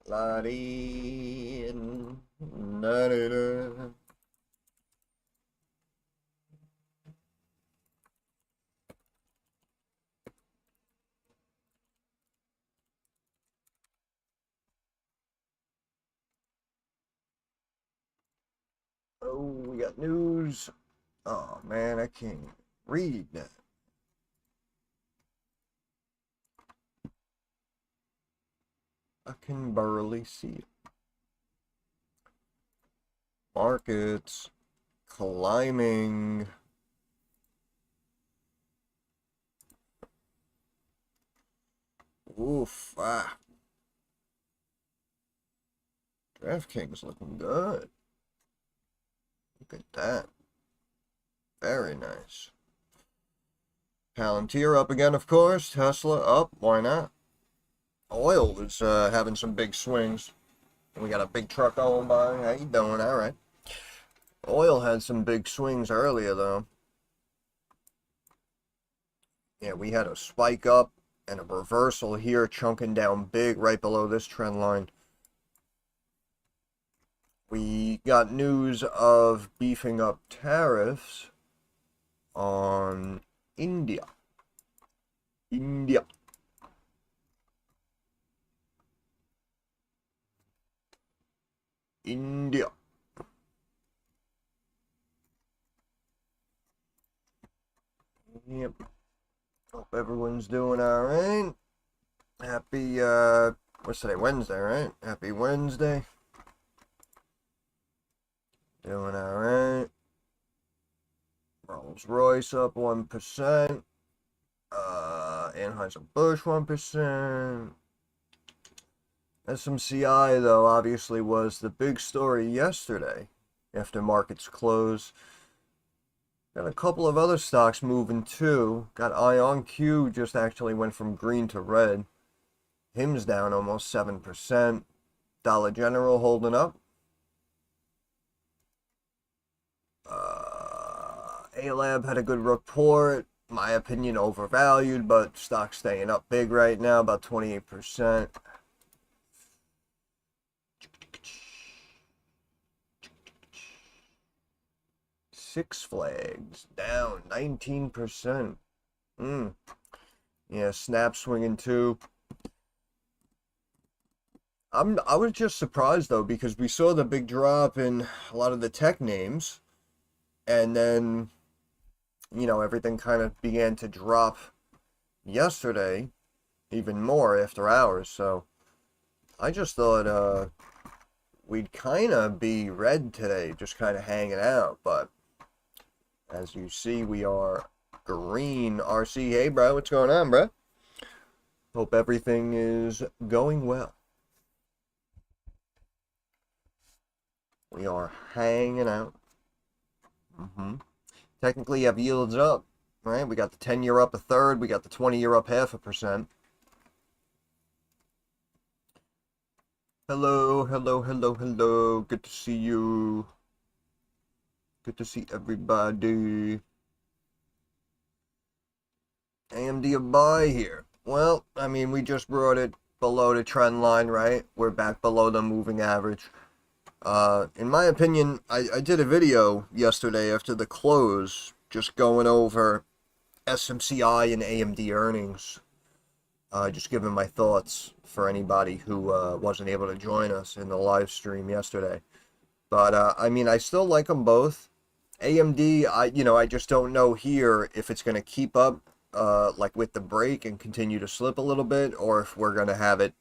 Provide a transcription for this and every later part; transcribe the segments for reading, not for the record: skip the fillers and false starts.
La-dee, da-da-da. Oh, we got news. Oh man, I can't read that. I can barely see it. Markets climbing. Oof. DraftKings looking good. Look at that. Very nice. Palantir up again, of course. Tesla up. Why not? Oil is having some big swings. We got a big truck going by. How you doing? All right. Oil had some big swings earlier, though. Yeah, we had a spike up and a reversal here, chunking down big right below this trend line. We got news of beefing up tariffs on India. India. Yep. Hope everyone's doing all right. Happy, what's today? Wednesday, right? Happy Wednesday. Doing all right. Rolls-Royce up 1%. Anheuser-Busch 1%. SMCI, though, obviously was the big story yesterday after markets closed. Got a couple of other stocks moving too. Got IonQ just actually went from green to red. HIM's down almost 7%. Dollar General holding up. A-Lab had a good report. My opinion, overvalued, but stock staying up big right now, about 28%. Six Flags down 19%. Yeah, Snap swinging too. I was just surprised though, because we saw the big drop in a lot of the tech names, and then everything kind of began to drop yesterday even more after hours. So I just thought we'd kind of be red today, just kind of hanging out, but as you see, we are green. RC, hey bro, what's going on, bro? Hope everything is going well. We are hanging out. Technically, you have yields up, right? We got the 10-year up a third. We got the 20-year up 0.5%. Hello, hello, hello, hello. Good to see you. Good to see everybody. AMD a buy here. Well, I mean, we just brought it below the trend line, right? We're back below the moving average. In my opinion, I did a video yesterday after the close, just going over SMCI and AMD earnings. Just giving my thoughts for anybody who wasn't able to join us in the live stream yesterday. But, I mean, I still like them both. AMD, I just don't know here if it's going to keep up, like with the break and continue to slip a little bit, or if we're going to have it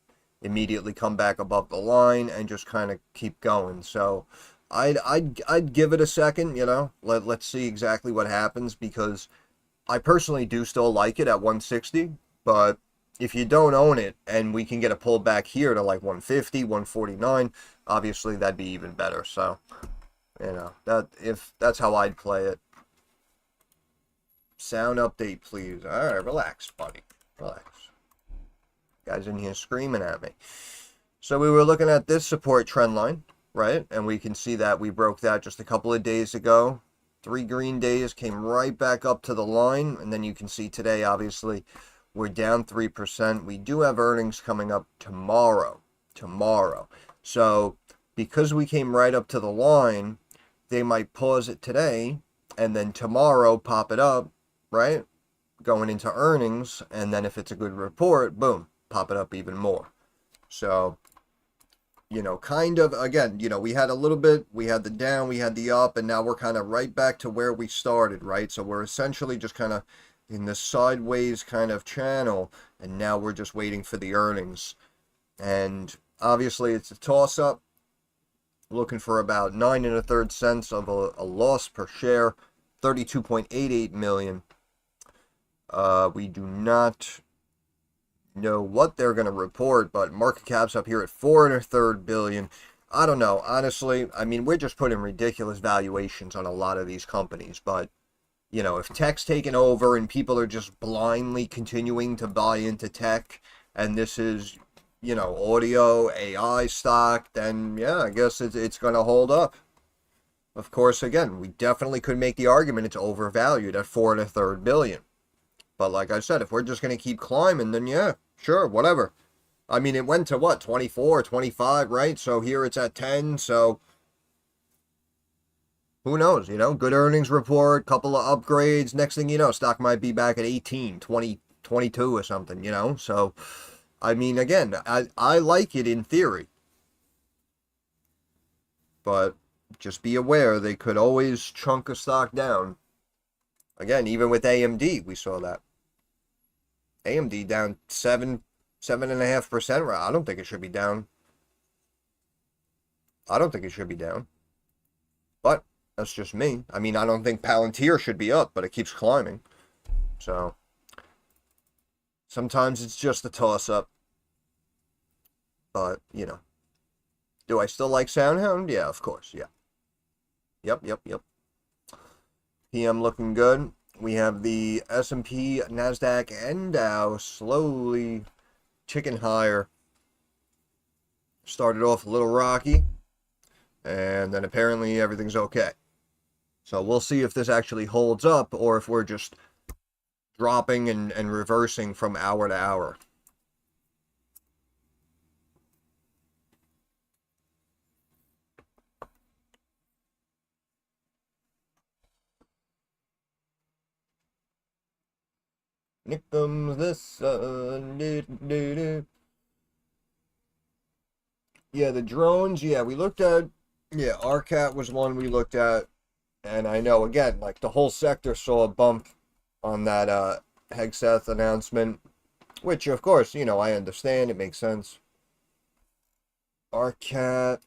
immediately come back above the line and just kind of keep going. So I'd give it a second, let's see exactly what happens, because I personally do still like it at 160, but if you don't own it and we can get a pullback here to like 150, 149, obviously that'd be even better. So, that's how I'd play it. Sound update, please. All right, relax, buddy. Relax. Guys in here screaming at me. So we were looking at this support trend line, right? And we can see that we broke that just a couple of days ago. 3 green days, came right back up to the line. And then you can see today, obviously, we're down 3%. We do have earnings coming up tomorrow. tomorrow. So because we came right up to the line, they might pause it today and then tomorrow pop it up, right? Going into earnings, and then if it's a good report, boom, pop it up even more. So, kind of, again, we had a little bit, we had the down, we had the up, and now we're kind of right back to where we started, right? So we're essentially just kind of in the sideways kind of channel, and now we're just waiting for the earnings. And obviously it's a toss-up, looking for about 9 1/3 cents of a loss per share, 32.88 million. We do not know what they're going to report, but market cap's up here at 4 1/3 billion. I don't know, honestly. I mean, we're just putting ridiculous valuations on a lot of these companies, but if tech's taken over and people are just blindly continuing to buy into tech, and this is, audio, AI stock, then yeah, I guess it's going to hold up. Of course, again, we definitely could make the argument it's overvalued at 4 1/3 billion. But like I said, if we're just going to keep climbing, then yeah, sure, whatever. I mean, it went to what, 24, 25, right? So here it's at 10, so who knows, good earnings report, couple of upgrades. Next thing you know, stock might be back at 18, 20, 22 or something, So, I mean, again, I like it in theory. But just be aware, they could always chunk a stock down. Again, even with AMD, we saw that. AMD down 7.5%. I don't think it should be down. I don't think it should be down. But that's just me. I mean, I don't think Palantir should be up, but it keeps climbing. So sometimes it's just a toss-up. But, do I still like SoundHound? Yeah, of course, yeah. Yep. PM looking good. We have the S&P, NASDAQ, and Dow slowly ticking higher. Started off a little rocky, and then apparently everything's okay. So we'll see if this actually holds up, or if we're just dropping and reversing from hour to hour. Here comes the sun. Yeah, the drones. Yeah, we looked at. Yeah, RCAT was one we looked at, and I know again, like the whole sector saw a bump on that Hegseth announcement, which of course I understand. It makes sense. RCAT.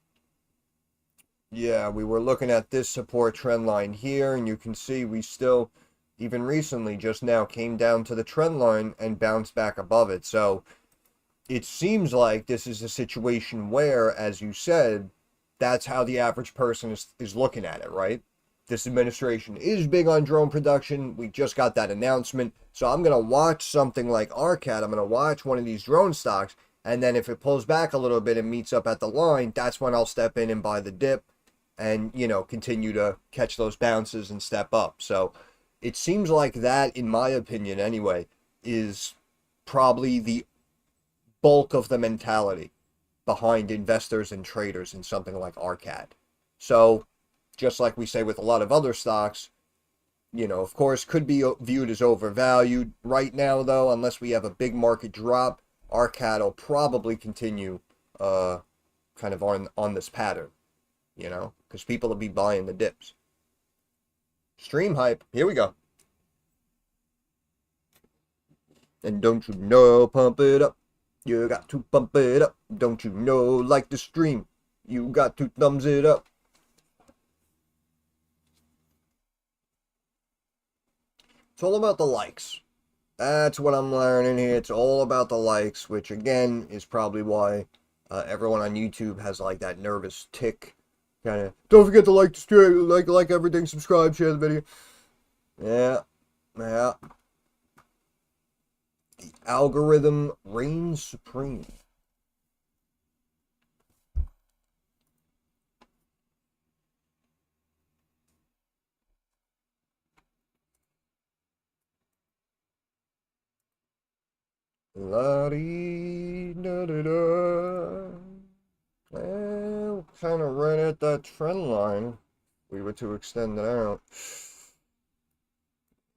Yeah, we were looking at this support trend line here, and you can see we still, even recently, just now came down to the trend line and bounced back above it. So it seems like this is a situation where, as you said, that's how the average person is looking at it, right? This administration is big on drone production. We just got that announcement. So I'm going to watch something like RCAT. I'm going to watch one of these drone stocks. And then if it pulls back a little bit and meets up at the line, that's when I'll step in and buy the dip and, continue to catch those bounces and step up. So it seems like that, in my opinion anyway, is probably the bulk of the mentality behind investors and traders in something like RCAT. So just like we say with a lot of other stocks, of course, could be viewed as overvalued. Right now, though, unless we have a big market drop, RCAT will probably continue kind of on this pattern, because people will be buying the dips. Stream hype. Here we go. And don't you know, pump it up. You got to pump it up. Don't you know, like the stream. You got to thumbs it up. It's all about the likes. That's what I'm learning here. It's all about the likes, which again is probably why everyone on YouTube has like that nervous tick. Kind of, don't forget to like the stream, like everything, subscribe, share the video. Yeah. The algorithm reigns supreme. La-dee, da-da-da. kind of right at that trend line. If we were to extend it out.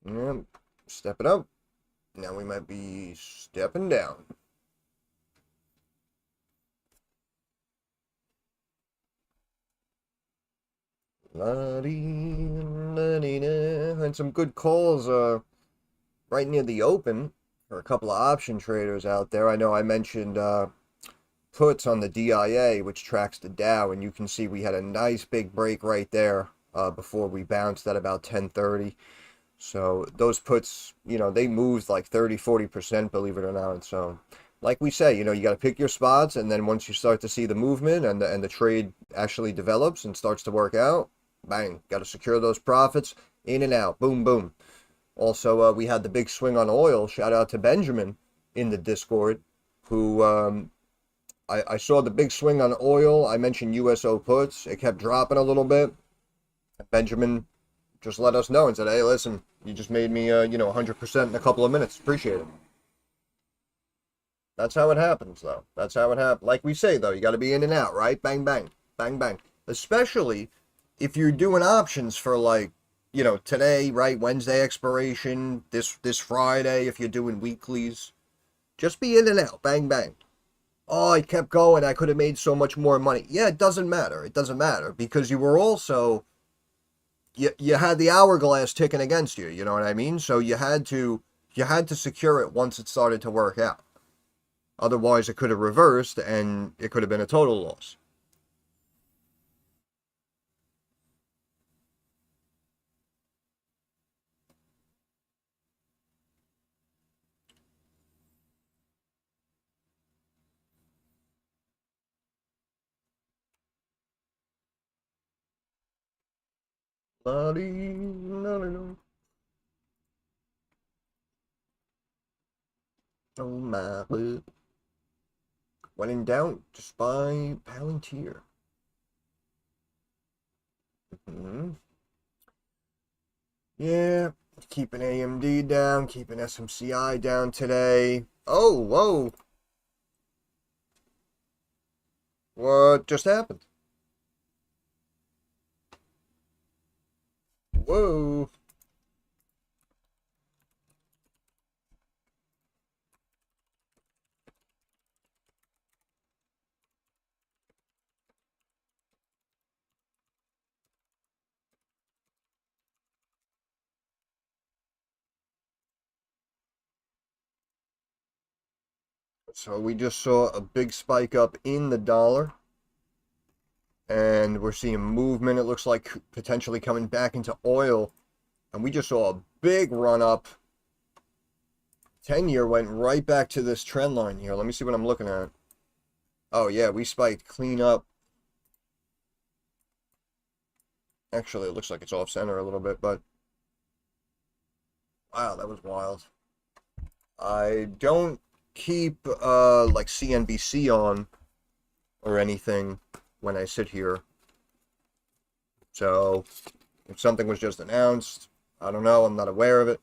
Yep, step it up. Now we might be stepping down. And some good calls right near the open for a couple of option traders out there. I know I mentioned puts on the DIA, which tracks the Dow, and you can see we had a nice big break right there before we bounced at about 10:30. So those puts, they moved like 30-40%, believe it or not. So like we say, you got to pick your spots, and then once you start to see the movement and the trade actually develops and starts to work out, bang, got to secure those profits, in and out, boom, boom. Also, we had the big swing on oil. Shout out to Benjamin in the Discord, who I saw the big swing on oil. I mentioned USO puts. It kept dropping a little bit. Benjamin just let us know and said, hey, listen, you just made me, 100% in a couple of minutes. Appreciate it. That's how it happens, though. That's how it happens. Like we say, though, you got to be in and out, right? Bang, bang, bang, bang. Especially if you're doing options for, like, today, right? Wednesday expiration, this Friday, if you're doing weeklies. Just be in and out. Bang, bang. Oh, I kept going. I could have made so much more money. Yeah, it doesn't matter. It doesn't matter because you were also... You had the hourglass ticking against you, you know what I mean? So you had to secure it once it started to work out. Otherwise, it could have reversed and it could have been a total loss. Oh my God. When in doubt, just buy Palantir. Yeah, keeping AMD down, keeping SMCI down today. Oh, whoa. What just happened? Whoa. So we just saw a big spike up in the dollar. And we're seeing movement. It looks like potentially coming back into oil. And we just saw a big run up. 10-year went right back to this trend line here. Let me see what I'm looking at. Oh, yeah, we spiked clean up. Actually, it looks like it's off center a little bit, but wow, that was wild. I don't keep like CNBC on or anything when I sit here. So if something was just announced, I don't know, I'm not aware of it.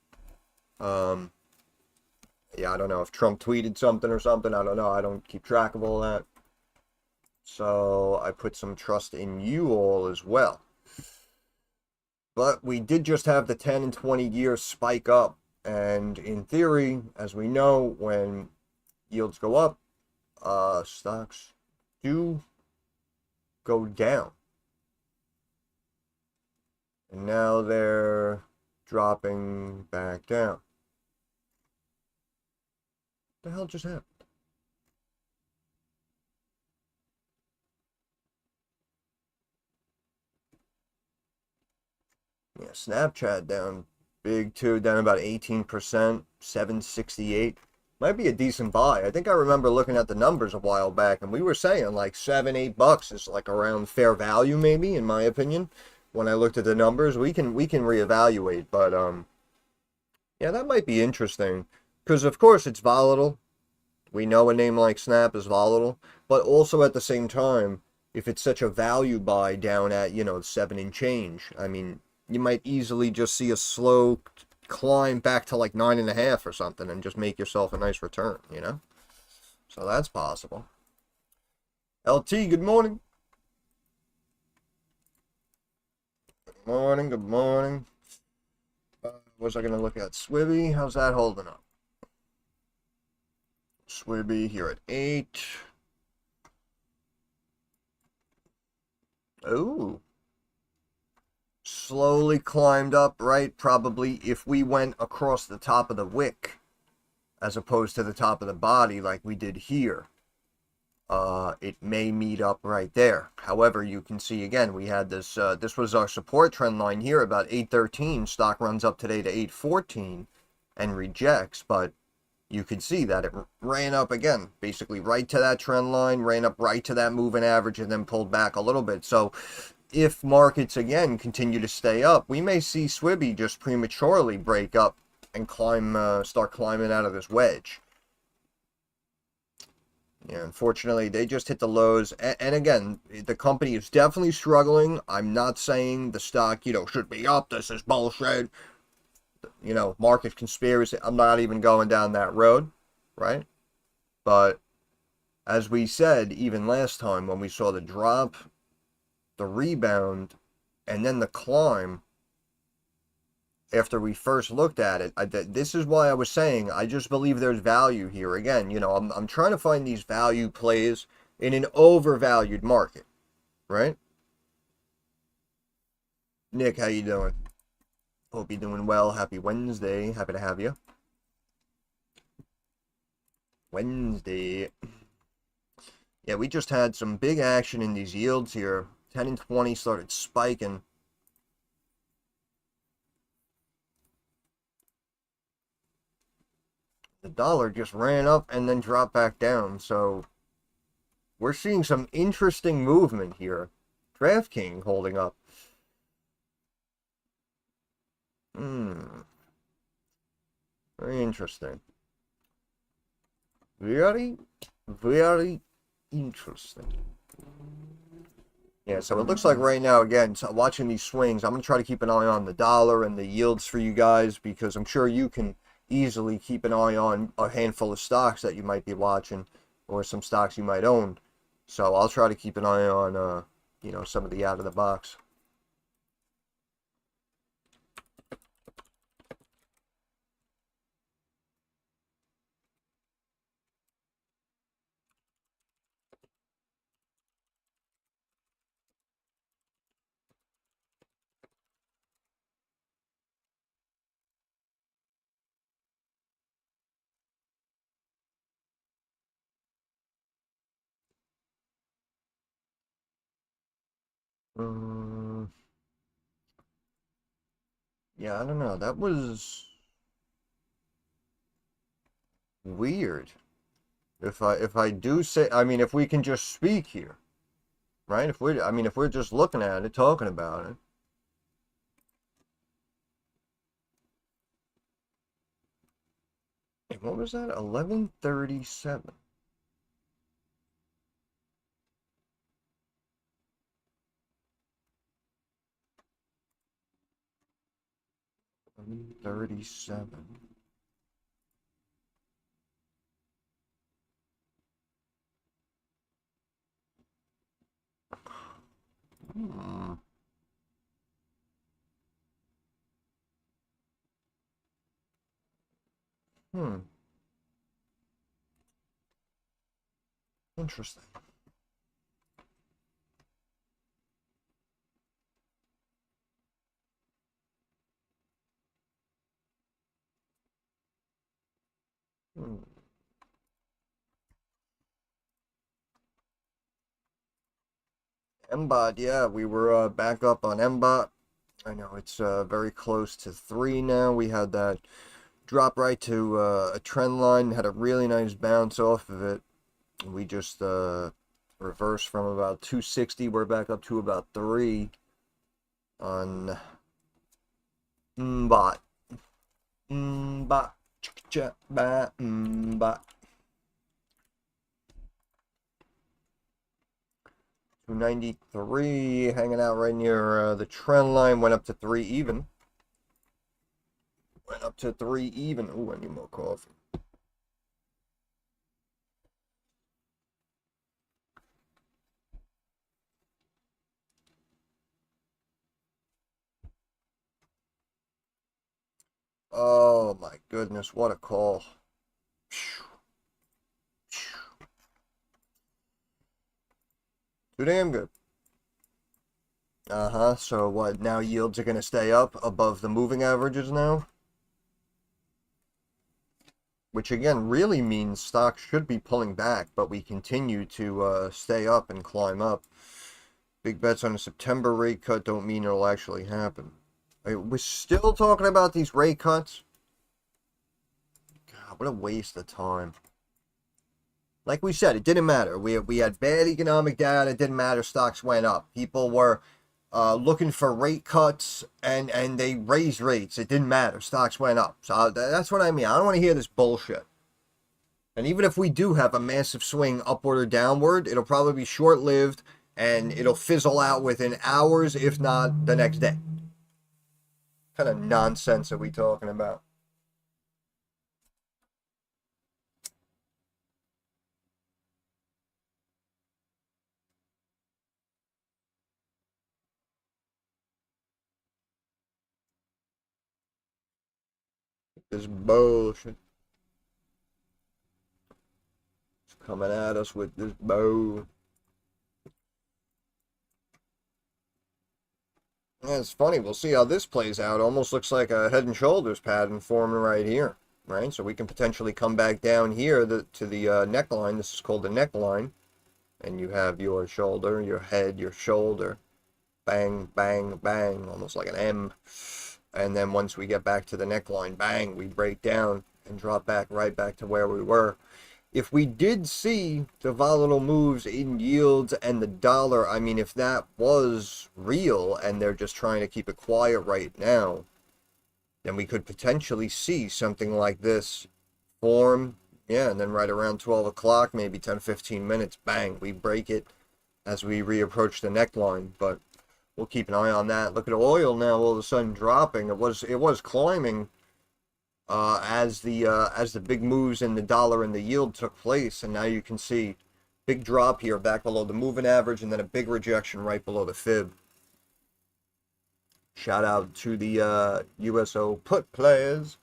Yeah, I don't know if Trump tweeted something or something. I don't know. I don't keep track of all that. So I put some trust in you all as well. But we did just have the 10 and 20 years spike up. And in theory, as we know, when yields go up, stocks do go down. And now they're dropping back down. What the hell just happened? Yeah, Snapchat down big too, down about 18%, 768. Might be a decent buy. I think I remember looking at the numbers a while back, and we were saying like $7-8 is like around fair value, maybe, in my opinion. When I looked at the numbers, we can reevaluate, but yeah, that might be interesting because of course it's volatile. We know a name like Snap is volatile, but also at the same time, if it's such a value buy down at 7 and change, I mean, you might easily just see a slow climb back to like 9.5 or something and just make yourself a nice return, So that's possible. LT, good morning. Morning, good morning. What was I going to look at? Swibby, how's that holding up? Swibby here at 8. Ooh. Slowly climbed up, right? Probably if we went across the top of the wick as opposed to the top of the body like we did here, it may meet up right there. However, you can see again, we had this, this was our support trend line here about 813. Stock runs up today to 814 and rejects, but you could see that it ran up again, basically right to that trend line, ran up right to that moving average, and then pulled back a little bit. So if markets again continue to stay up, we may see Swibby just prematurely break up and climb, start climbing out of this wedge. Yeah, unfortunately, they just hit the lows. And again, the company is definitely struggling. I'm not saying the stock, should be up. This is bullshit. Market conspiracy. I'm not even going down that road, right? But as we said, even last time when we saw the drop, the rebound, and then the climb, after we first looked at it, this is why I was saying I just believe there's value here. Again, I'm trying to find these value plays in an overvalued market, right? Nick, how you doing? Hope you're doing well. Happy Wednesday. Happy to have you. Wednesday. Yeah, we just had some big action in these yields here. 10 and 20 started spiking. The dollar just ran up and then dropped back down. So we're seeing some interesting movement here. DraftKings holding up. Very interesting. Very, very interesting. Yeah, so it looks like right now, again, so watching these swings, I'm going to try to keep an eye on the dollar and the yields for you guys, because I'm sure you can easily keep an eye on a handful of stocks that you might be watching, or some stocks you might own. So I'll try to keep an eye on, some of the out of the box. Yeah, I don't know. That was weird. If I do say, I mean, if we can just speak here, right? If we're just looking at it, talking about it. And what was that? 1137. 1137. Hmm. Hmm. Interesting. Hmm. MBOT, yeah, we were back up on MBOT. I know it's very close to 3 now. We had that drop right to a trend line, had a really nice bounce off of it. We just reversed from about 260. We're back up to about 3 on MBOT. MBOT. MBOT. 293, hanging out right near the trend line. Went up to 3 even. Went up to 3 even. Ooh, I need more coffee. Oh my goodness, what a call. Too damn good. Uh-huh, so what, now yields are going to stay up above the moving averages now? Which again really means stocks should be pulling back, but we continue to stay up and climb up. Big bets on a September rate cut don't mean it'll actually happen. We're still talking about these rate cuts? God, what a waste of time. Like we said, it didn't matter. We had bad economic data. It didn't matter. Stocks went up. People were looking for rate cuts, and they raised rates. It didn't matter. Stocks went up. So that's what I mean. I don't want to hear this bullshit. And even if we do have a massive swing upward or downward, it'll probably be short-lived, and it'll fizzle out within hours, if not the next day. What kind of nonsense are we talking about? This bullshit. It's coming at us with this bow. Yeah, it's funny. We'll see how this plays out. Almost looks like a head and shoulders pattern forming right here, right? So we can potentially come back down here to the neckline. This is called the neckline. And you have your shoulder, your head, your shoulder. Bang, bang, bang. Almost like an M. And then once we get back to the neckline, bang, we break down and drop back right back to where we were. If we did see the volatile moves in yields and the dollar, I mean, if that was real and they're just trying to keep it quiet right now, then we could potentially see something like this form. Yeah, and then right around 12 o'clock, maybe 10, 15 minutes, bang, we break it as we reapproach the neckline. But we'll keep an eye on that. Look at oil now all of a sudden dropping. It was climbing as the big moves in the dollar and the yield took place, and now you can see big drop here back below the moving average, and then a big rejection right below the fib. Shout out to the USO put players.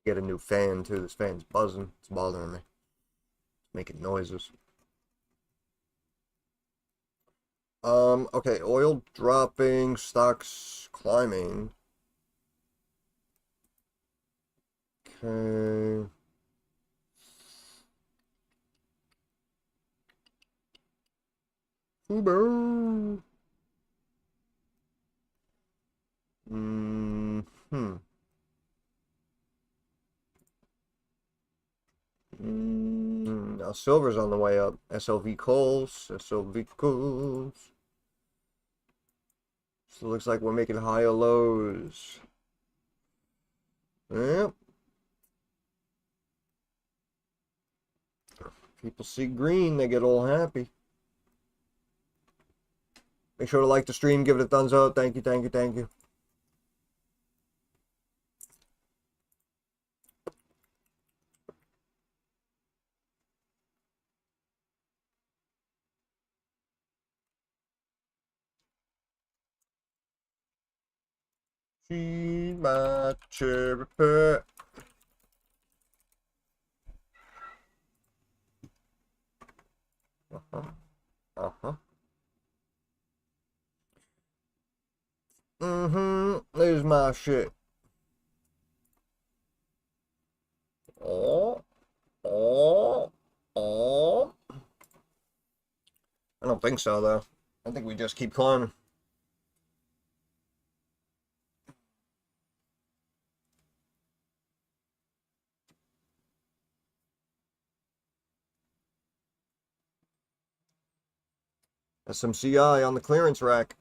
Get a new fan too. This fan's buzzing. It's bothering me. It's making noises. Okay, oil dropping, stocks climbing. Okay. Uber. Hmm. Now silver's on the way up. SLV calls. SLV calls. So it looks like we're making higher lows. Yep. People see green, they get all happy. Make sure to like the stream, give it a thumbs up. Thank you, thank you, thank you. She's my cherry pet. Uh-huh. Uh-huh. There's my shit. Oh. Oh. Oh. I don't think so, though. I think we just keep climbing. SMCI on the clearance rack.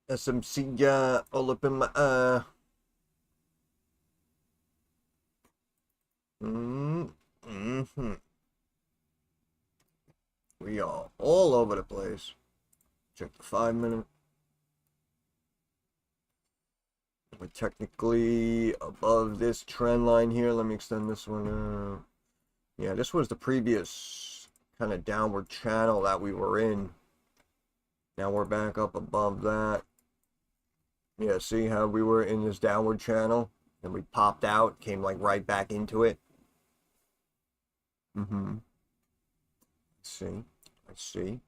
SMCI all up in my Mm-hmm. We are all over the place. Check the 5 minute. We're technically above this trend line here. Let me extend this one. Yeah, this was the previous kind of downward channel that we were in. Now we're back up above that. Yeah, see how we were in this downward channel and we popped out, came like right back into it. Let's see. Let's see.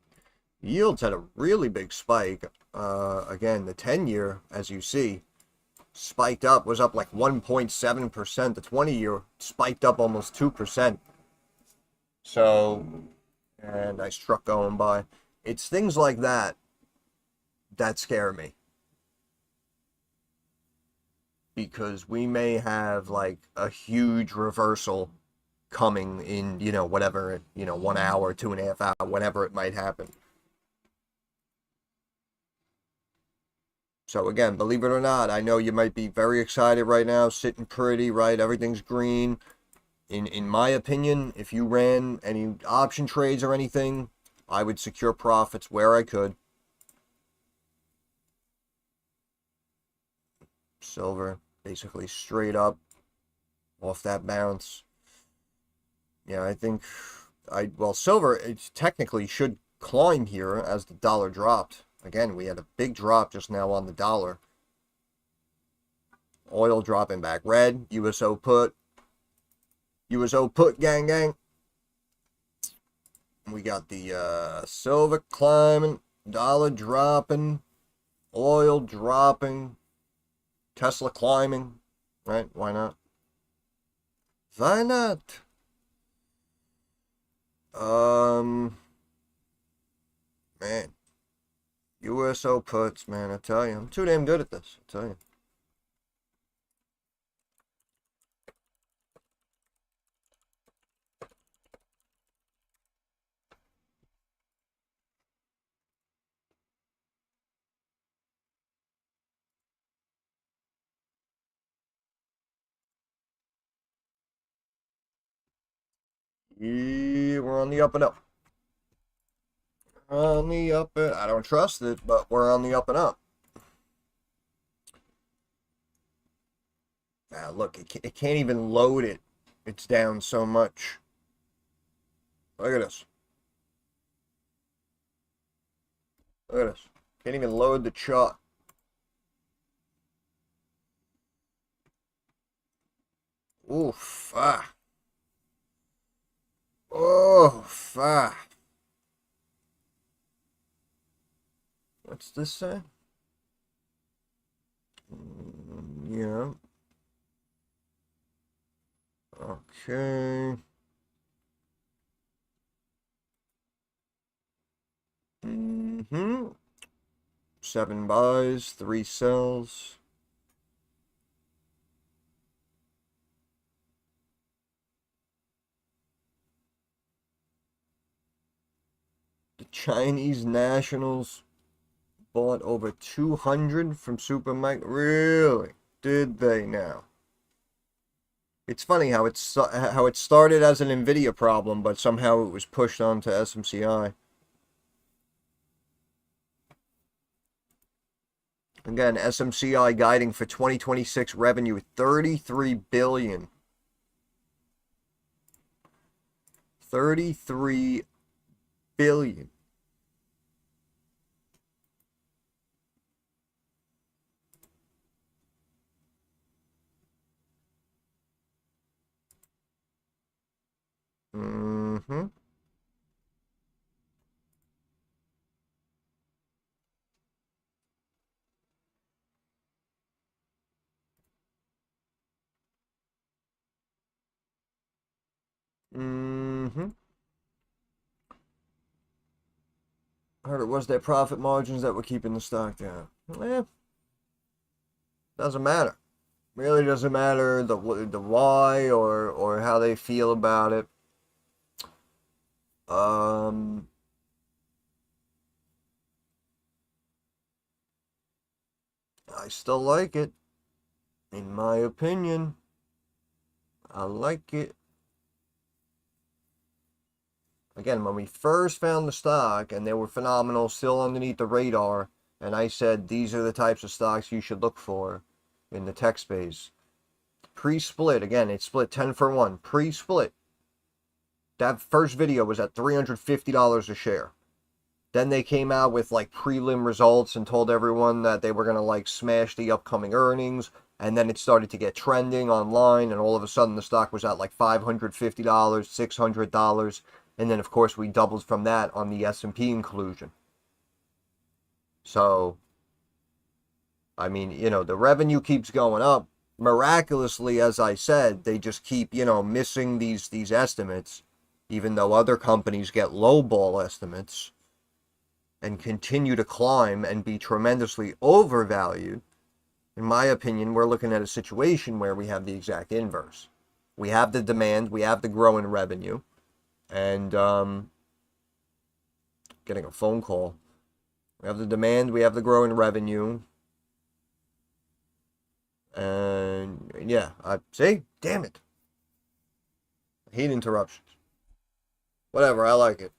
Yields had a really big spike. Again, the 10-year, as you see, spiked up, was up like 1.7%. The 20-year spiked up almost 2%. So, and I struck going by. It's things like that that scare me. Because we may have like a huge reversal coming in, whatever, 1 hour, 2.5 hours, whenever it might happen. So again, believe it or not, I know you might be very excited right now, sitting pretty, right? Everything's green. In my opinion, if you ran any option trades or anything, I would secure profits where I could. Silver, basically straight up off that bounce. Yeah, I think silver, it technically should climb here as the dollar dropped. Again, we had a big drop just now on the dollar. Oil dropping back red. USO put. USO put, gang, gang. We got the silver climbing, dollar dropping, oil dropping, Tesla climbing. Right? Why not? Why not? Man. USO puts, man, I tell you. I'm too damn good at this, I tell you. Yeah, we're on the up and up. On the up and I don't trust it, but we're on the up and up. Ah, look, it can't even load it. It's down so much. Look at this. Look at this. Can't even load the chart. Oof. Ah. Oof. Ah. What's this say? Yeah. Okay. 7 buys, 3 sells. The Chinese nationals bought over 200 from Supermike. Really? Did they now? It's funny how it started as an Nvidia problem, but somehow it was pushed onto SMCI. Again, SMCI guiding for 2026 revenue 33 billion. 33 billion. Mm-hmm. Mm-hmm. I heard it was their profit margins that were keeping the stock down. Eh, doesn't matter. Really doesn't matter the why or how they feel about it. I still like it. In my opinion, I like it. Again, when we first found the stock and they were phenomenal, still underneath the radar, and I said these are the types of stocks you should look for in the tech space. Pre-split, again, it split 10 for 1. Pre-split. That first video was at $350 a share. Then they came out with like prelim results and told everyone that they were going to like smash the upcoming earnings. And then it started to get trending online. And all of a sudden the stock was at like $550, $600. And then of course we doubled from that on the S&P inclusion. So, I mean, you know, the revenue keeps going up. Miraculously, as I said, they just keep, you know, missing these estimates. Even though other companies get lowball estimates and continue to climb and be tremendously overvalued, in my opinion, we're looking at a situation where we have the exact inverse. We have the demand, we have the growing revenue, and getting a phone call. We have the demand, we have the growing revenue, and yeah, I see, damn it. I hate interruptions. Whatever, I like it.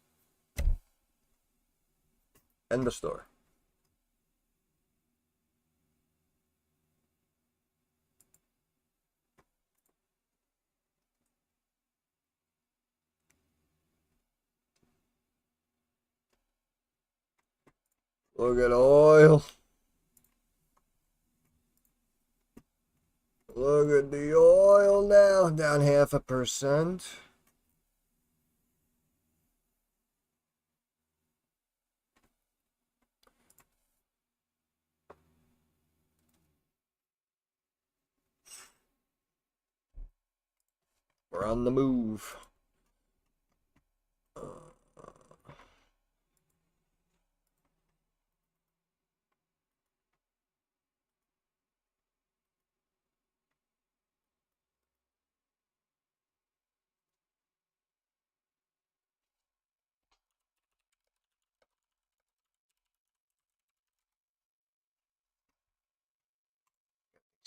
End the story. Look at oil. Look at the oil now, down 0.5%. We're on the move.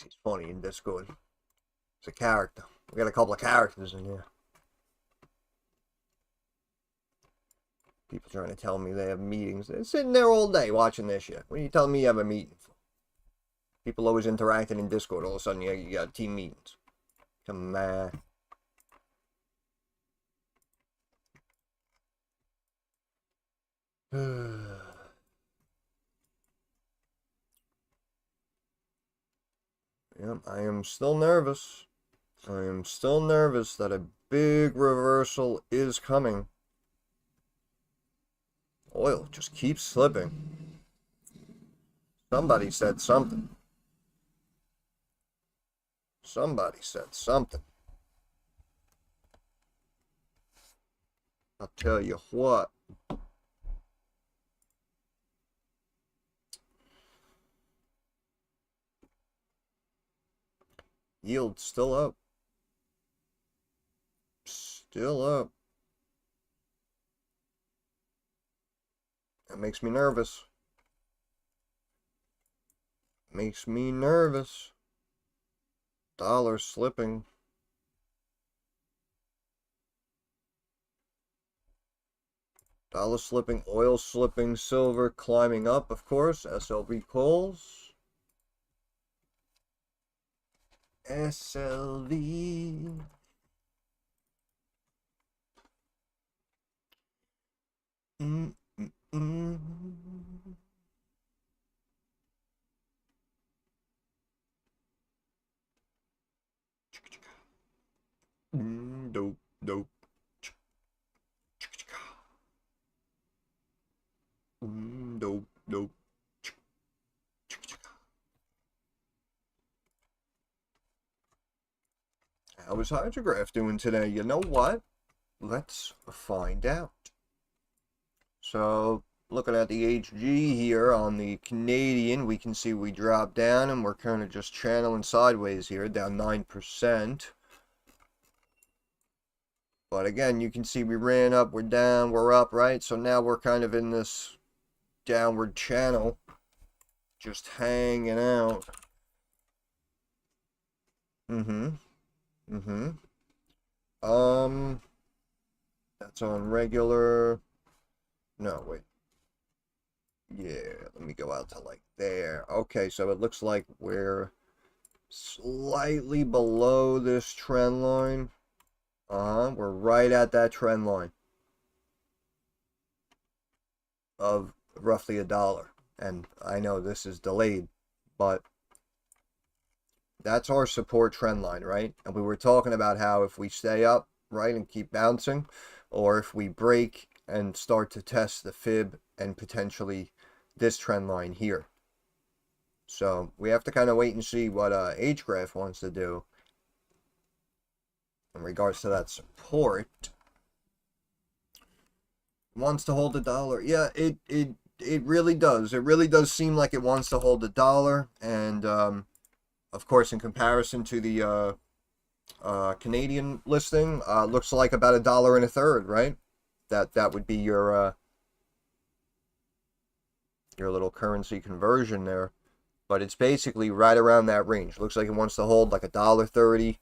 He's funny in Discord. It's a character. We got a couple of characters in here. People trying to tell me they have meetings. They're sitting there all day watching this shit. What are you telling me you have a meeting for? People always interacting in Discord. All of a sudden you got team meetings. Come on. Yep, I am still nervous. I am still nervous that a big reversal is coming. Oil just keeps slipping. Somebody said something. Somebody said something. I'll tell you what. Yield still up. Still up. That makes me nervous. Makes me nervous. Dollar slipping. Dollar slipping, oil slipping, silver climbing up, of course. SLV calls. SLV. Dope, dope. Dope, dope. How is HGRAF doing today? You know what? Let's find out. So, looking at the HG here on the Canadian, we can see we dropped down and we're kind of just channeling sideways here, down 9%. But again, you can see we ran up, we're down, we're up, right? So now we're kind of in this downward channel. just hanging out. Mm-hmm. Mm-hmm. Um, that's on regular. No, wait. Yeah, let me go out to like there. Okay, so it looks like we're slightly below this trend line. We're right at that trend line of roughly $1. And I know this is delayed, but that's our support trend line, right? And we were talking about how if we stay up, right, and keep bouncing, or if we break and start to test the fib and potentially this trend line here. So we have to kind of wait and see what HGRAF wants to do in regards to that support. Wants to hold $1. Yeah, it really does. It really does seem like it wants to hold $1. And of course, in comparison to the Canadian listing, looks like about $1.33, right? That would be your little currency conversion there. But it's basically right around that range. Looks like it wants to hold like $1.30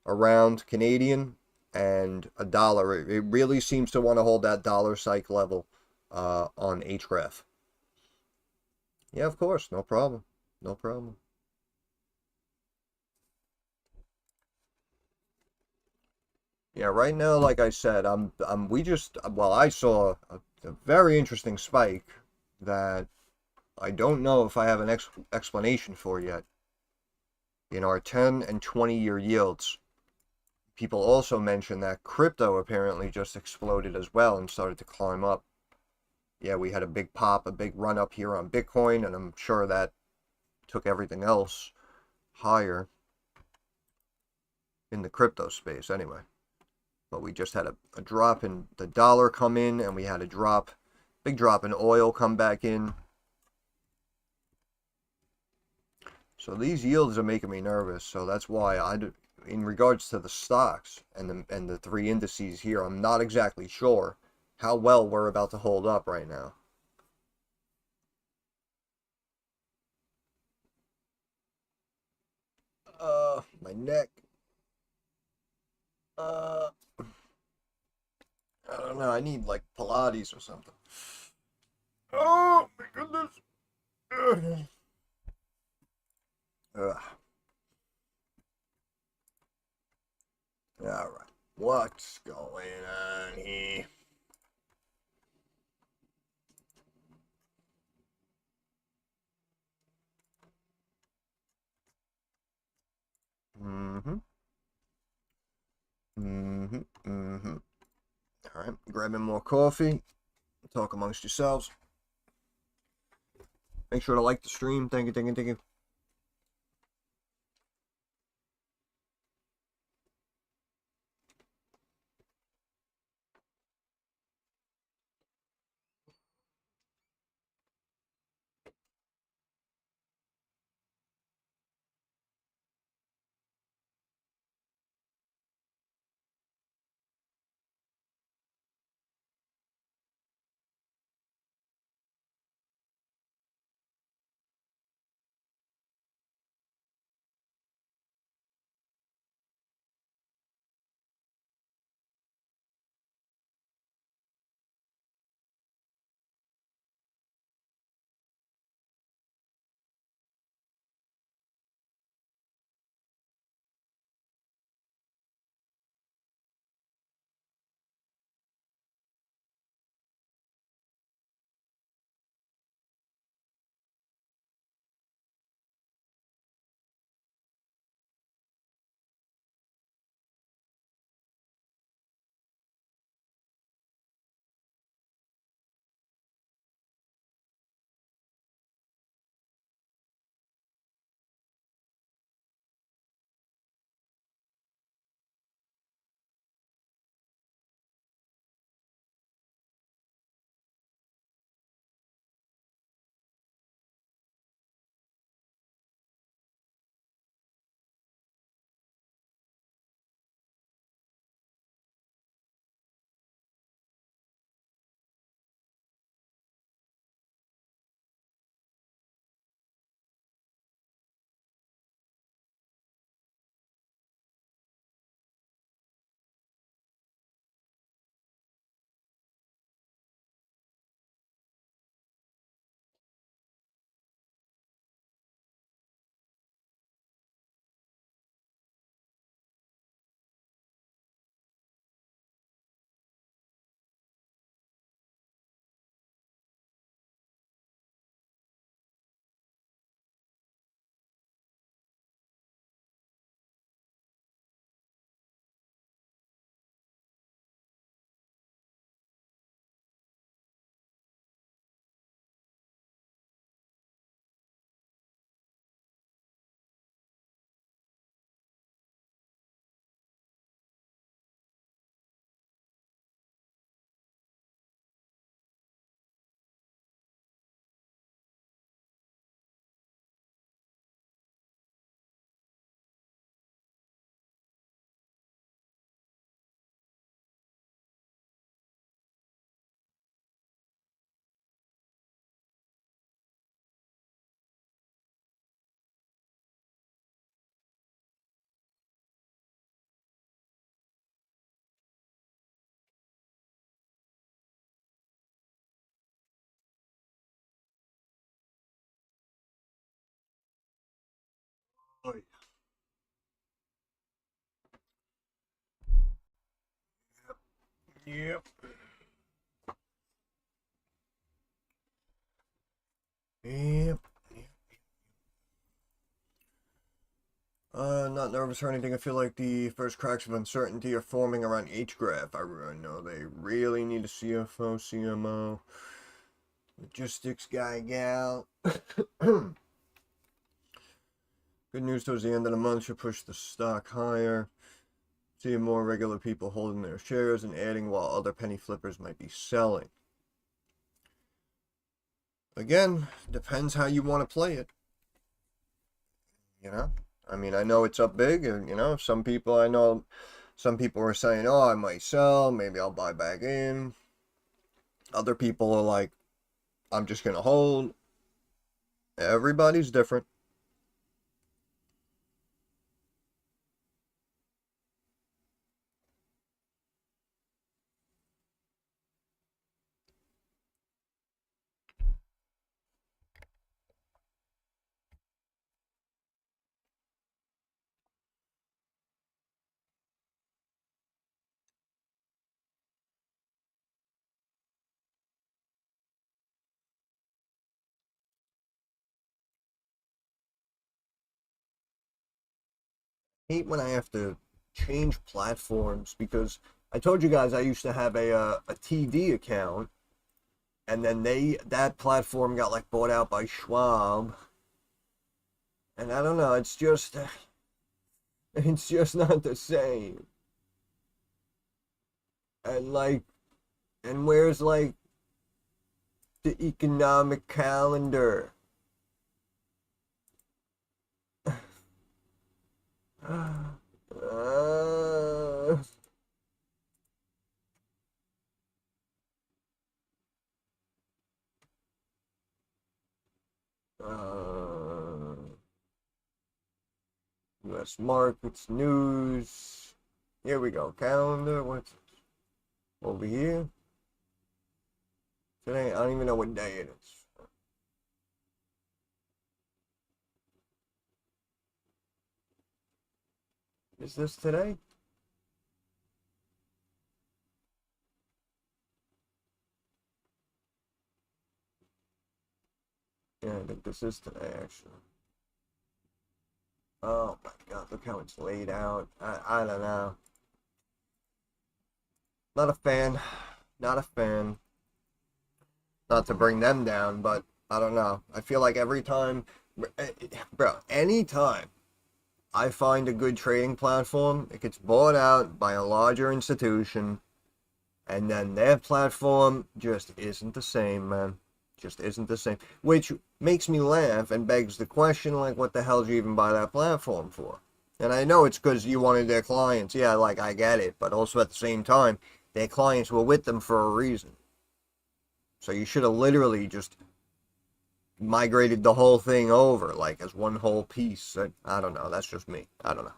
around Canadian and $1. It really seems to want to hold that dollar psych level on HGRAF. Yeah, of course, no problem, no problem. Yeah, right now, like I said, I saw a very interesting spike that I don't know if I have an explanation for yet. In our 10 and 20-year yields, people also mentioned that crypto apparently just exploded as well and started to climb up. Yeah, we had a big pop, a big run up here on Bitcoin, and I'm sure that took everything else higher in the crypto space anyway. But we just had a drop in the dollar come in, and we had a big drop in oil come back in. So these yields are making me nervous. So that's why in regards to the stocks and the three indices here, I'm not exactly sure how well we're about to hold up right now. My neck. Uh, I don't know. I need like Pilates or something. Oh my goodness. Ugh. Ugh. All right. What's going on here? Mm-hmm. Mm-hmm. Mm-hmm. All right. Grabbing more coffee. Talk amongst yourselves. Make sure to like the stream. Thank you, thank you, thank you. Oh, yep. Yep. Not nervous or anything. I feel like the first cracks of uncertainty are forming around HGRAF. I know they really need a CFO, CMO, logistics guy, gal. Good news towards the end of the month should push the stock higher. Seeing more regular people holding their shares and adding while other penny flippers might be selling. Again, depends how you want to play it. You know? I mean, I know it's up big, and some people are saying, "Oh, I might sell, maybe I'll buy back in." Other people are like, "I'm just gonna hold." Everybody's different. I hate when I have to change platforms because I told you guys I used to have a TD account, and then that platform got like bought out by Schwab, and I don't know, it's just not the same. And like, and where's like the economic calendar? Uh, uh, U.S. markets news. Here we go. Calendar. What's over here? Today, I don't even know what day it is. Is this today? Yeah, I think this is today, actually. Oh my God, look how it's laid out. I don't know. Not a fan. Not a fan. Not to bring them down, but I don't know. I feel like every time, bro, anytime I find a good trading platform, it gets bought out by a larger institution, and then their platform just isn't the same, man. Just isn't the same. Which makes me laugh and begs the question, like, what the hell did you even buy that platform for? And I know it's because you wanted their clients. Yeah, like, I get it. But also at the same time, their clients were with them for a reason. So you should have literally just migrated the whole thing over, like, as one whole piece. I don't know. That's just me. I don't know.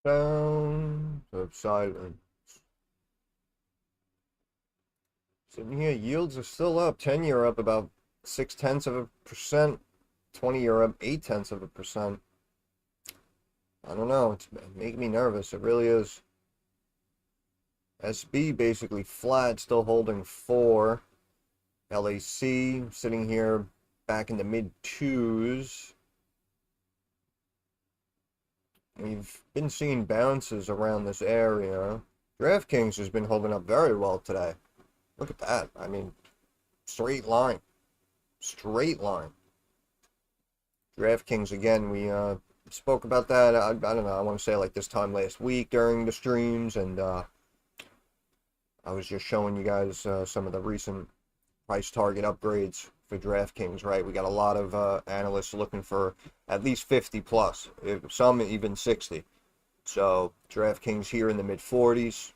Down, silent. Sitting here, yields are still up. 10-year up about 0.6%. 20-year up 0.8%. I don't know. It's making me nervous. It really is. SB basically flat, still holding 4. LAC sitting here back in the mid twos. We've been seeing bounces around this area. DraftKings has been holding up very well today. Look at that. I mean, straight line. Straight line. DraftKings, again, we spoke about that, I don't know, I want to say like this time last week during the streams, and I was just showing you guys some of the recent price target upgrades for DraftKings, right? We got a lot of analysts looking for at least 50 plus, some even 60. So DraftKings here in the mid 40s.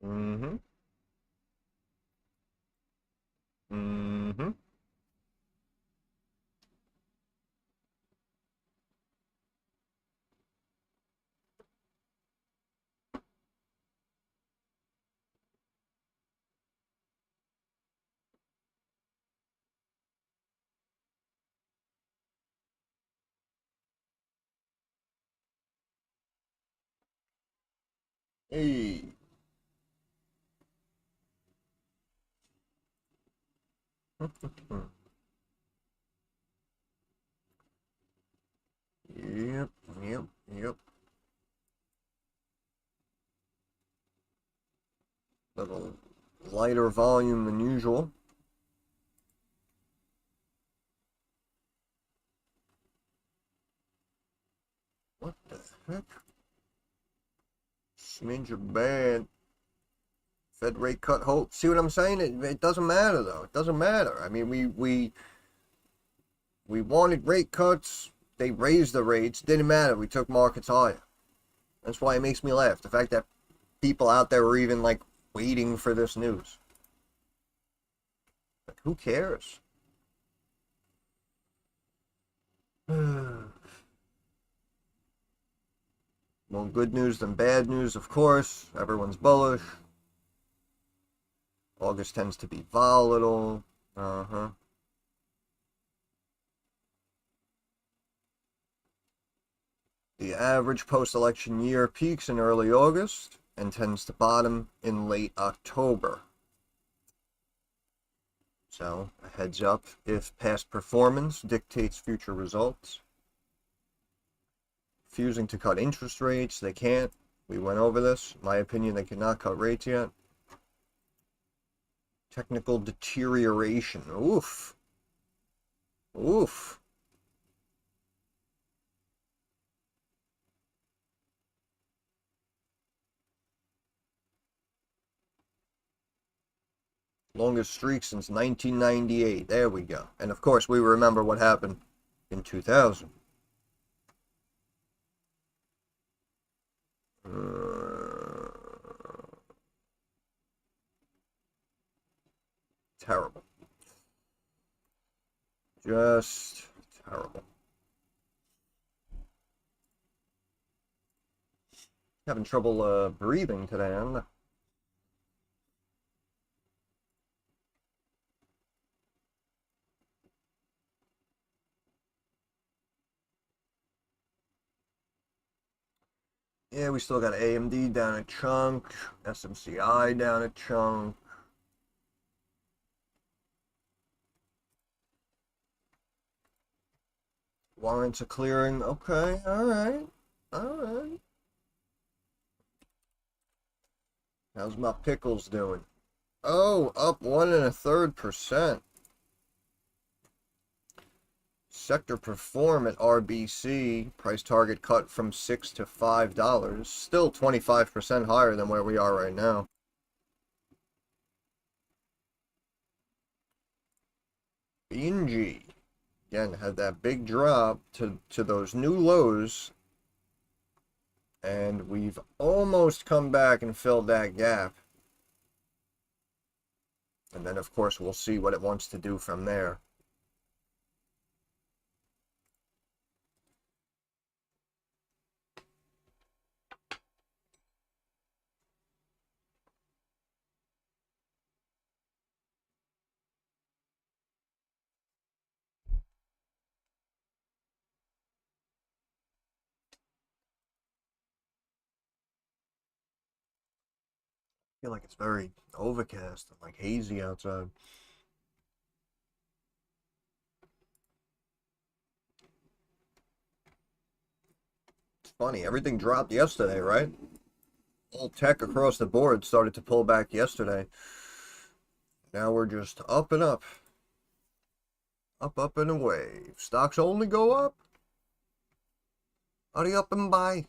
Mm-hmm. Mm-hmm. Hey. Yep, yep, yep. Little lighter volume than usual. What the heck? Smidge of bad. Fed rate cut hold. See what I'm saying? It doesn't matter though. It doesn't matter. I mean, we wanted rate cuts. They raised the rates. Didn't matter. We took markets higher. That's why it makes me laugh. The fact that people out there were even like waiting for this news. Like, who cares? More good news than bad news, of course. Everyone's bullish. August tends to be volatile. Uh-huh. The average post-election year peaks in early August and tends to bottom in late October. So, a heads up if past performance dictates future results. Refusing to cut interest rates, they can't. We went over this. In my opinion, they cannot cut rates yet. Technical deterioration. Oof. Oof. Longest streak since 1998. There we go. And of course, we remember what happened in 2000. Terrible. Just terrible. Having trouble breathing today, aren't I? Yeah, we still got AMD down a chunk, SMCI down a chunk. Warrants are clearing. Okay, alright. Alright. How's my pickles doing? Oh, up 1.33%. Sector perform at RBC. Price target cut from $6 to $5. Still 25% higher than where we are right now. BNG. Again, had that big drop to those new lows. And we've almost come back and filled that gap. And then, of course, we'll see what it wants to do from there. I feel like it's very overcast and like hazy outside. It's funny, everything dropped yesterday, right? All tech across the board started to pull back yesterday. Now we're just up and up. Up, up and away. Stocks only go up. Hurry up and buy.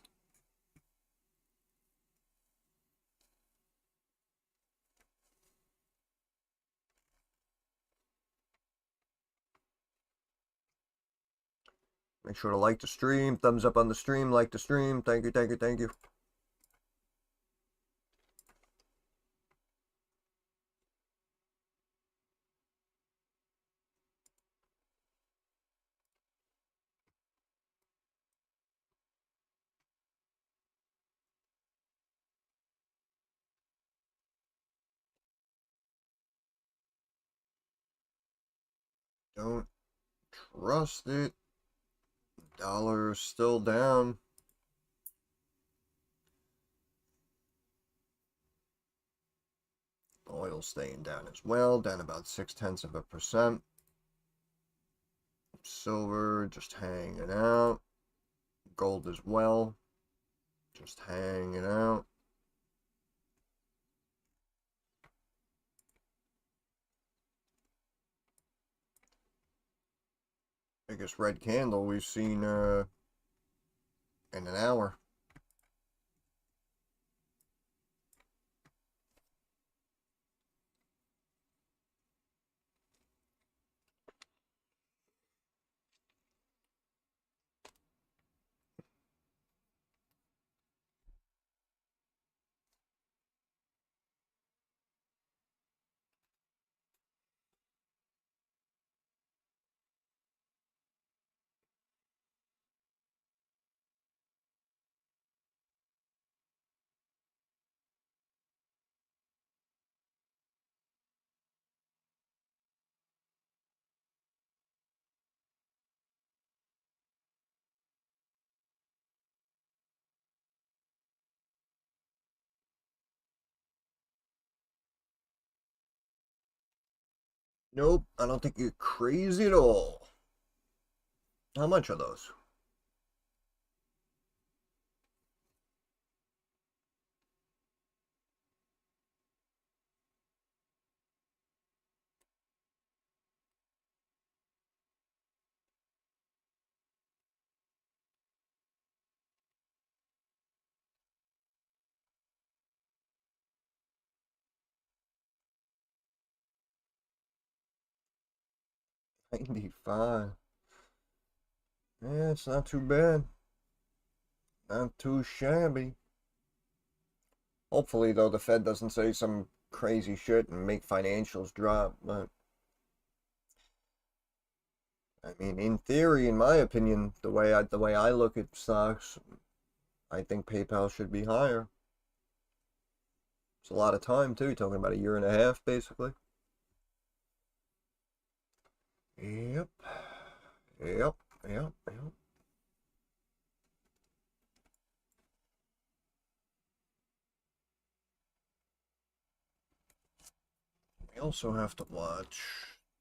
Make sure to like the stream. Thumbs up on the stream. Like the stream. Thank you, thank you, thank you. Don't trust it. Dollar's still down. Oil staying down as well, down about 0.6%. Silver just hanging out. Gold as well, just hanging out. Biggest red candle we've seen in an hour. Nope, I don't think you're crazy at all. How much are those? $95. Yeah, it's not too bad. Not too shabby. Hopefully, though, the Fed doesn't say some crazy shit and make financials drop. But I mean, in theory, in my opinion, the way I look at stocks, I think PayPal should be higher. It's a lot of time too. You're talking about a year and a half, basically. Yep. Yep. Yep. Yep. We also have to watch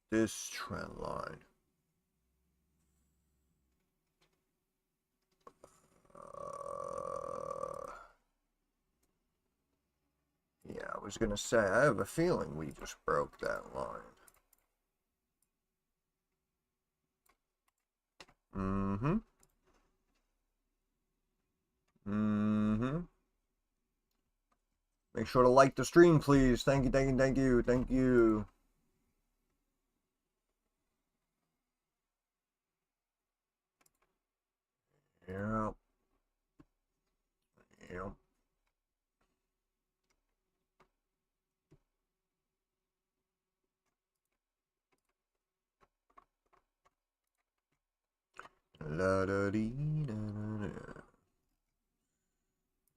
this trend line. Yeah, I was gonna say, I have a feeling we just broke that line. Mm-hmm. Mm-hmm. Make sure to like the stream, please. Thank you, thank you, thank you, thank you. Yep. Yep. La da dee da da da.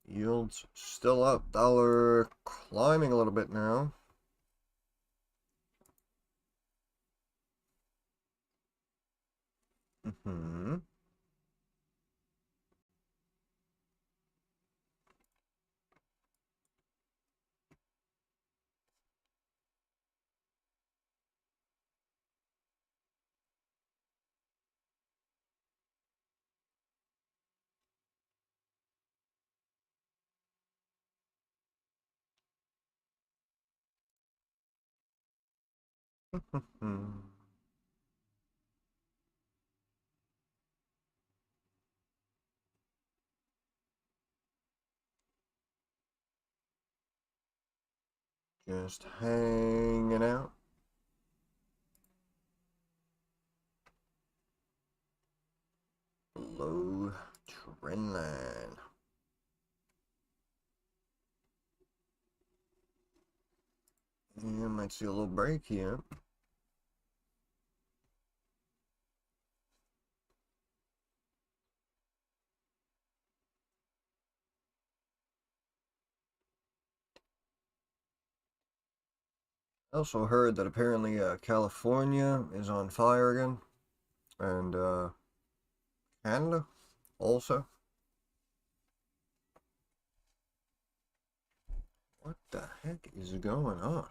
Yields still up. Dollar climbing a little bit now. Mm-hmm. Just hanging out. Below trend line. Yeah, might see a little break here. I also heard that apparently California is on fire again, and Canada also. What the heck is going on?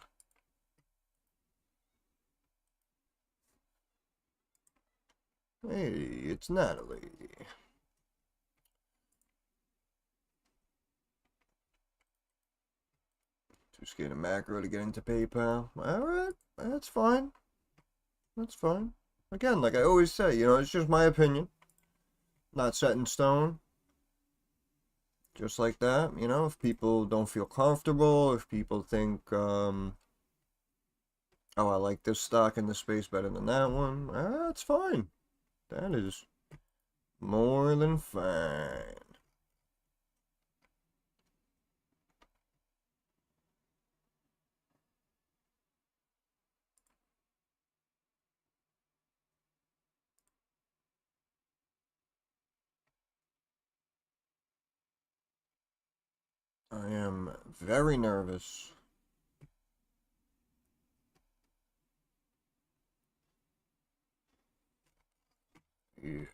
Hey, it's Natalie. Too scared of macro to get into PayPal. Alright, that's fine. That's fine. Again, like I always say, it's just my opinion. Not set in stone. Just like that, if people don't feel comfortable, if people think, oh, I like this stock in this space better than that one, that's fine. That is more than fine. I am very nervous. Yeah.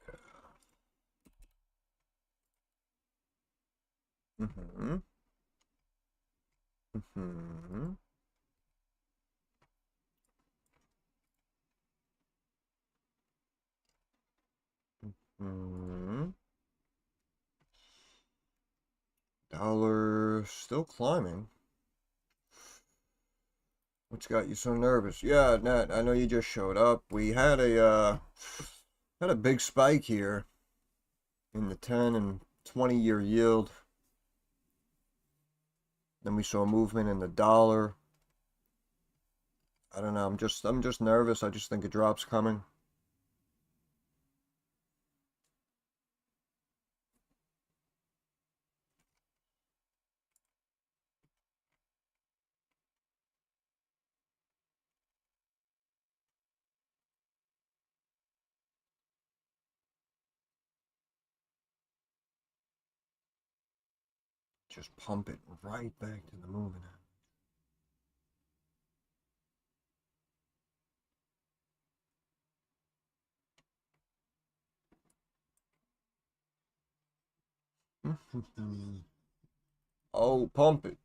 Mm-hmm. Mm-hmm. Mm-hmm. Dollar still climbing. What's got you so nervous? Yeah, Nat, I know you just showed up. We had a big spike here in the 10 and 20-year yield. Then we saw movement in the dollar. I don't know. I'm just nervous. I just think a drop's coming. Just pump it right back to the moving average. Oh, pump it.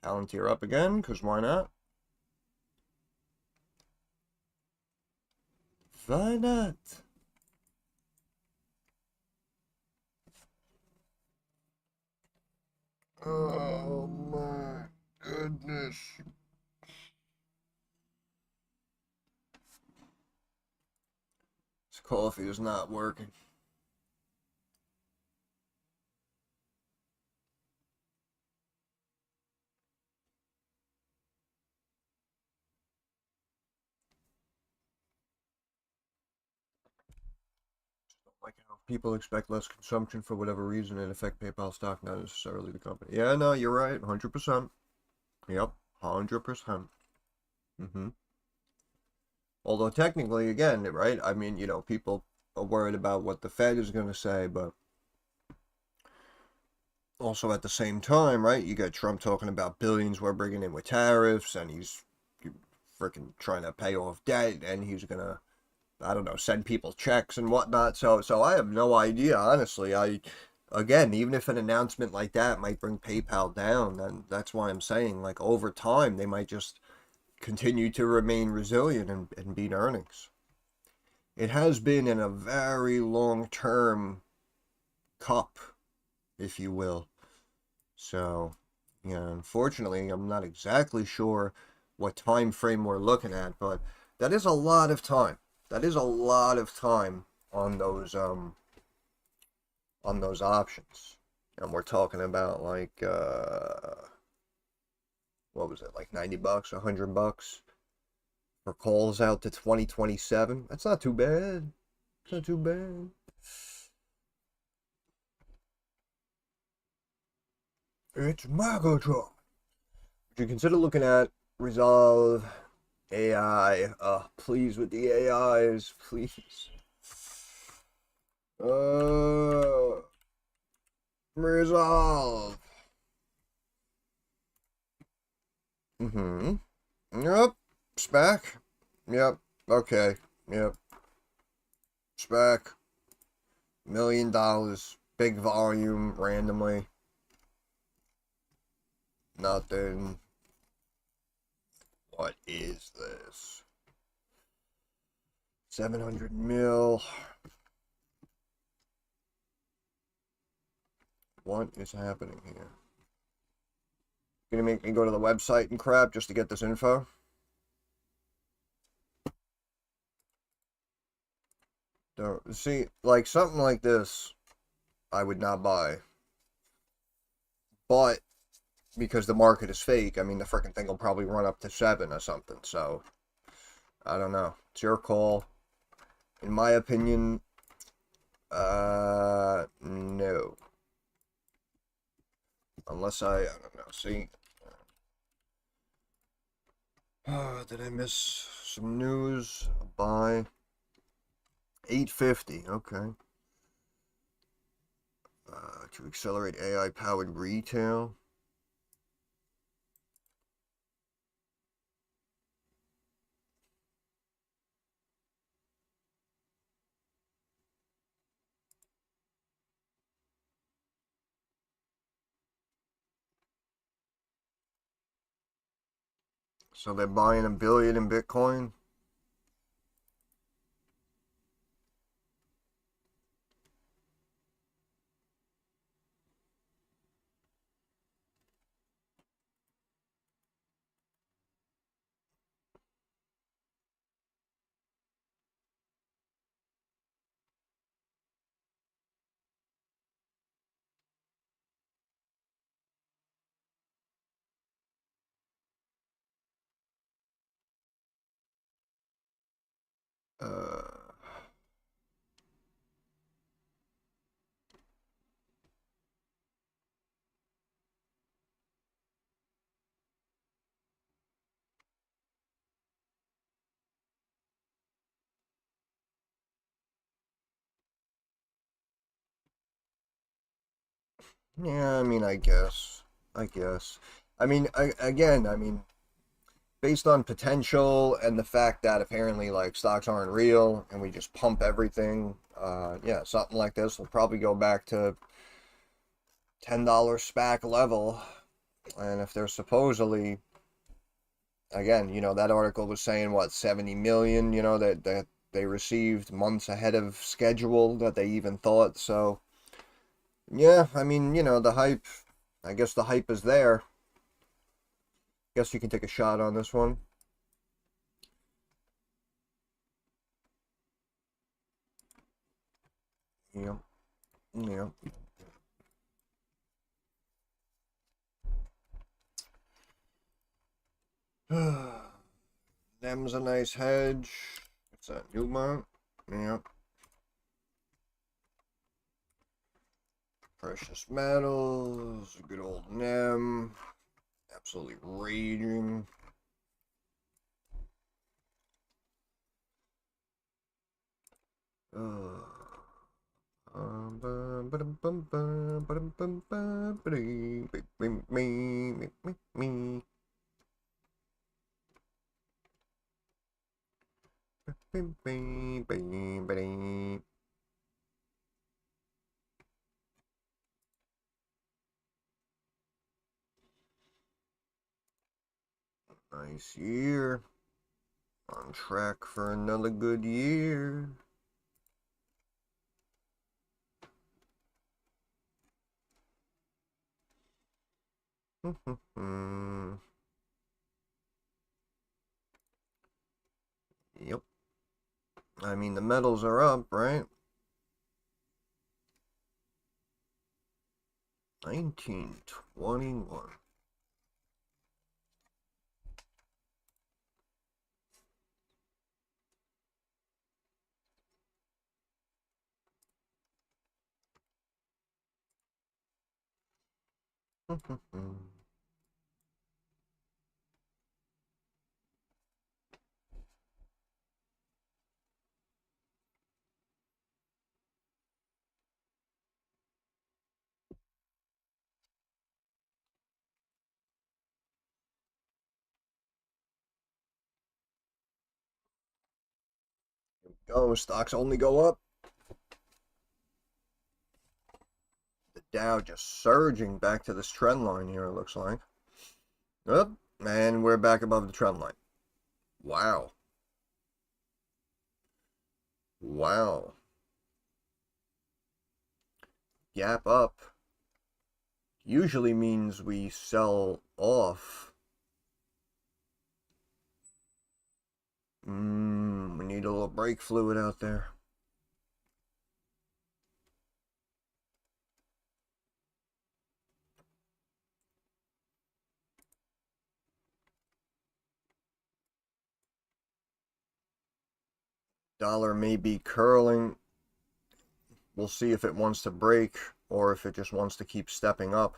Palantir up again, because why not? Why not? Oh my goodness. This coffee is not working. Like how people expect less consumption for whatever reason and affect PayPal stock, not necessarily the company. Yeah, no, you're right, 100%. Yep, 100%. Mm-hmm. Although technically, again, right? I mean, people are worried about what the Fed is going to say, but also at the same time, right? You got Trump talking about billions we're bringing in with tariffs, and he's freaking trying to pay off debt, and he's gonna, I don't know, send people checks and whatnot. So I have no idea, honestly. Again, even if an announcement like that might bring PayPal down, then that's why I'm saying, like, over time, they might just continue to remain resilient and beat earnings. It has been in a very long-term cup, if you will. So, yeah, unfortunately, I'm not exactly sure what time frame we're looking at, but that is a lot of time. That is a lot of time on those options. And we're talking about like what was it, like $90, $100 for calls out to 2027. That's not too bad. It's not too bad. It's Magatron. Would you consider looking at Resolve AI? Please with the AIs, please. Resolve. Mm-hmm. Yep. Spec. Yep. Okay. Yep. Spec. $1 million. Big volume. Randomly. Nothing. What is this? 700 mil. What is happening here? Gonna make me go to the website and crap just to get this info? Don't see, like something like this, I would not buy. But because the market is fake, I mean the freaking thing will probably run up to 7 or something. So I don't know. It's your call. In my opinion, no. Unless I don't know. See, did I miss some news? Buy 850. Okay. To accelerate AI-powered retail. So they're buying $1 billion in Bitcoin. Uh, yeah, I mean, I guess. I guess. I mean, again, I mean, based on potential and the fact that apparently, like, stocks aren't real and we just pump everything, yeah, something like this will probably go back to $10 SPAC level. And if they're supposedly, again, that article was saying, what, 70 million, that they received months ahead of schedule that they even thought. So, yeah, I mean, the hype, I guess the hype is there. Guess you can take a shot on this one. Yeah. Yeah. Them's a nice hedge. It's that Newmont. Yeah. Precious metals, good old NEM, absolutely raging. Nice year. On track for another good year. Yep. I mean, the metals are up, right? 1921. Go, stocks only go up. The Dow just surging back to this trend line here, it looks like. Yep, and we're back above the trend line. Wow. Wow. Gap up usually means we sell off. We need a little brake fluid out there. Dollar may be curling. We'll see if it wants to break or if it just wants to keep stepping up.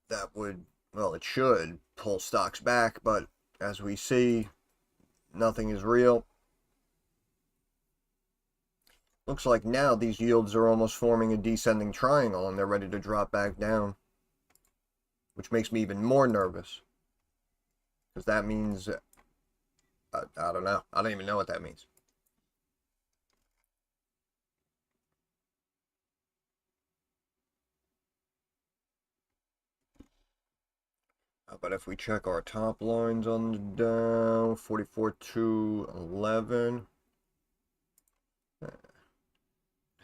That would, well, it should pull stocks back, but as we see, nothing is real. Looks like now these yields are almost forming a descending triangle and they're ready to drop back down, which makes me even more nervous, because that means, I don't know. I don't even know what that means. But if we check our top lines on the Dow, 44.211. How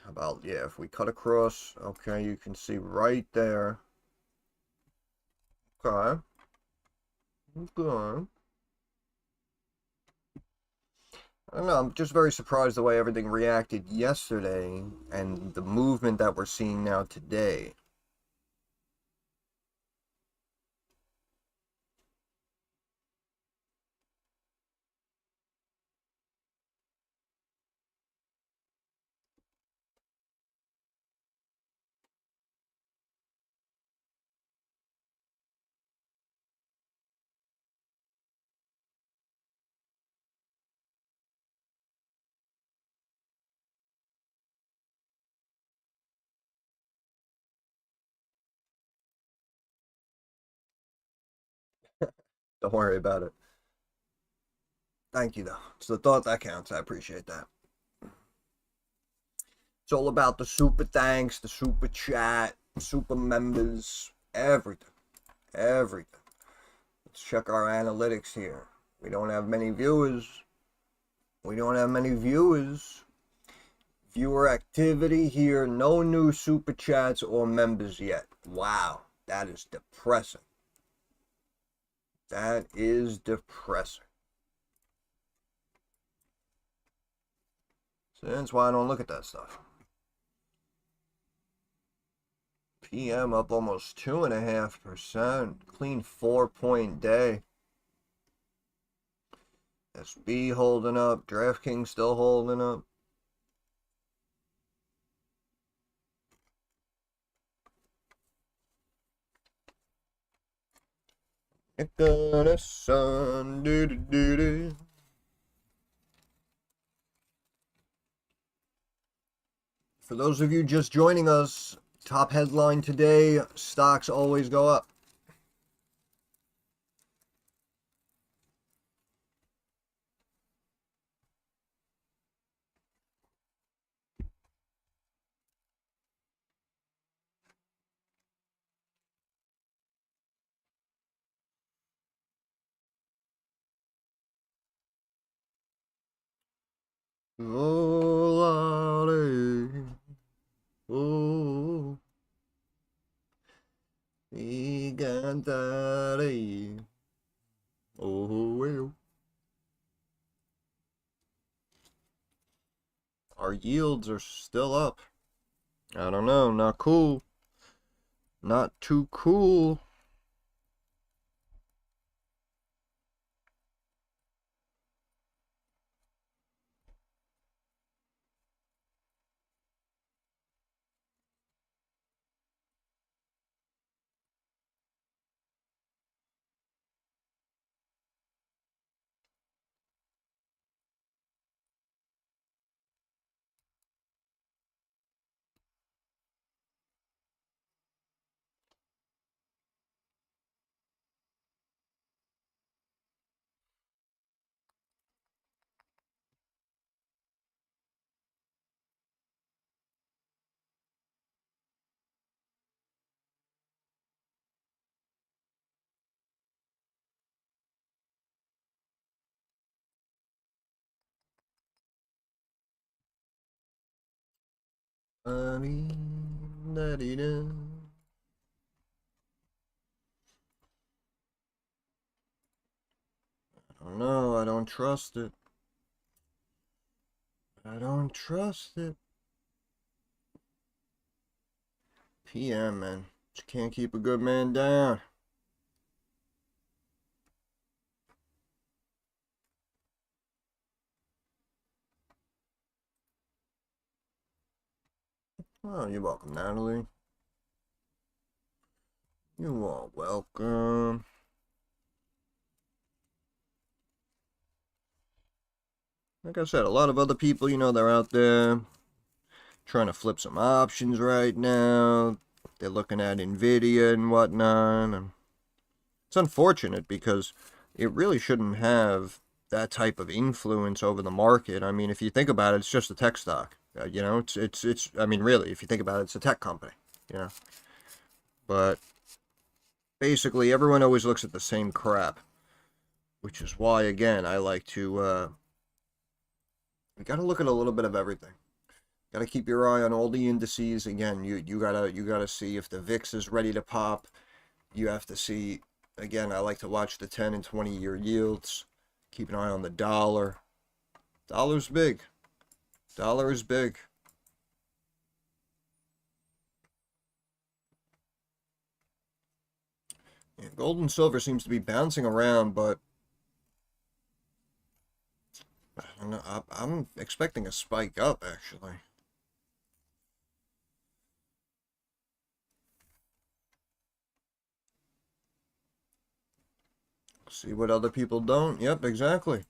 about, yeah, if we cut across, okay, you can see right there. Okay. Good. I don't know, I'm just very surprised the way everything reacted yesterday and the movement that we're seeing now today. Don't worry about it. Thank you, though. It's the thought that counts. I appreciate that. It's all about the super thanks, the super chat, super members, everything. Everything. Let's check our analytics here. We don't have many viewers. Viewer activity here. No new super chats or members yet. Wow. That is depressing. That is depressing. So that's why I don't look at that stuff. PM up almost 2.5%. Clean 4-point day. SB holding up. DraftKings still holding up. Gonna sun, do do do do. For those of you just joining us, top headline today: stocks always go up. Oh, lolly. Oh, he got that. Oh, well. Our yields are still up. I don't know, not cool. Not too cool. Da-dee-da. I don't know, I don't trust it. I don't trust it. PM, man. You can't keep a good man down. Oh, you're welcome, Natalie. You are welcome. Like I said, a lot of other people, they're out there trying to flip some options right now. They're looking at Nvidia and whatnot. And it's unfortunate because it really shouldn't have that type of influence over the market. I mean, if you think about it, it's just a tech stock. It's. I mean, really, if you think about it, it's a tech company. But basically, everyone always looks at the same crap, which is why, again, I like to. We got to look at a little bit of everything. Got to keep your eye on all the indices. Again, you gotta see if the VIX is ready to pop. You have to see. Again, I like to watch the 10 and 20-year yields. Keep an eye on the dollar. Dollar's big. Dollar is big. Yeah, gold and silver seems to be bouncing around, but I don't know. I'm expecting a spike up, actually. See what other people don't. Yep, exactly.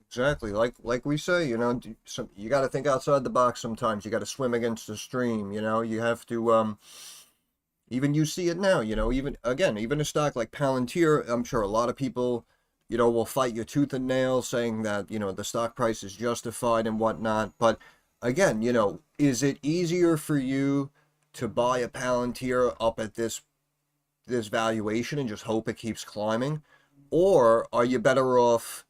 Exactly. Like we say, you got to think outside the box sometimes. You got to swim against the stream, You have to even you see it now, even a stock like Palantir, I'm sure a lot of people, will fight you tooth and nail saying that, the stock price is justified and whatnot. But again, is it easier for you to buy a Palantir up at this valuation and just hope it keeps climbing? Or are you better off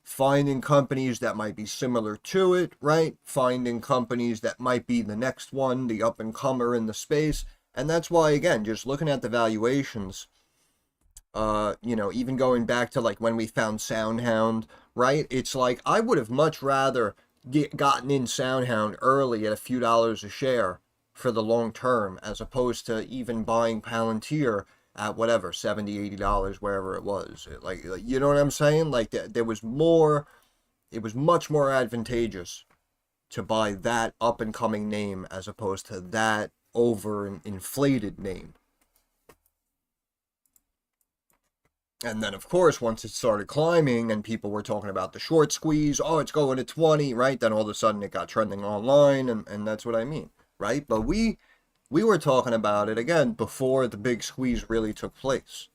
finding companies that might be similar to it, right? Finding companies that might be the next one, the up and comer in the space. And that's why, again, just looking at the valuations, even going back to like when we found SoundHound, right? It's like I would have much rather gotten in SoundHound early at a few dollars a share for the long term, as opposed to even buying Palantir at whatever, $70, $80, wherever it was. Like, you know what I'm saying? Like, there was more, it was much more advantageous to buy that up and coming name as opposed to that over inflated name. And then, of course, once it started climbing and people were talking about the short squeeze, oh, it's going to 20, right? Then all of a sudden it got trending online, and that's what I mean, right? But we were talking about it, again, before the big squeeze really took place.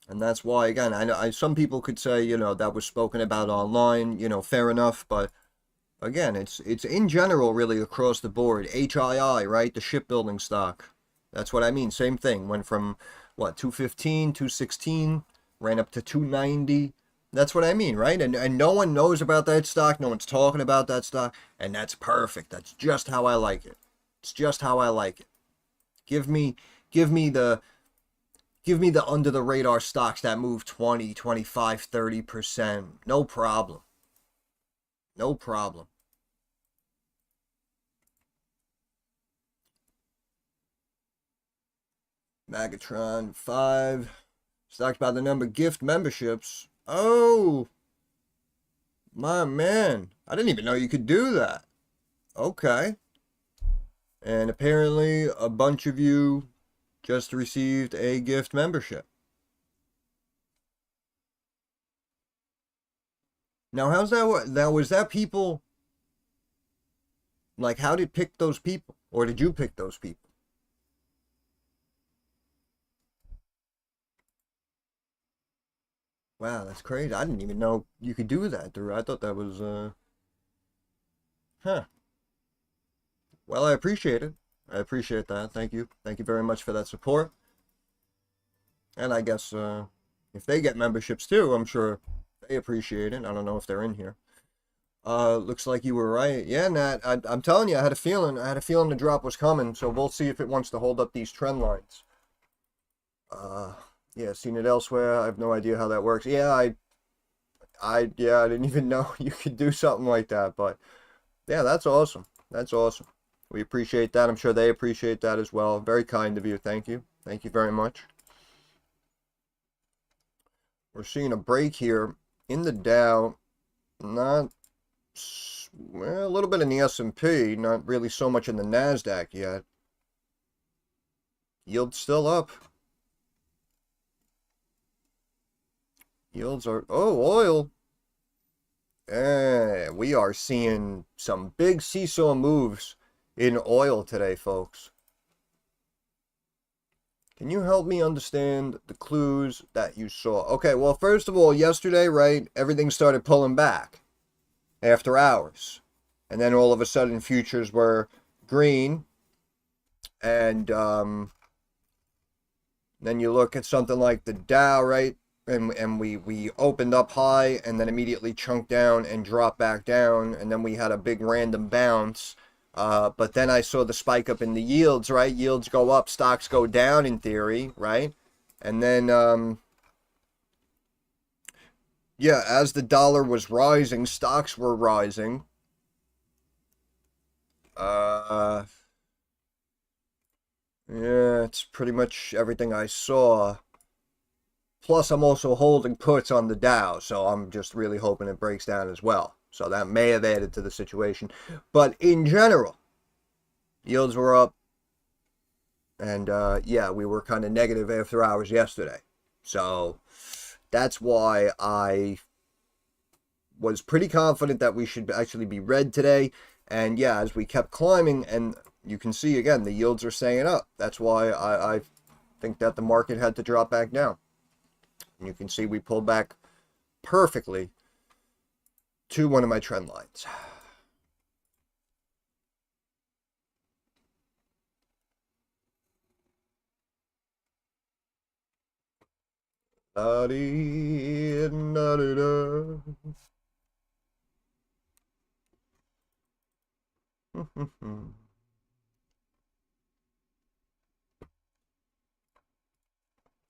And that's why, again, some people could say, that was spoken about online, fair enough, but again, it's in general really across the board. HII, right? The shipbuilding stock. That's what I mean. Same thing. Went from what, 215, 216, ran up to 290. That's what I mean, right? And no one knows about that stock. No one's talking about that stock, and that's perfect. That's just how I like it. It's just how I like it. Give me give me the give me the under the radar stocks that move 20, 25, 30%. No problem. No problem. Magatron 5. Stocks by the number gift memberships. Oh, my man. I didn't even know you could do that. Okay. And apparently a bunch of you just received a gift membership. Now, how's that work? Now, was that people, like, how did pick those people? Or did you pick those people? Wow, that's crazy. I didn't even know you could do that, Drew. I thought that was, huh. Well, I appreciate it. I appreciate that. Thank you. Thank you very much for that support. And I guess, if they get memberships too, I'm sure they appreciate it. I don't know if they're in here. Looks like you were right. Yeah, Nat, I'm telling you, I had a feeling. I had a feeling the drop was coming, so we'll see if it wants to hold up these trend lines. Uh, yeah, seen it elsewhere. I have no idea how that works. Yeah, yeah, I didn't even know you could do something like that, but yeah, that's awesome. That's awesome. We appreciate that. I'm sure they appreciate that as well. Very kind of you. Thank you. Thank you very much. We're seeing a break here in the Dow. Not, well, a little bit in the S&P. Not really so much in the NASDAQ yet. Yields still up. Yields are, oh, oil. We are seeing some big seesaw moves in oil today, folks. Can you help me understand the clues that you saw? Okay, well, first of all, yesterday, right, everything started pulling back after hours. And then all of a sudden, futures were green. And then you look at something like the Dow, right? And we opened up high and then immediately chunked down and dropped back down. And then we had a big random bounce. But then I saw the spike up in the yields, right? Yields go up, stocks go down in theory, right? And then, yeah, as the dollar was rising, stocks were rising. Yeah, it's pretty much everything I saw. Plus, I'm also holding puts on the Dow, so I'm just really hoping it breaks down as well. So that may have added to the situation. But in general, yields were up. And yeah, we were kind of negative after hours yesterday. So that's why I was pretty confident that we should actually be red today. And yeah, as we kept climbing, and you can see again, the yields are staying up. That's why I think that the market had to drop back down. And you can see we pulled back perfectly to one of my trend lines.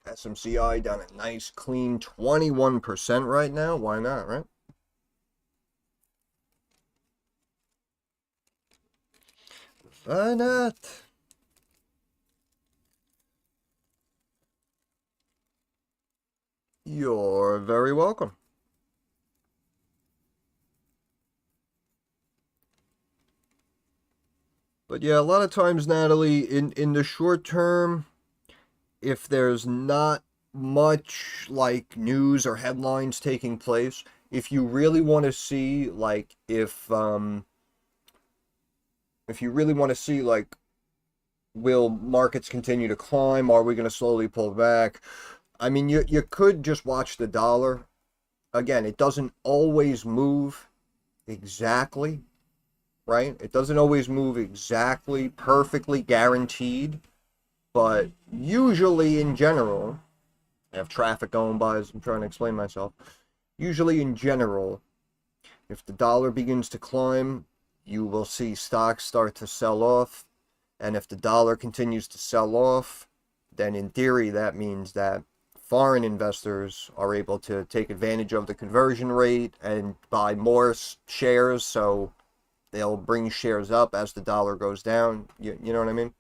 SMCI down a nice clean 21% right now. Why not, right? Why not? You're very welcome. But yeah, a lot of times, Natalie, in the short term, if there's not much like news or headlines taking place, if you really want to see like if you really want to see like will markets continue to climb, are we going to slowly pull back? I mean, you could just watch the dollar. Again, it doesn't always move exactly, right? It doesn't always move exactly perfectly guaranteed, but usually in general, I have traffic going by as I'm trying to explain myself. Usually in general, if the dollar begins to climb, you will see stocks start to sell off. And if the dollar continues to sell off, then in theory that means that foreign investors are able to take advantage of the conversion rate and buy more shares, so they'll bring shares up as the dollar goes down. You know what I mean?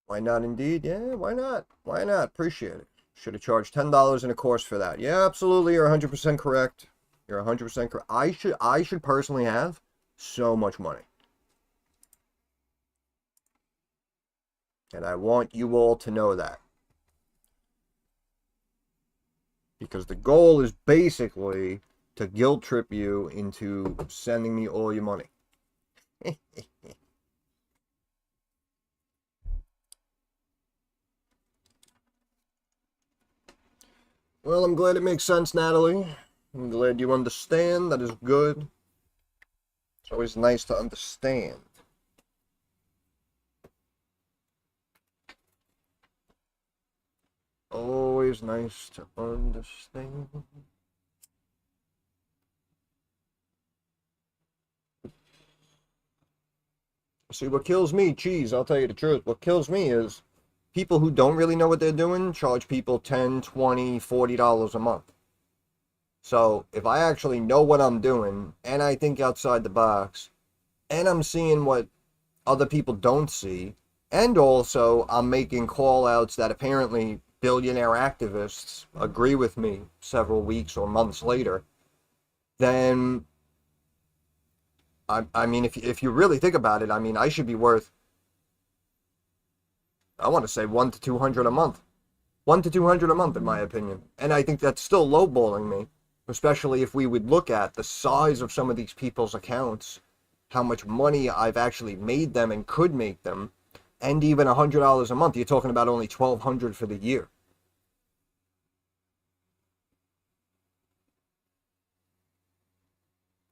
Why not indeed? Yeah, why not? Why not? Appreciate it. Should have charged $10 in a course for that. Yeah, absolutely. You're 100% correct. You're 100% correct. I should personally have so much money. And I want you all to know that. Because the goal is basically to guilt trip you into sending me all your money. Well, I'm glad it makes sense, Natalie. I'm glad you understand. That is good. It's always nice to understand. Always nice to understand. See, what kills me, cheese, I'll tell you the truth, what kills me is people who don't really know what they're doing charge people $10, $20, $40 a month. So if I actually know what I'm doing, and I think outside the box, and I'm seeing what other people don't see, and also I'm making call outs that apparently billionaire activists agree with me several weeks or months later, then I mean, if you really think about it, I mean, I should be worth, I want to say 1 to 200 a month. 1 to 200 a month, in my opinion. And I think that's still lowballing me, especially if we would look at the size of some of these people's accounts, how much money I've actually made them and could make them, and even $100 a month. You're talking about only $1,200 for the year.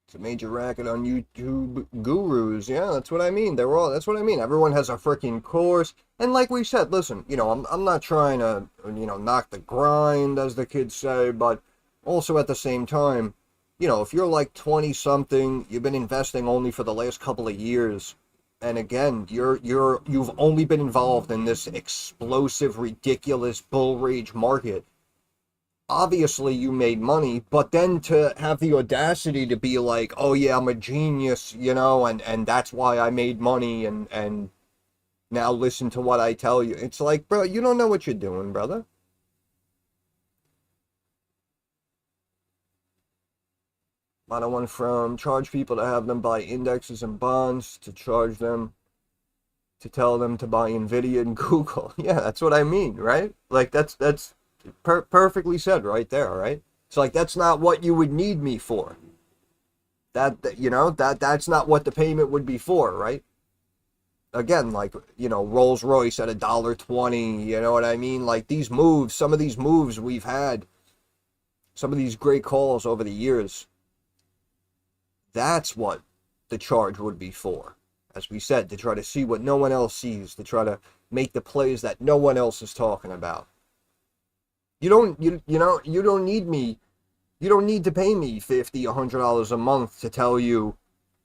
It's a major racket on YouTube gurus. Yeah, that's what I mean. That's what I mean. Everyone has a freaking course. And like we said, listen, I'm not trying to, knock the grind, as the kids say, but also at the same time, if you're like 20 something, you've been investing only for the last couple of years, and again, you've only been involved in this explosive, ridiculous bull rage market. Obviously you made money, but then to have the audacity to be like, oh yeah, I'm a genius, and that's why I made money, and now listen to what I tell you. It's like, bro, you don't know what you're doing, brother. I don't want from charge people to have them buy indexes and bonds, to charge them to tell them to buy Nvidia and Google. Yeah, that's what I mean, right? Like that's perfectly said right there, right? It's like, that's not what you would need me for. That's not what the payment would be for, right? Again, like, Rolls Royce at $1.20, you know what I mean? Like these moves, some of these moves we've had, some of these great calls over the years, that's what the charge would be for. As we said, to try to see what no one else sees, to try to make the plays that no one else is talking about. You don't need me. You don't need to pay me $50, $100 a month to tell you,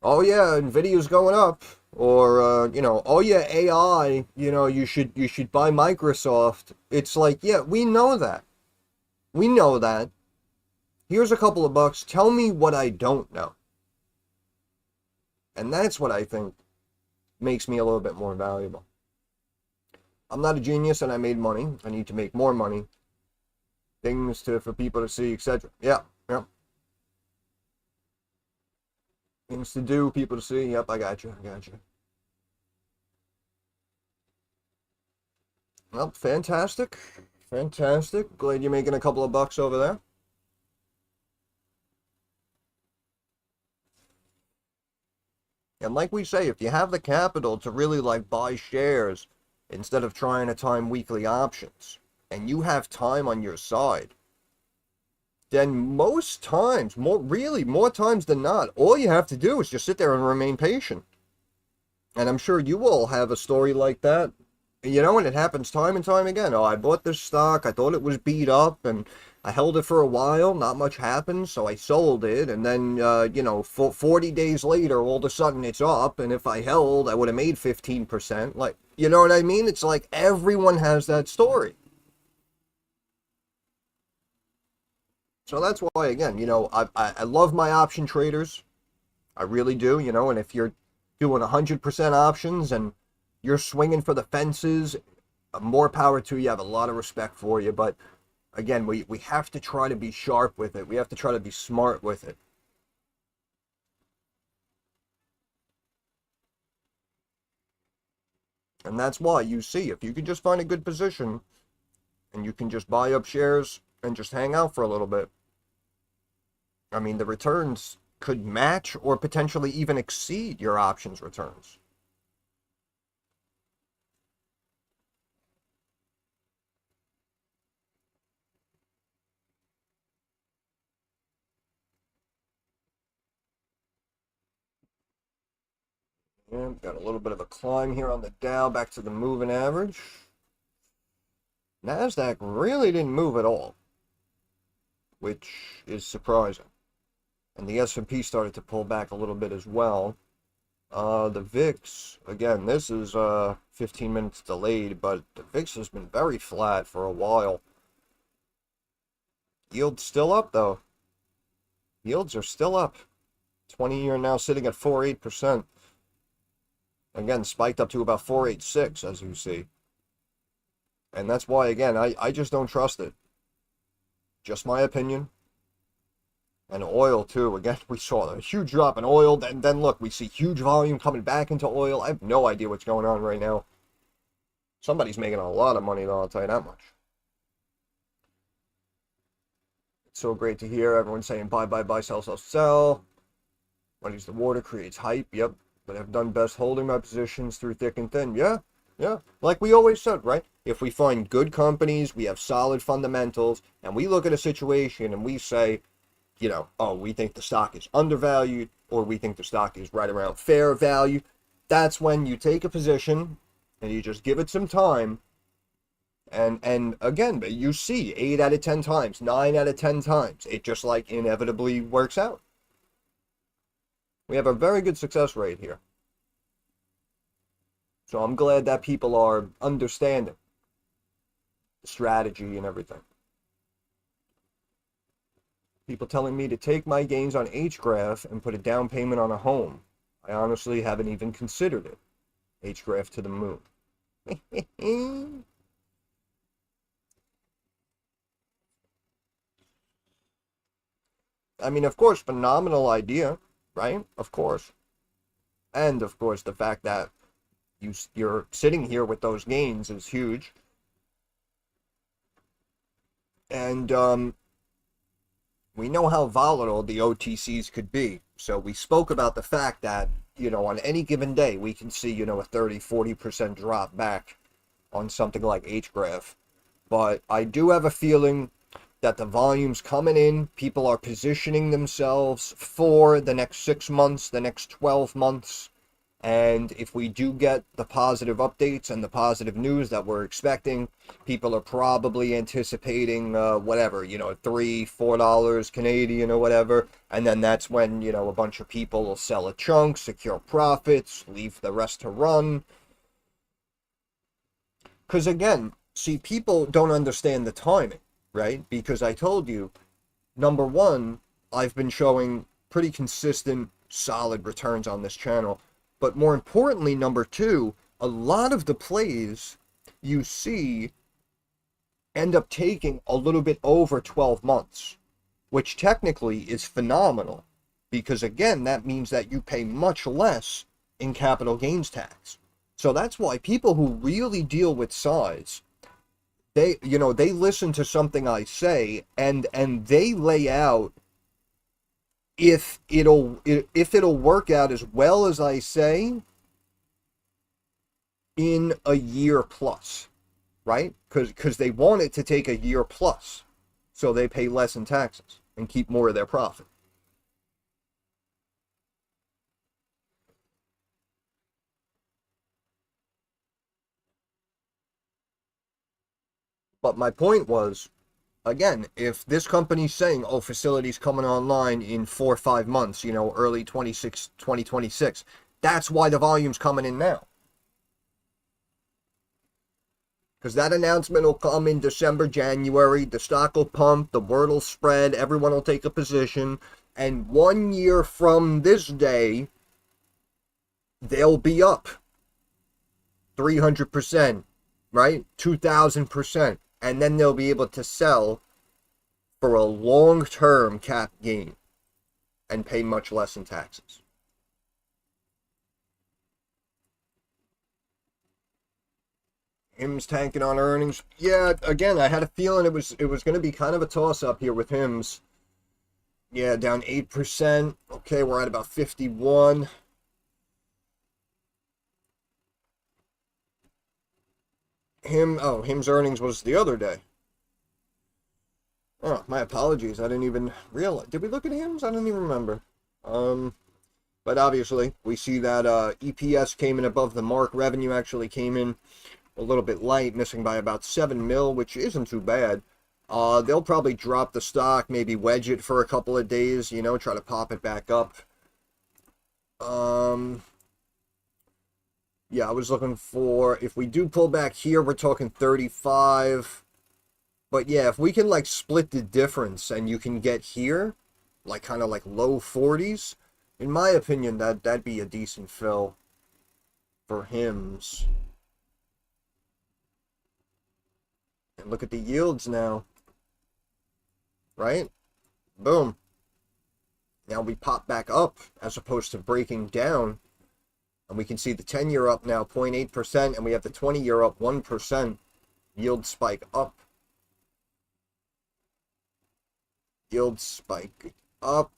oh yeah, Nvidia's going up, or oh yeah, AI, you should buy Microsoft. It's like, yeah, we know that. We know that. Here's a couple of bucks. Tell me what I don't know. And that's what I think makes me a little bit more valuable. I'm not a genius and I made money. I need to make more money. Things for people to see, etc. Yeah. Things to do, people to see. Yep, I got you. Well, fantastic. Fantastic. Glad you're making a couple of bucks over there. And like we say, if you have the capital to really like buy shares instead of trying to time weekly options, and you have time on your side, then most times, more times than not, all you have to do is just sit there and remain patient. And I'm sure you all have a story like that. You know, and it happens time and time again. Oh, I bought this stock, I thought it was beat up, and I held it for a while, not much happened, so I sold it, and then, 40 days later, all of a sudden it's up, and if I held, I would have made 15%. Like, you know what I mean? It's like everyone has that story. So that's why, again, I love my option traders. I really do, and if you're doing 100% options and you're swinging for the fences, more power to you. I have a lot of respect for you. But again, we have to try to be sharp with it. We have to try to be smart with it. And that's why you see, if you can just find a good position and you can just buy up shares and just hang out for a little bit, I mean, the returns could match or potentially even exceed your options returns. Yeah, got a little bit of a climb here on the Dow back to the moving average. NASDAQ really didn't move at all, which is surprising. And the S&P started to pull back a little bit as well. The VIX, again, this is 15 minutes delayed, but the VIX has been very flat for a while. Yields still up, though. Yields are still up. 20-year now sitting at 4.8%. Again, spiked up to about 4.86, as you see. And that's why, again, I just don't trust it. Just my opinion. And oil, too. Again, we saw a huge drop in oil. Then look, we see huge volume coming back into oil. I have no idea what's going on right now. Somebody's making a lot of money, though, I'll tell you that much. It's so great to hear everyone saying buy, buy, buy, sell, sell, sell. Money's the water, creates hype. Yep. But I've done best holding my positions through thick and thin. Yeah. Yeah. Like we always said, right? If we find good companies, we have solid fundamentals, and we look at a situation and we say, oh, we think the stock is undervalued, or we think the stock is right around fair value. That's when you take a position and you just give it some time. And again, you see 8 out of 10 times, 9 out of 10 times, it just like inevitably works out. We have a very good success rate here. So I'm glad that people are understanding the strategy and everything. People telling me to take my gains on HGRAF and put a down payment on a home. I honestly haven't even considered it. HGRAF to the moon. I mean, of course, phenomenal idea, right? Of course. And, of course, the fact that you're sitting here with those gains is huge. And, we know how volatile the OTCs could be. So we spoke about the fact that, on any given day, we can see, a 30-40% drop back on something like HGRAF. But I do have a feeling that the volume's coming in. People are positioning themselves for the next 6 months, the next 12 months. And if we do get the positive updates and the positive news that we're expecting, people are probably anticipating whatever, $3-4 Canadian or whatever. And then that's when, a bunch of people will sell a chunk, secure profits, leave the rest to run. Because again, see, people don't understand the timing, right? Because I told you, number one, I've been showing pretty consistent, solid returns on this channel. But more importantly, number two, a lot of the plays you see end up taking a little bit over 12 months, which technically is phenomenal because, again, that means that you pay much less in capital gains tax. So that's why people who really deal with size they listen to something I say, and they lay out if it'll work out as well as I say in a year plus, right? Because they want it to take a year plus, so they pay less in taxes and keep more of their profit. But my point was, again, if this company's saying, oh, facilities coming online in 4 or 5 months, early 2026, that's why the volume's coming in now. Because that announcement will come in December, January, the stock will pump, the word will spread, everyone will take a position, and 1 year from this day, they'll be up 300%, right? 2,000%. And then they'll be able to sell for a long-term cap gain and pay much less in taxes. HIMS tanking on earnings. Yeah, again, I had a feeling it was going to be kind of a toss-up here with HIMS. Yeah, down 8%. Okay, we're at about 51. HIMS earnings was the other day. Oh, my apologies. I didn't even realize. Did we look at HIMS? I don't even remember. But obviously, we see that EPS came in above the mark. Revenue actually came in a little bit light, missing by about 7 mil, which isn't too bad. They'll probably drop the stock, maybe wedge it for a couple of days, try to pop it back up. Yeah, I was looking for, if we do pull back here, we're talking 35. But yeah, if we can like split the difference and you can get here, like kind of like low 40s, in my opinion, that'd be a decent fill for HIMS. And look at the yields now, right? Boom. Now we pop back up as opposed to breaking down. And we can see the 10-year up now 0.8%, and we have the 20-year up 1%. Yield spike up. Yield spike up.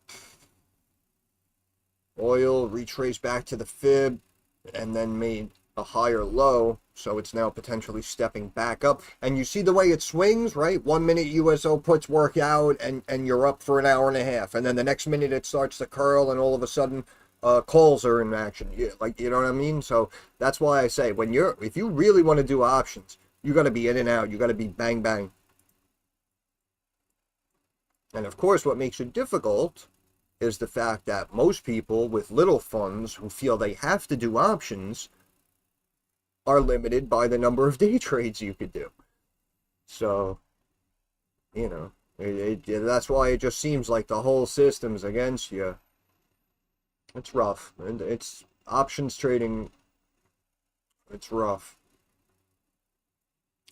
Oil retraced back to the fib and then made a higher low, so it's now potentially stepping back up. And you see the way it swings, right? 1 minute USO puts work out and you're up for an hour and a half, and then the next minute it starts to curl and all of a sudden calls are in action. Like, you know what I mean? So that's why I say, if you really want to do options, you got to be in and out. You got to be bang bang. And of course, what makes it difficult is the fact that most people with little funds who feel they have to do options are limited by the number of day trades you could do. So, that's why it just seems like the whole system's against you. It's rough. And it's options trading. It's rough.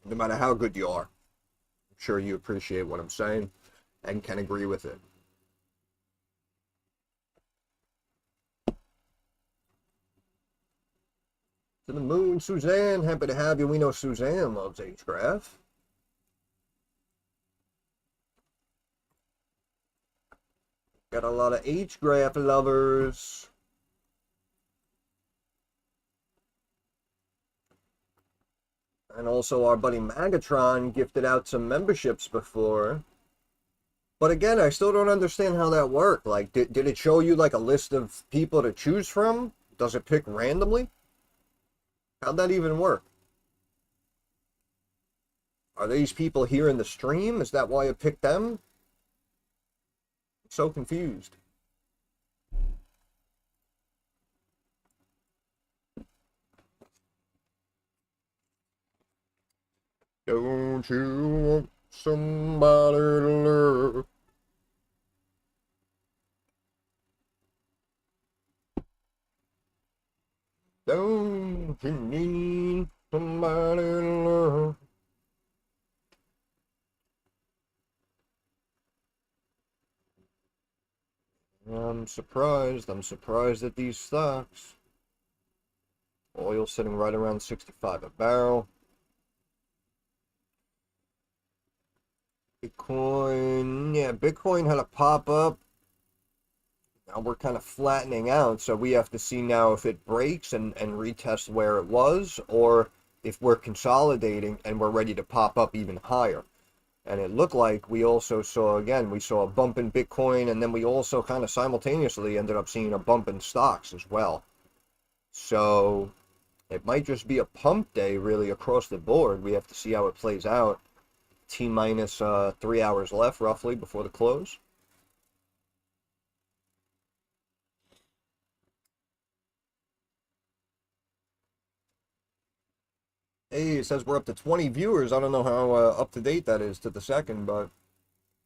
No matter how good you are. I'm sure you appreciate what I'm saying and can agree with it. To the moon, Suzanne. Happy to have you. We know Suzanne loves HGRAF. Got a lot of HGRAF lovers. And also our buddy Magatron gifted out some memberships before. But again, I still don't understand how that worked. Like, did it show you like a list of people to choose from? Does it pick randomly? How'd that even work? Are these people here in the stream? Is that why it picked them? I'm so confused. Don't you want somebody to love? Don't you need somebody to love? I'm surprised at these stocks. Oil sitting right around 65 a barrel. Bitcoin, yeah, Bitcoin had a pop up. Now we're kind of flattening out, so we have to see now if it breaks and retest where it was, or if we're consolidating and we're ready to pop up even higher. And it looked like we also saw, again, we saw a bump in Bitcoin, and then we also kind of simultaneously ended up seeing a bump in stocks as well. So it might just be a pump day really across the board. We have to see how it plays out. T minus 3 hours left roughly before the close. Hey, it says we're up to 20 viewers. I don't know how up to date that is to the second, but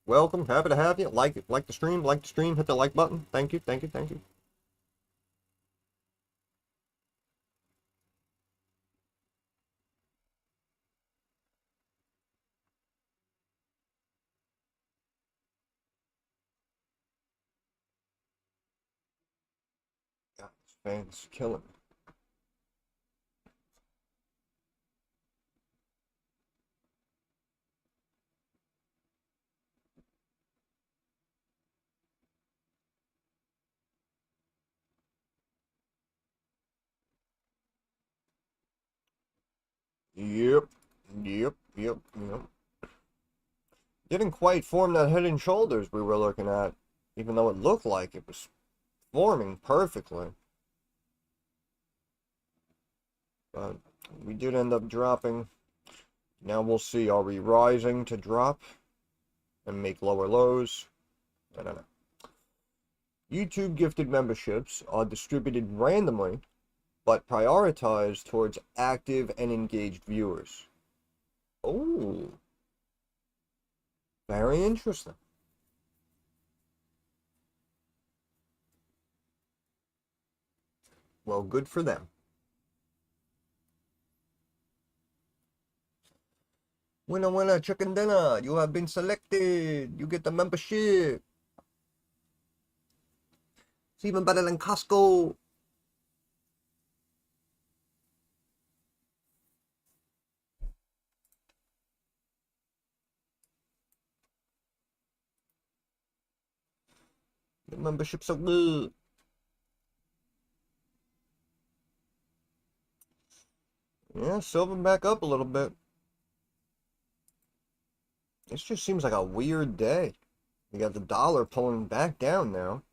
welcome. Happy to have you. Like the stream, hit the like button. Thank you, thank you, thank you. God, this fan's killing me. Yep. Didn't quite form that head and shoulders we were looking at, even though it looked like it was forming perfectly. But we did end up dropping. Now we'll see. Are we rising to drop and make lower lows? I don't know. YouTube gifted memberships are distributed randomly, but prioritized towards active and engaged viewers. Oh, very interesting. Well, good for them. Winner, winner, chicken dinner. You have been selected. You get the membership. It's even better than Costco. The memberships are good. Yeah, silver back up a little bit. This just seems like a weird day. You got the dollar pulling back down now.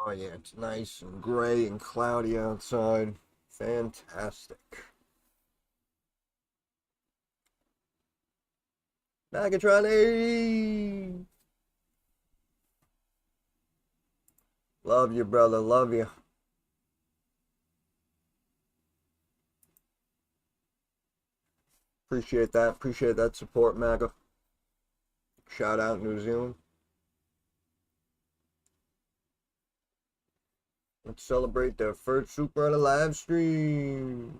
Oh yeah, it's nice and gray and cloudy outside. Fantastic. Megatron 80! Love you, brother. Love you. Appreciate that. Appreciate that support, Maga. Shout out New Zealand. Let's celebrate their first super on a live stream.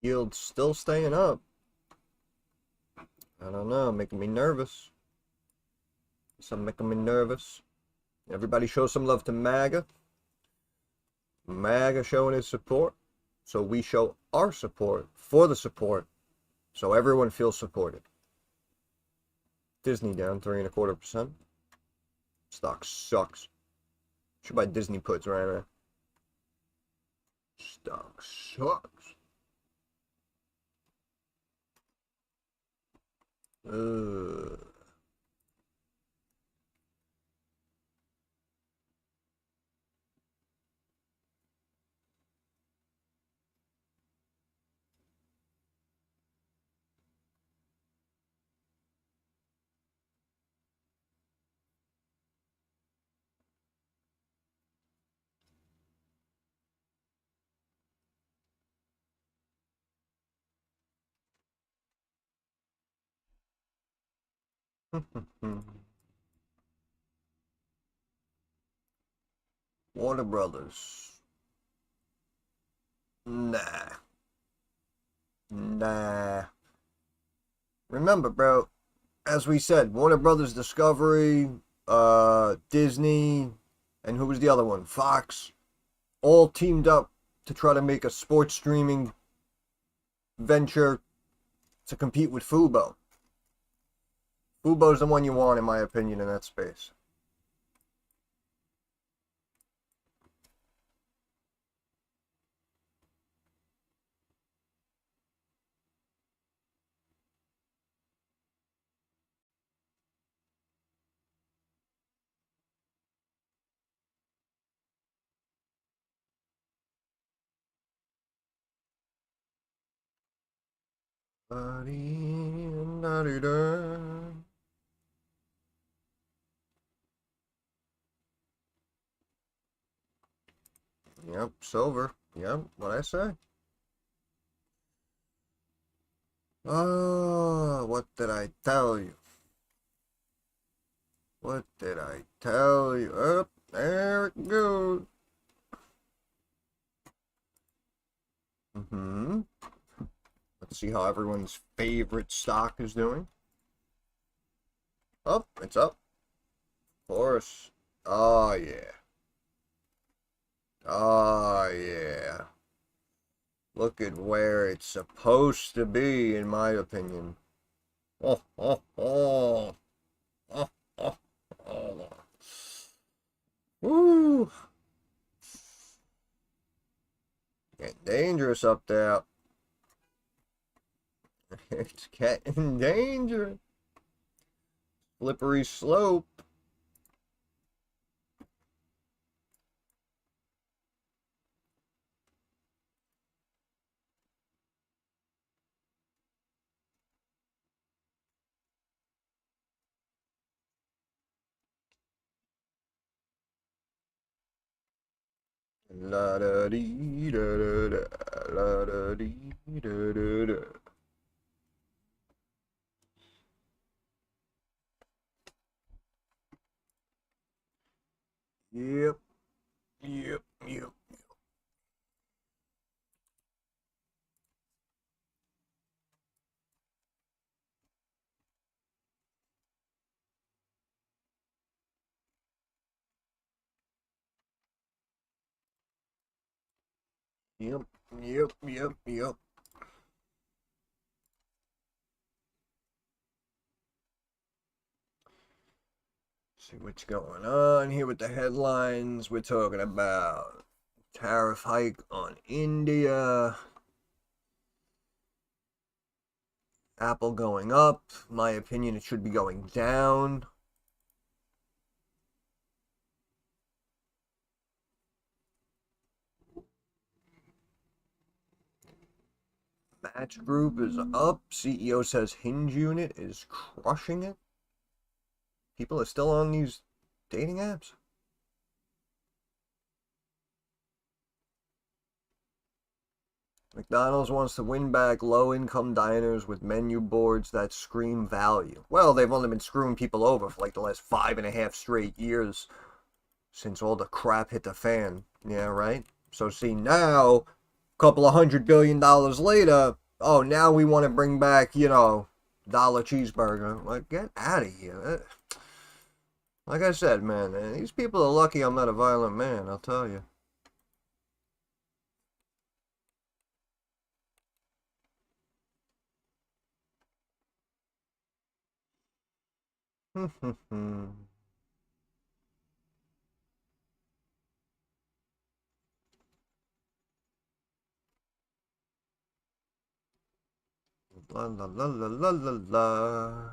Yield still staying up. I don't know, making me nervous. Some making me nervous. Everybody show some love to MAGA. MAGA showing his support. So we show our support for the support. So everyone feels supported. Disney down 3.25%. Stock sucks. Should buy Disney puts right now. Stock sucks. Ugh. Warner Brothers. Nah. Nah. Remember, bro, as we said, Warner Brothers Discovery, Disney, and who was the other one? Fox, all teamed up to try to make a sports streaming venture to compete with Fubo. Fubo's the one you want, in my opinion, in that space. Yep, silver. Yep, what I say. Oh, what did I tell you? What did I tell you? Up, there it goes. Let's see how everyone's favorite stock is doing. Up, it's up. Of course. Oh, yeah. Oh, yeah. Look at where it's supposed to be, in my opinion. Oh, oh, oh. Oh, oh, oh. Woo. Getting dangerous up there. It's getting dangerous. Slippery slope. La da dee da da da, la da dee da da da. Yep, yep, yep. Yep, yep, yep, yep. See what's going on here with the headlines. We're talking about tariff hike on India. Apple going up. My opinion, it should be going down. Match Group is up. CEO says Hinge Unit is crushing it. People are still on these dating apps. McDonald's wants to win back low-income diners with menu boards that scream value. Well, they've only been screwing people over for like the last 5.5 straight years since all the crap hit the fan. Yeah, right? So see, now, a couple of $100 billion later, oh, now we want to bring back, dollar cheeseburger. Like, get out of here. Like I said, man, these people are lucky I'm not a violent man, I'll tell you. La la la la la la la.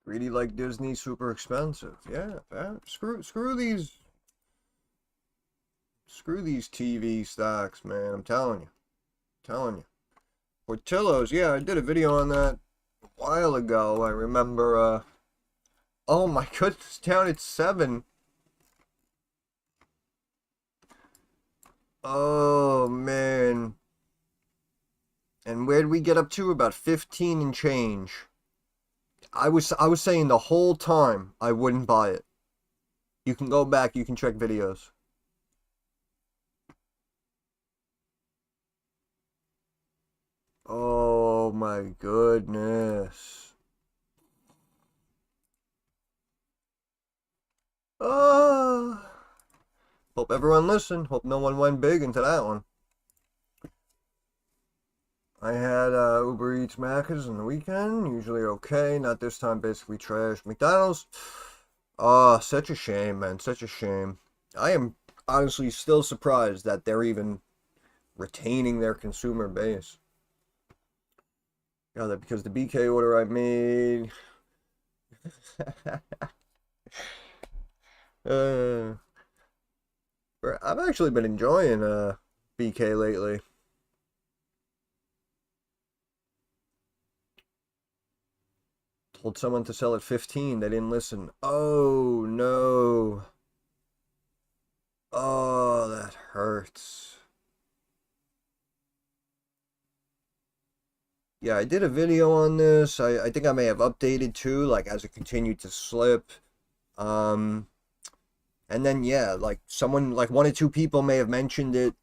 Greedy like Disney, super expensive. Yeah, screw these Screw these TV stocks, man. I'm telling you. Telling you. Portillo's, yeah, I did a video on that a while ago. I remember, oh my goodness, down at 7. Oh, man. And where'd we get up to? About 15 and change. I was saying the whole time I wouldn't buy it. You can go back, you can check videos. Oh my goodness. Oh. Hope everyone listened. Hope no one went big into that one. I had Uber Eats Macca's on the weekend. Usually okay. Not this time, basically trash. McDonald's. Oh, such a shame, man. Such a shame. I am honestly still surprised that they're even retaining their consumer base. Yeah, that because the BK order I made. I've actually been enjoying BK lately. Told someone to sell at 15. They didn't listen. Oh no. Oh, that hurts. Yeah, I did a video on this. I think I may have updated too, like as it continued to slip. And then yeah, like someone, like one or two people may have mentioned it,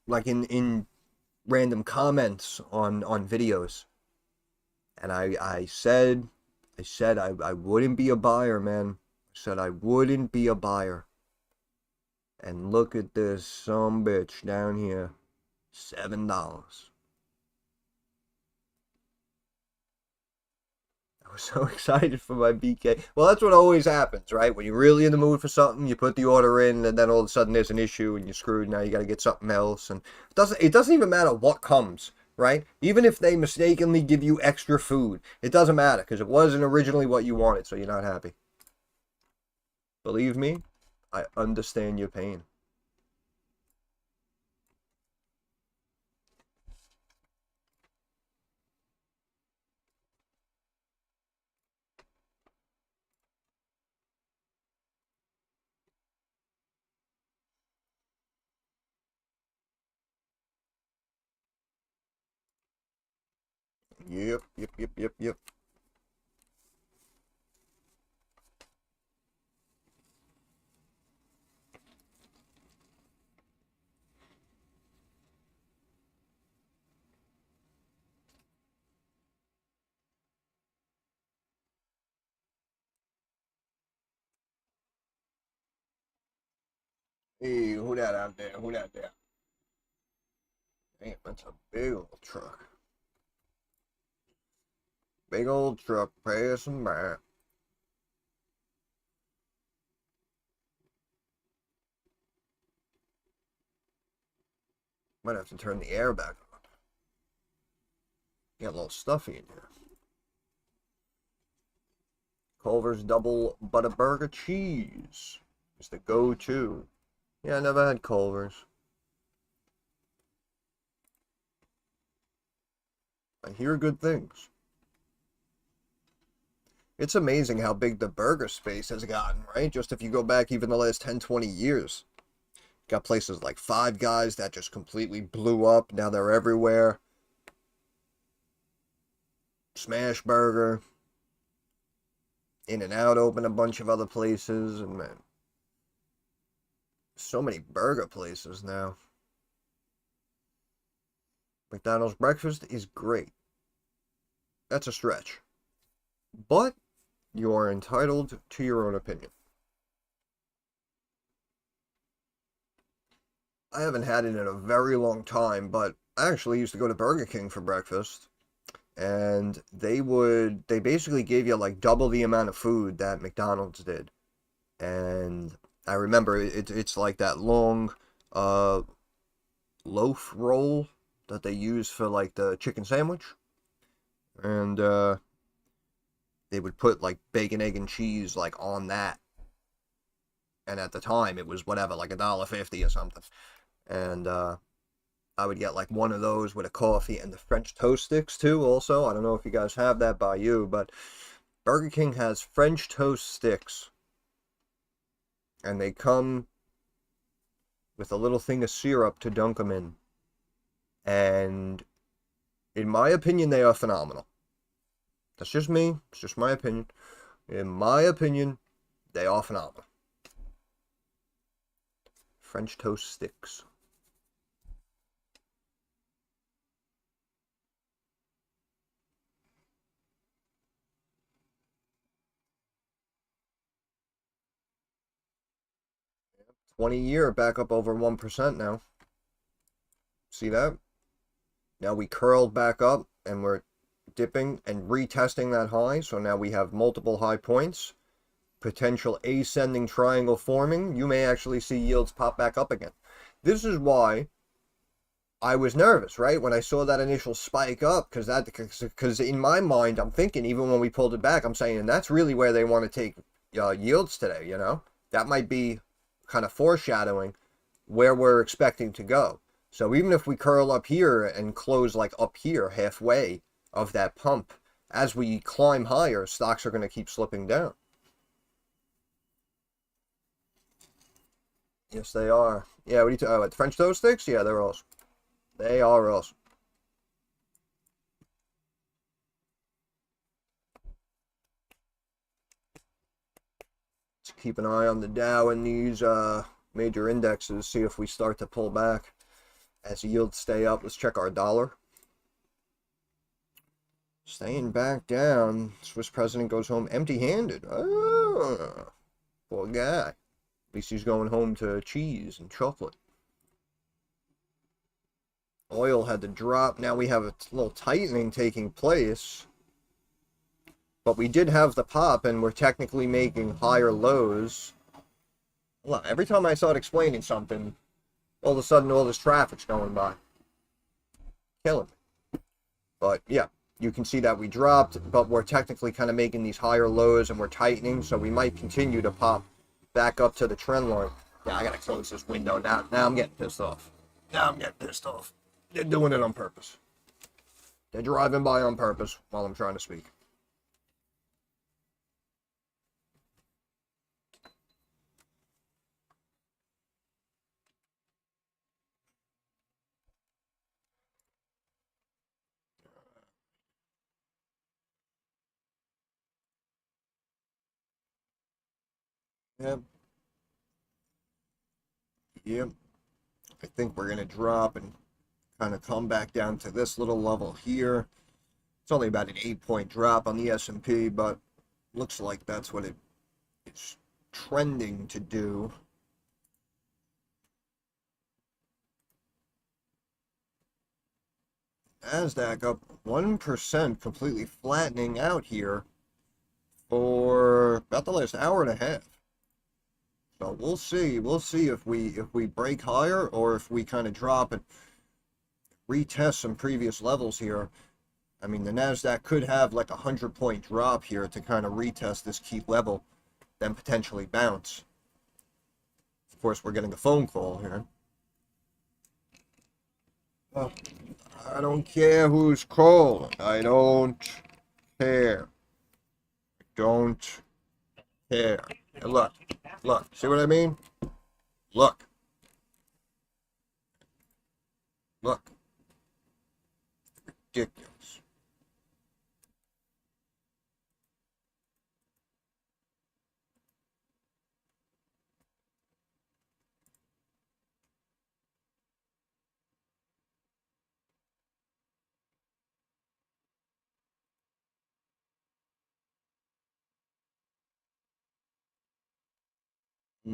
like in random comments on videos. And I said I wouldn't be a buyer, man. I said I wouldn't be a buyer. And look at this some bitch down here. $7. I was so excited for my BK. Well, that's what always happens, right? When you're really in the mood for something, you put the order in, and then all of a sudden there's an issue, and you're screwed. Now you got to get something else, and it doesn't even matter what comes, right? Even if they mistakenly give you extra food, it doesn't matter because it wasn't originally what you wanted, so you're not happy. Believe me, I understand your pain. Yep, yep, yep, yep, yep. Hey, who that out there? Who that there? Damn, that's a big old truck. Big old truck passing by. Might have to turn the air back on. Get a little stuffy in here. Culver's double butter burger cheese is the go-to. Yeah, I never had Culver's. I hear good things. It's amazing how big the burger space has gotten, right? Just if you go back even the last 10, 20 years. Got places like Five Guys that just completely blew up. Now they're everywhere. Smash Burger. In-N-Out opened a bunch of other places. And man, so many burger places now. McDonald's breakfast is great. That's a stretch. But you are entitled to your own opinion. I haven't had it in a very long time, but I actually used to go to Burger King for breakfast. And they basically gave you like double the amount of food that McDonald's did. And I remember it's like that long loaf roll that they use for like the chicken sandwich. And they would put like bacon, egg, and cheese like on that. and at the time it was whatever, like $1.50 or something. And I would get like one of those with a coffee and the French toast sticks too. Also, I don't know if you guys have that by you, but Burger King has French toast sticks, and they come with a little thing of syrup to dunk them in. And in my opinion, they are phenomenal. That's just me. It's just my opinion. In my opinion, they are phenomenal. French toast sticks. $20-year back up over 1% now. See that? Now we curled back up and we're dipping and retesting that high. So now we have multiple high points. Potential ascending triangle forming. You may actually see yields pop back up again. This is why I was nervous, right? When I saw that initial spike up, because in my mind, I'm thinking, even when we pulled it back, I'm saying, and that's really where they want to take yields today, you know? That might be kind of foreshadowing where we're expecting to go. So even if we curl up here and close like up here, halfway of that pump, as we climb higher, stocks are going to keep slipping down. Yes, they are. Yeah, what do you what, French toast sticks? Yeah, they're awesome. They are awesome. Let's keep an eye on the Dow and these major indexes, see if we start to pull back as yields stay up. Let's check our dollar. Staying back down. Swiss president goes home empty-handed. Oh, poor guy. At least he's going home to cheese and chocolate. Oil had to drop. Now we have a little tightening taking place. But we did have the pop, and we're technically making higher lows. Look, every time I start explaining something, all of a sudden all this traffic's going by. Killing me. But yeah, you can see that we dropped, but we're technically kind of making these higher lows, and we're tightening, so we might continue to pop back up to the trend line. Yeah, I gotta close this window now. Now I'm getting pissed off. Now I'm getting pissed off. They're doing it on purpose. They're driving by on purpose while I'm trying to speak. Yep. Yep. I think we're going to drop and kind of come back down to this little level here. It's only about an 8-point drop on the S&P, but looks like that's what it's trending to do. NASDAQ up 1%, completely flattening out here for about the last hour and a half. So we'll see. We'll see if we break higher or if we kind of drop and retest some previous levels here. I mean, the NASDAQ could have like a 100-point drop here to kind of retest this key level, then potentially bounce. Of course, we're getting a phone call here. Well, I don't care who's calling. I don't care. Don't care. And look, see what I mean? Look. Ridiculous.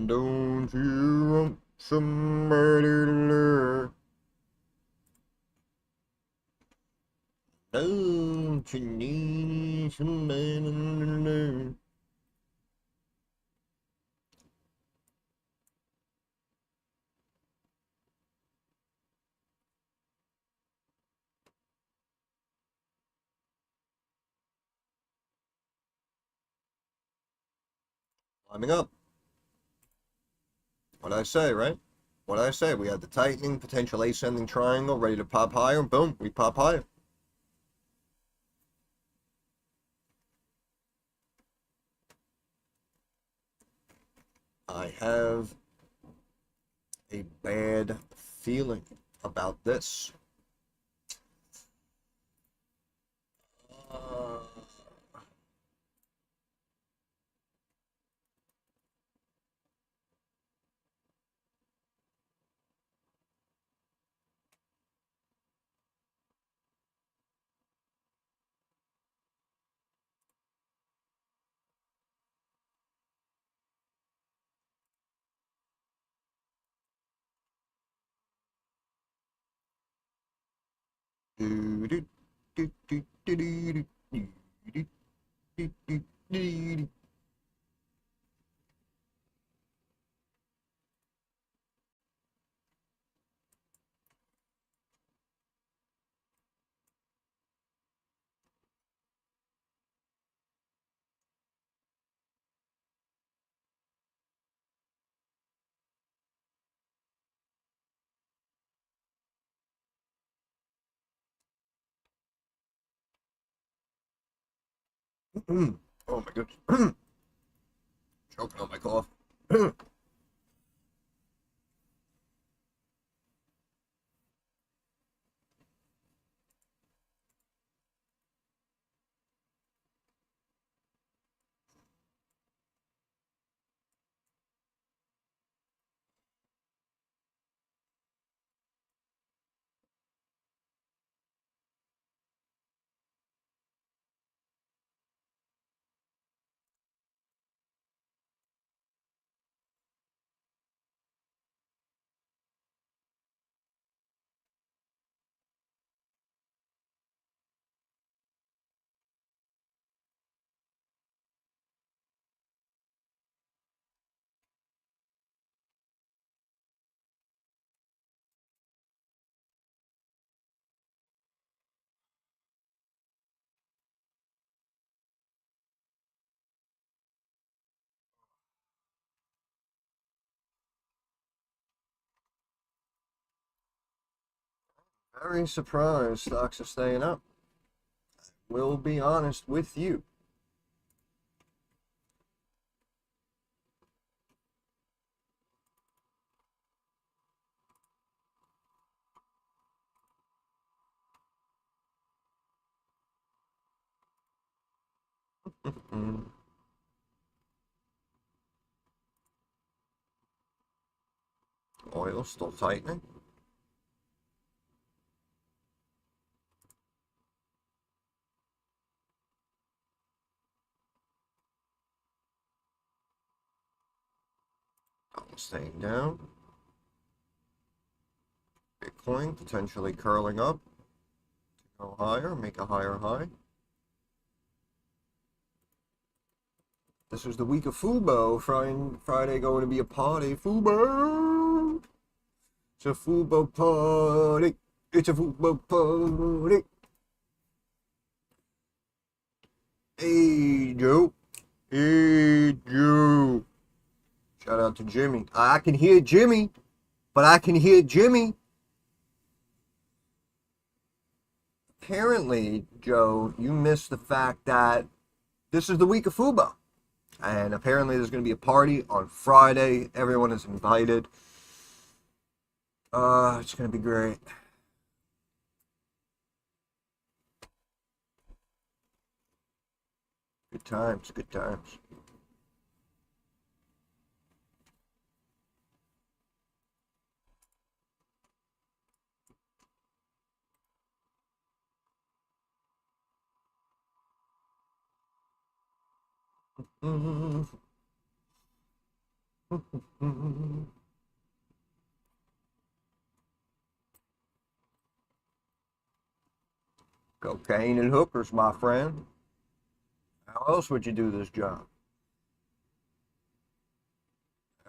Don't you want somebody to love? Don't you need somebody to love? Climbing up. What I say, right? What I say, we had the tightening, potential ascending triangle, ready to pop higher. Boom, we pop higher. I have a bad feeling about this. Uh, do, do, do, do, do, do, do, do, do, do, do. Oh my goodness. Choking on my cough. Very surprised stocks are staying up. Will be honest with you. Oil still tightening. Staying down. Bitcoin potentially curling up to go higher, make a higher high. This is the week of Fubo. Friday going to be a party. Fubo! It's a Fubo party. It's a Fubo party. Hey, Joe. Hey, Joe. Shout out to Jimmy. I can hear Jimmy, but I can hear Jimmy. Apparently, Joe, you missed the fact that this is the week of Fubo. And apparently there's going to be a party on Friday. Everyone is invited. It's going to be great. Good times, good times. Cocaine and hookers, my friend. How else would you do this job?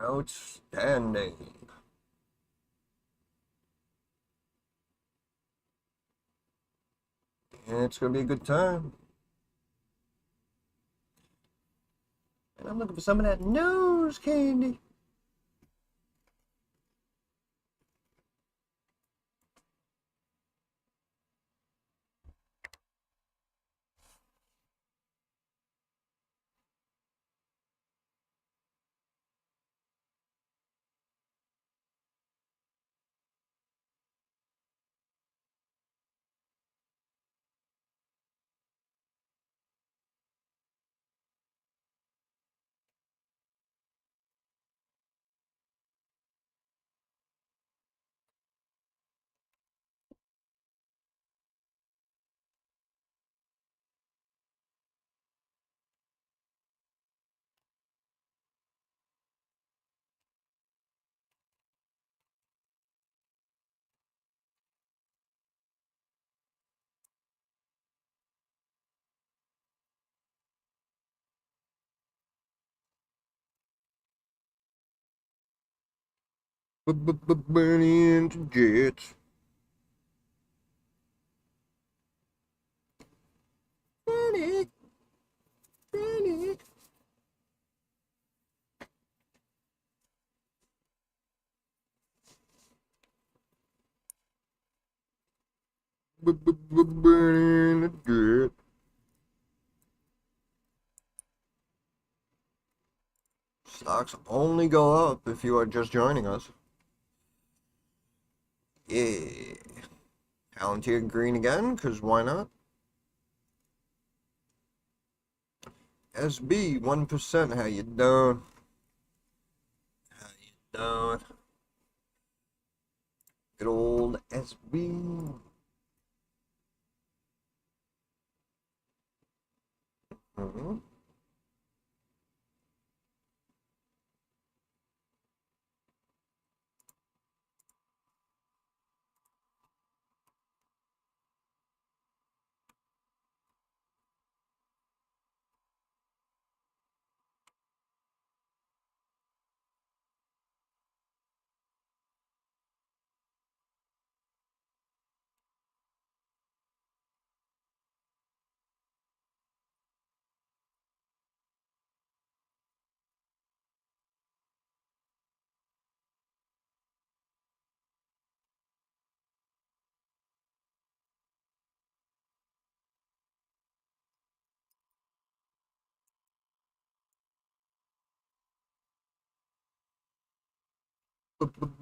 Outstanding. And it's going to be a good time. And I'm looking for some of that nose candy. Burning into jets. Burning, burning. Burning into jets. Stocks only go up if you are just joining us. Yeah. Palantir green again, because why not? SB 1%, how you doing? How you doing? Good old SB. Mm-hmm.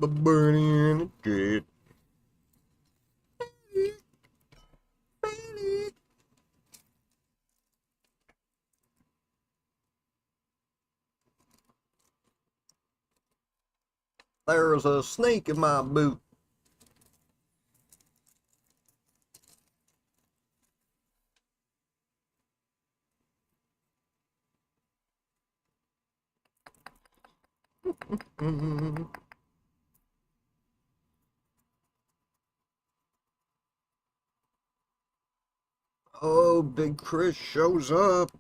Burning jet. There's a snake in my boot. Oh, Big Chris shows up.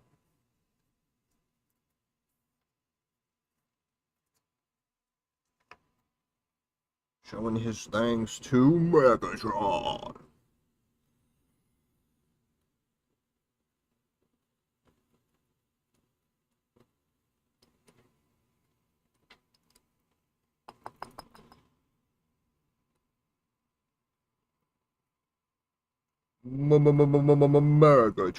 Showing his thanks to Megatron. Megatron.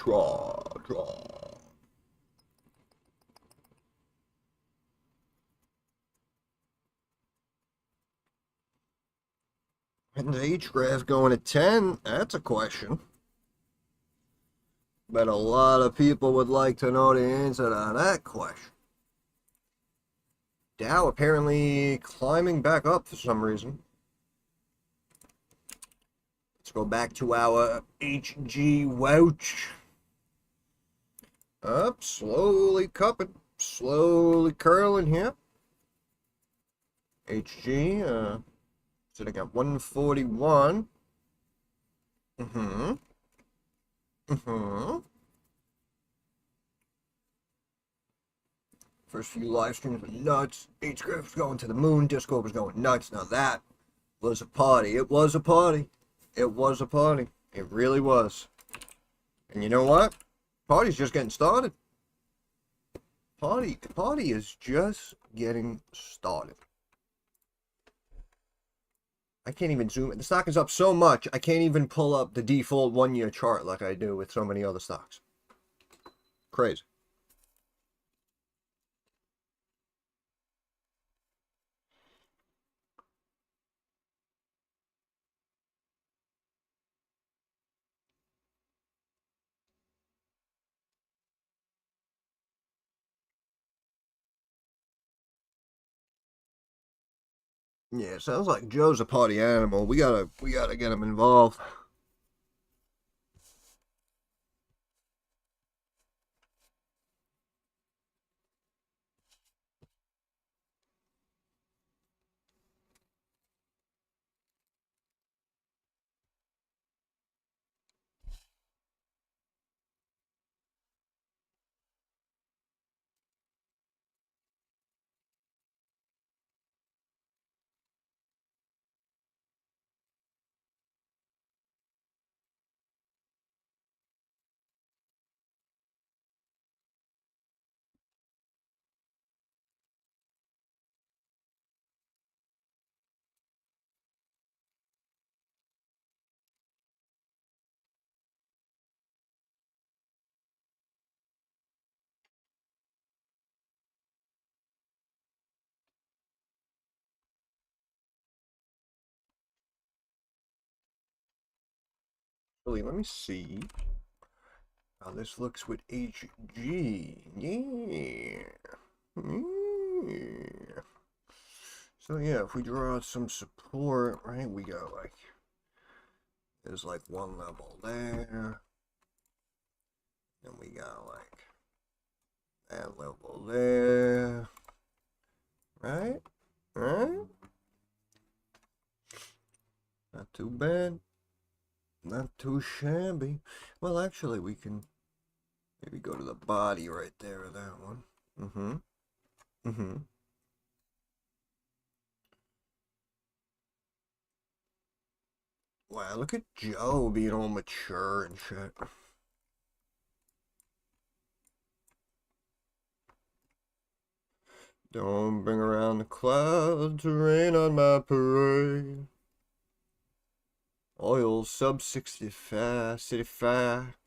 And the HGRAF going to 10? That's a question. Bet a lot of people would like to know the answer to that question. Dow apparently climbing back up for some reason. Let's go back to our HG Wouch. Up, slowly cupping, slowly curling here. HG, sitting at 141. Mm-hmm. Mm-hmm. First few live streams were nuts. HGRAF was going to the moon. Discord was going nuts. Now that was a party. It was a party. It was a party. It really was. And you know what? Party's just getting started. Party is just getting started. I can't even zoom. The stock is up so much, I can't even pull up the default 1-year chart like I do with so many other stocks. Crazy. Yeah, sounds like Joe's a party animal. We gotta get him involved. Really, let me see how this looks with HG. Yeah. Yeah. So yeah, if we draw out some support, right, we got like, there's like one level there. And we got like that level there. Right? Right? Not too bad. Not too shabby. Well, actually, we can maybe go to the body right there of that one. Mm-hmm. Mm-hmm. Wow, look at Joe being all mature and shit. Don't bring around the clouds to rain on my parade. Oil sub 65, 65.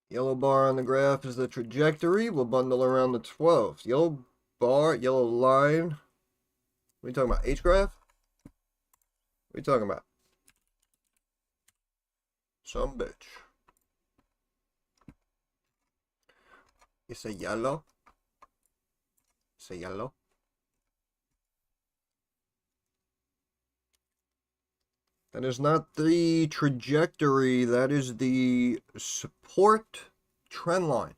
Yellow bar on the graph is the trajectory. We'll bundle around the 12th. Yellow bar, yellow line. What are you talking about? HGRAF? What are you talking about? Some bitch. It's a yellow. It's a yellow. That is not the trajectory. That is the support trend line.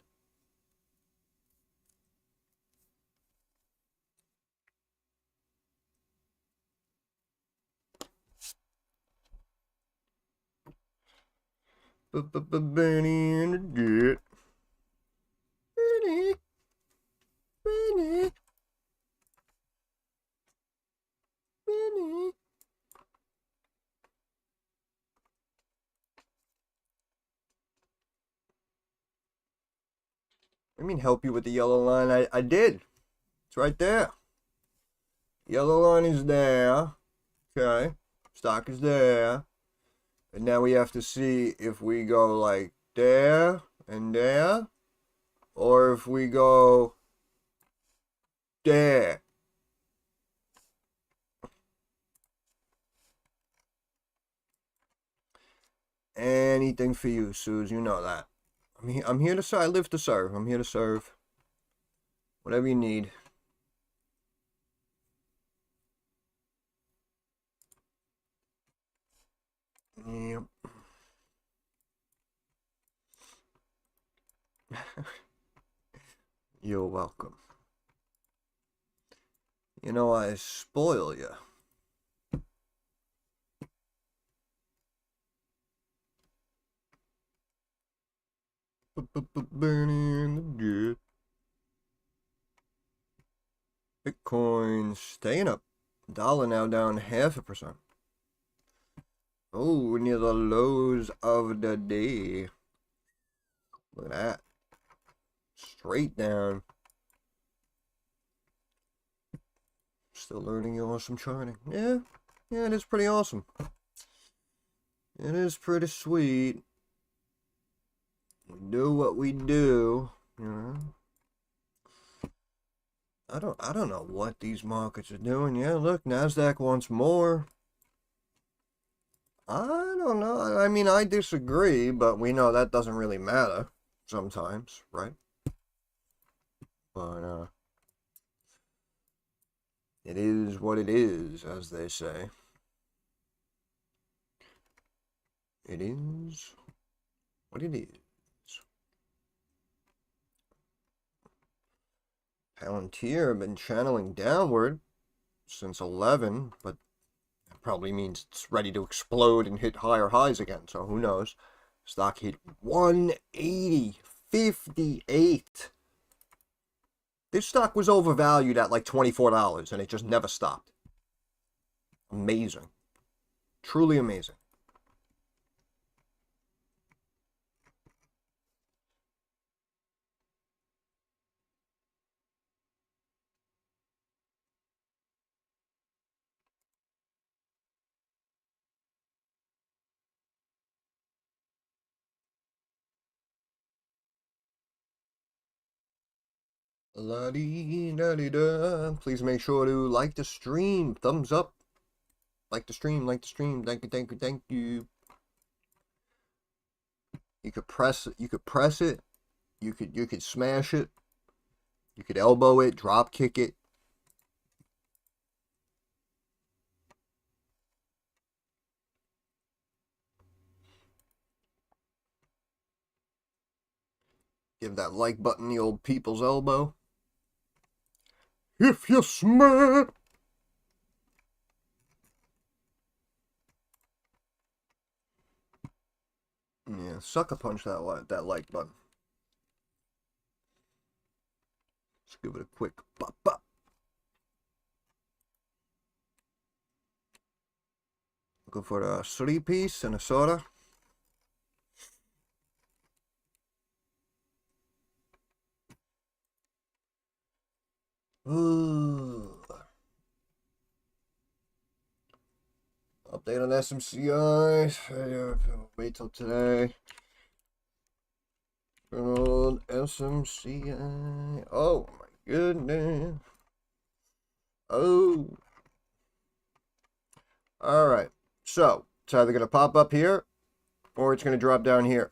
Benny and the jet. Benny. Benny. Benny. I mean, help you with the yellow line. I did. It's right there. Yellow line is there. Okay. Stock is there. And now we have to see if we go like there and there, or if we go there. Anything for you, Suze. You know that. I'm here to serve. I live to serve. I'm here to serve. Whatever you need. Yep. You're welcome. You know, I spoil you. Bernie and the jet. Bitcoin staying up. Dollar now down 0.5%. Oh, near the lows of the day. Look at that. Straight down. Still learning your awesome charting. Yeah, it is pretty awesome. It is pretty sweet. We do what we do, you know. I don't know what these markets are doing. Yeah, look, NASDAQ wants more. I don't know. I mean, I disagree, but we know that doesn't really matter sometimes, right? But it is what it is, as they say. It is what it is. Palantir have been channeling downward since 11, but that probably means it's ready to explode and hit higher highs again, so who knows. Stock hit 180.58. This stock was overvalued at like $24, and it just never stopped. Amazing. Truly amazing. La-dee-da-dee-da. Please make sure to like the stream. Thumbs up. Like the stream, like the stream. Thank you, thank you, thank you. You could press it, you could press it, you could smash it, you could elbow it, drop kick it. Give that like button the old people's elbow. If you smell. Yeah, sucker punch that like button. Let's give it a quick pop pop. Go for the 3-piece and a soda. Ooh. Update on SMCI. Wait till today. Old SMCI. Oh my goodness. Oh. Alright. So, it's either going to pop up here or it's going to drop down here.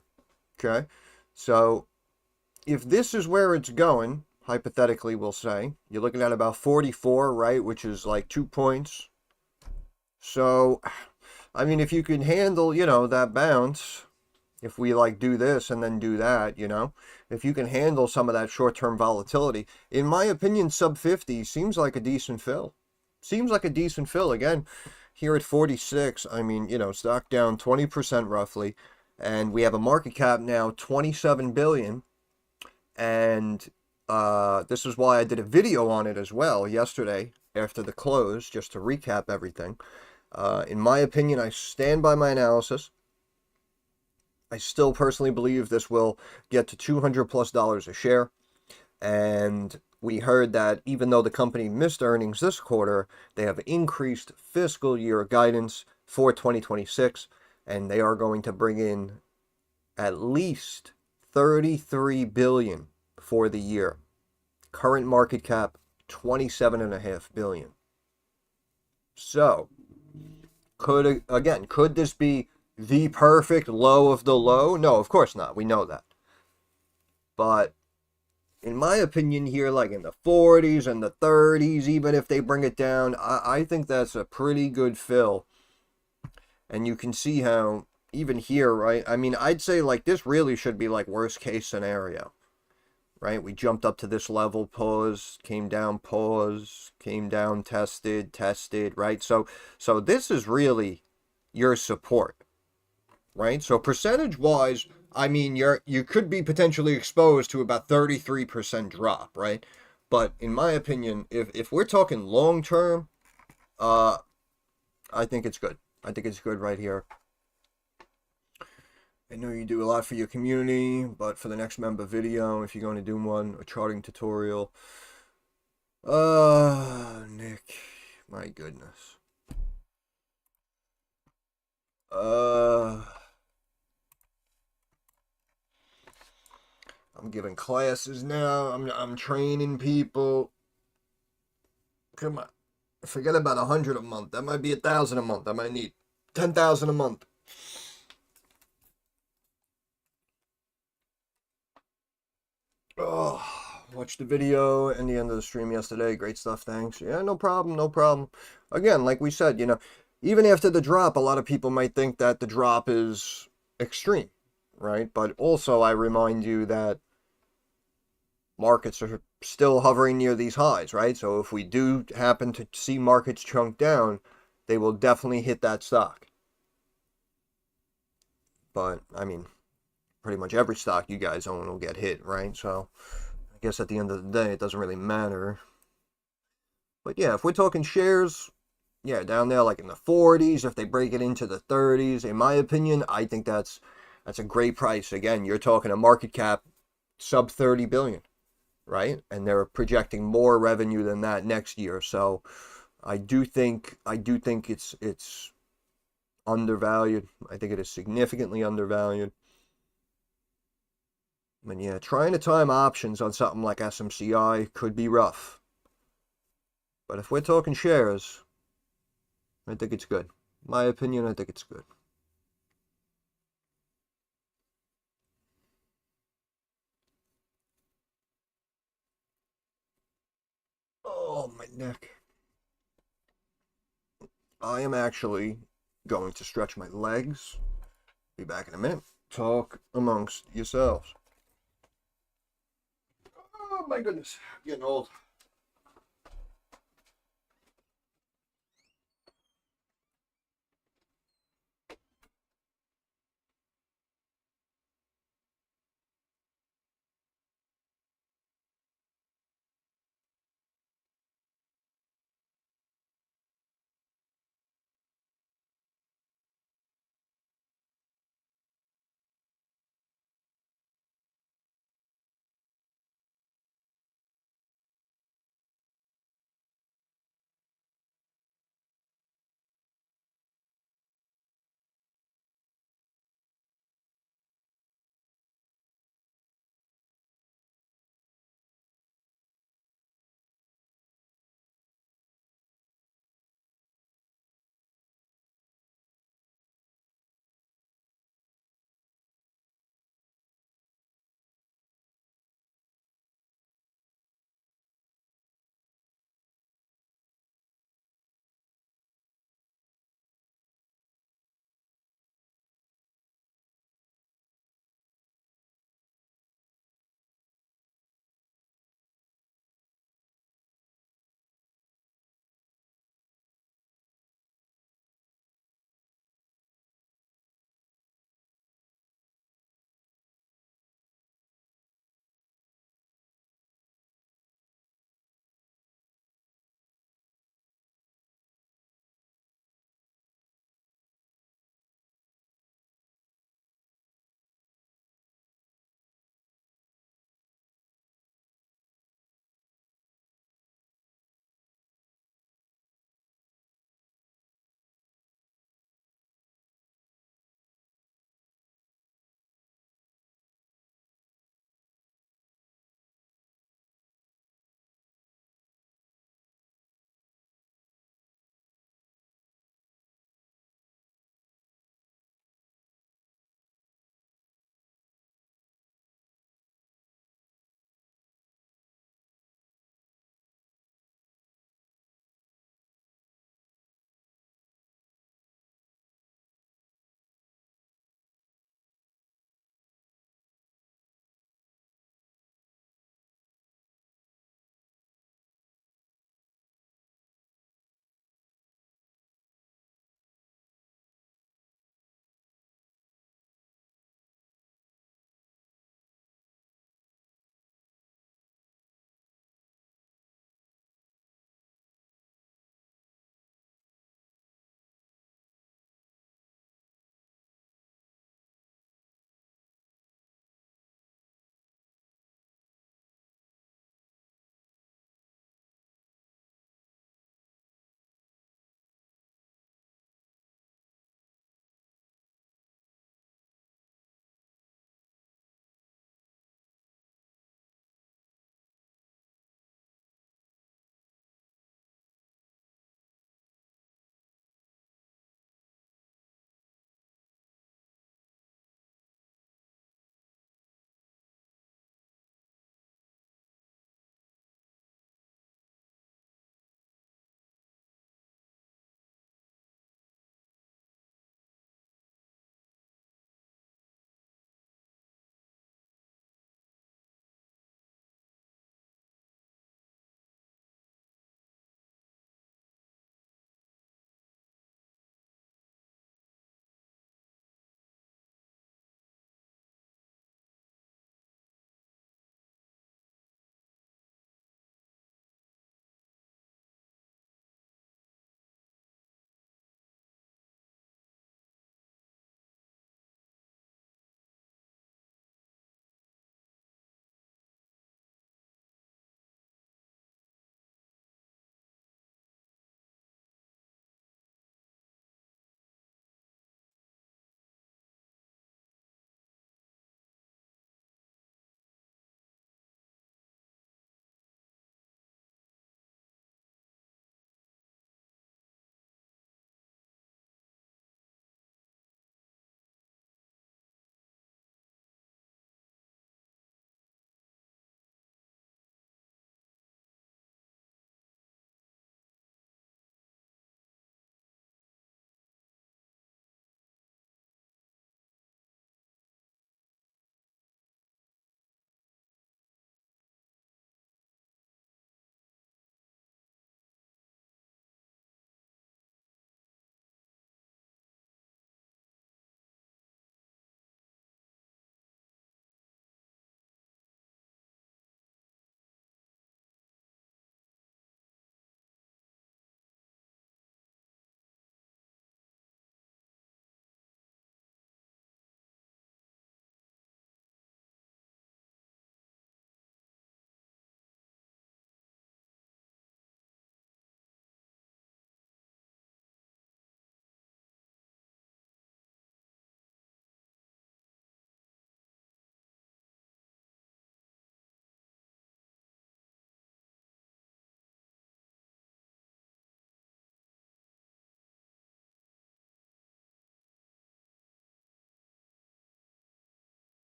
Okay. So, if this is where it's going, hypothetically, we'll say, you're looking at about 44, right? Which is like 2 points. So, I mean, if you can handle, you know, that bounce, if we like do this and then do that, you know, if you can handle some of that short-term volatility, in my opinion, sub 50 seems like a decent fill. Seems like a decent fill. Again, here at 46, I mean, you know, stock down 20% roughly, and we have a market cap now 27 billion. And this is why I did a video on it as well yesterday after the close, just to recap everything. In my opinion, I stand by my analysis. I still personally believe this will get to $200+ a share. And we heard that even though the company missed earnings this quarter, they have increased fiscal year guidance for 2026, and they are going to bring in at least 33 billion for the year. Current market cap 27.5 billion. So, could this be the perfect low of the low? No, of course not. We know that. But in my opinion here, like in the 40s and the 30s, even if they bring it down, I think that's a pretty good fill. And you can see how even here, right? I mean, I'd say like this really should be like worst case scenario, right? We jumped up to this level, pause, came down, pause, came down, tested, right? So this is really your support, right? So percentage wise, I mean, you could be potentially exposed to about 33% drop, right? But in my opinion, if we're talking long term, I think it's good. I think it's good right here. I know you do a lot for your community, but for the next member video, if you're going to do one, a charting tutorial. Nick, my goodness. I'm giving classes now. I'm training people. Come on. Forget about 100 a month. That might be 1,000 a month. I might need 10,000 a month. Oh, watched the video and the end of the stream yesterday. Great stuff, thanks. Yeah, no problem, no problem. Again, like we said, you know, even after the drop, a lot of people might think that the drop is extreme, right? But also, I remind you that markets are still hovering near these highs, right? So if we do happen to see markets chunk down, they will definitely hit that stock. But, I mean, pretty much every stock you guys own will get hit, right? So I guess at the end of the day, it doesn't really matter. But yeah, if we're talking shares, yeah, down there like in the 40s, if they break it into the 30s, in my opinion, I think that's a great price. Again, you're talking a market cap sub 30 billion, right? And they're projecting more revenue than that next year. So I do think it's undervalued. I think it is significantly undervalued. And yeah, trying to time options on something like SMCI could be rough. But if we're talking shares, I think it's good. My opinion, I think it's good. Oh, my neck. I am actually going to stretch my legs. Be back in a minute. Talk amongst yourselves. Oh, my goodness. Getting old.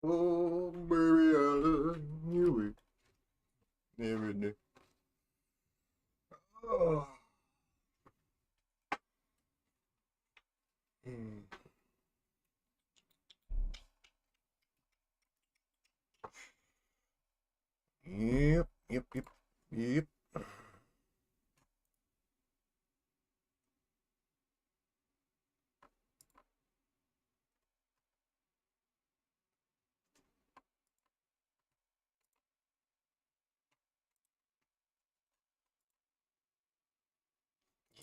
Oh, baby, I love you every day. Oh. Mm. Yep, yep, yep, yep.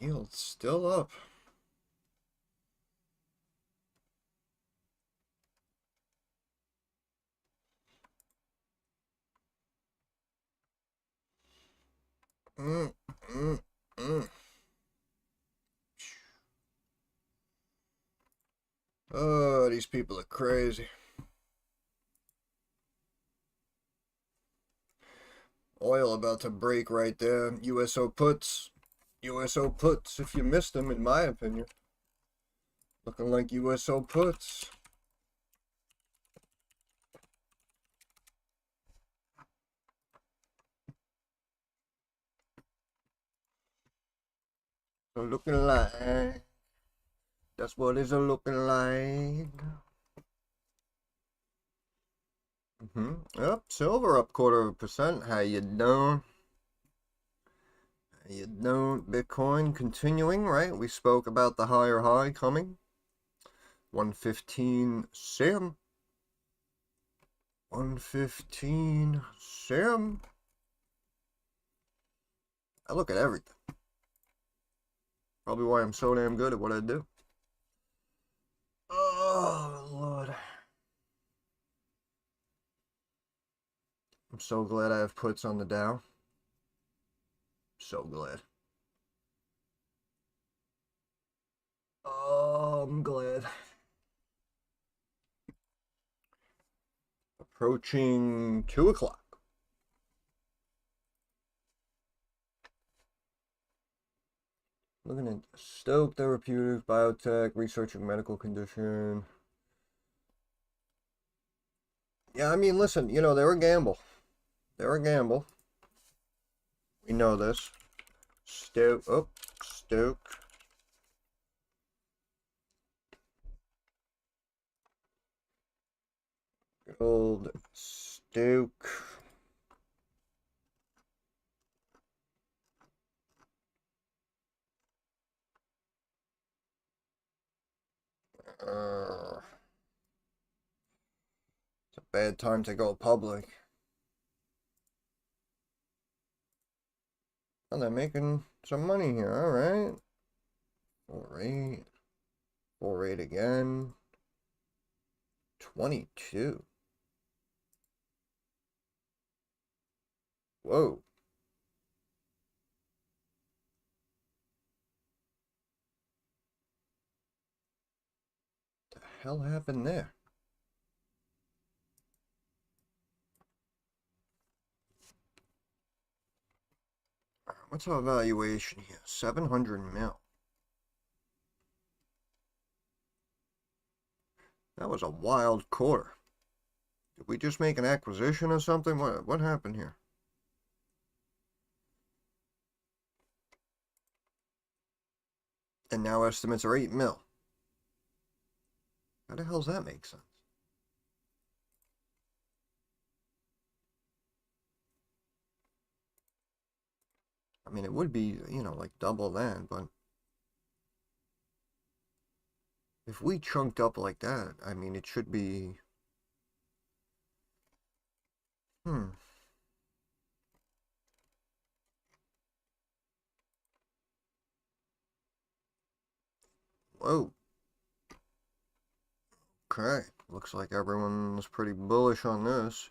Yield's still up. Mm, mm, mm. Oh, these people are crazy. Oil about to break right there. USO puts. USO puts, if you missed them, in my opinion. Looking like USO puts. So looking like. That's what it's looking like. Up, silver up 1/4%. How you doing? How you doing? Bitcoin continuing, right? We spoke about the higher high coming. 115 Sam. 115 Sam. I look at everything. Probably why I'm so damn good at what I do. Oh, Lord. I'm so glad I have puts on the Dow. So glad. Oh, I'm glad. Approaching 2 o'clock. Looking at Stoke Therapeutics, biotech, researching medical condition. Yeah, I mean, listen, you know, they're a gamble. They're a gamble. We know this. Stoke. Old Stoke. It's a bad time to go public. Oh, they're making some money here, alright. 4.8. 4.8 again. 22. Whoa. The hell happened there? What's our valuation here? 700 mil. That was a wild quarter. Did we just make an acquisition or something? What happened here? And now estimates are 8 mil. How the hell's that make sense? I mean, it would be, you know, like double that, but if we chunked up like that, I mean, it should be... Whoa. Okay. Looks like everyone's pretty bullish on this.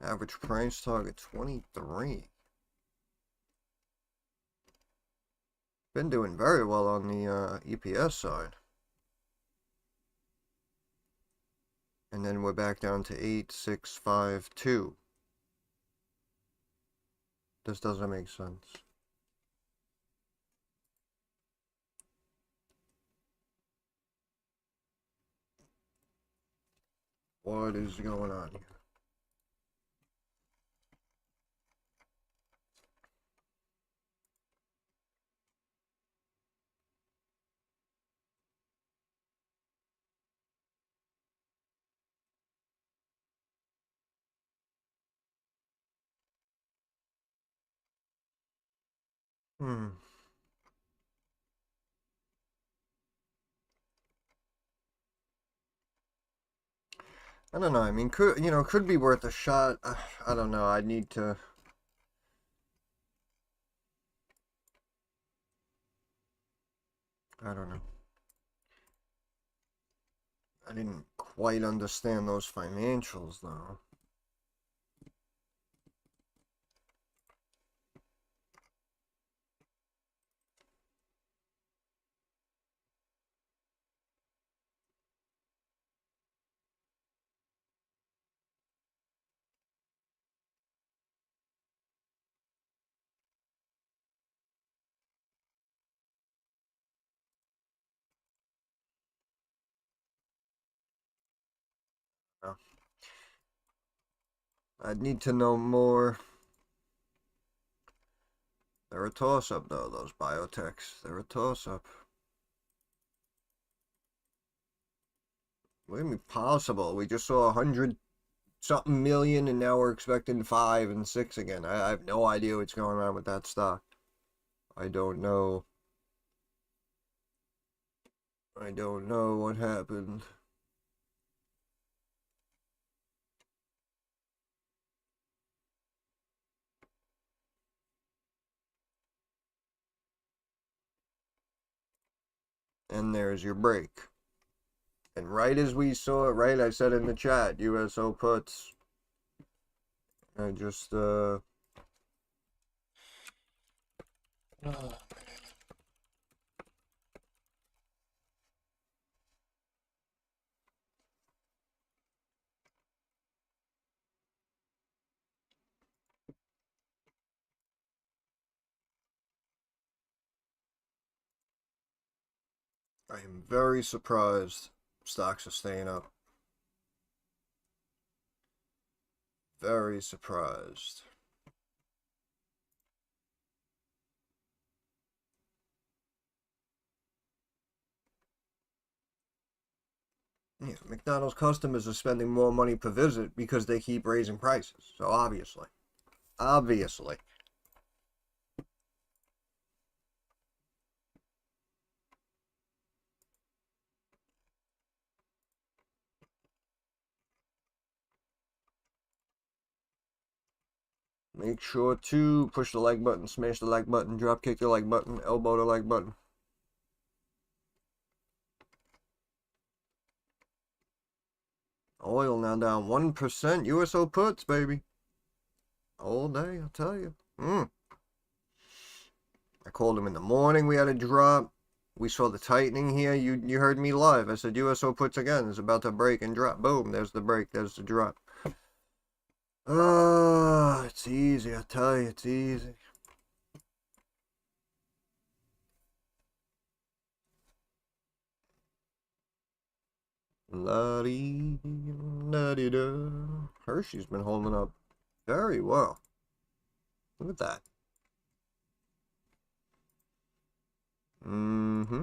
Average price target 23. Been doing very well on the EPS side. And then we're back down to 8652. This doesn't make sense. What is going on here? I don't know. I mean, could be worth a shot. I don't know. I need to. I don't know. I didn't quite understand those financials though. No. I'd need to know more. They're a toss-up though. Those biotechs. They're a toss-up. What do you mean possible? We just saw 100-something million, and now we're expecting 5 and 6 again. I have no idea what's going on with that stock. I don't know. I don't know what happened. And there's your break. And right as we saw it, right, I said in the chat, USO puts. I just, I am very surprised stocks are staying up. Very surprised. Yeah, McDonald's customers are spending more money per visit because they keep raising prices. So obviously. Obviously. Make sure to push the like button, smash the like button, drop kick the like button, elbow the like button. Oil now down 1%. USO puts, baby. All day, I'll tell you. I called him in the morning. We had a drop. We saw the tightening here. You heard me live. I said USO puts again. It's about to break and drop. Boom. There's the break. There's the drop. It's easy. I tell you, it's easy. La-dee-da-dee-da. Hershey's been holding up very well. Look at that. Mm-hmm.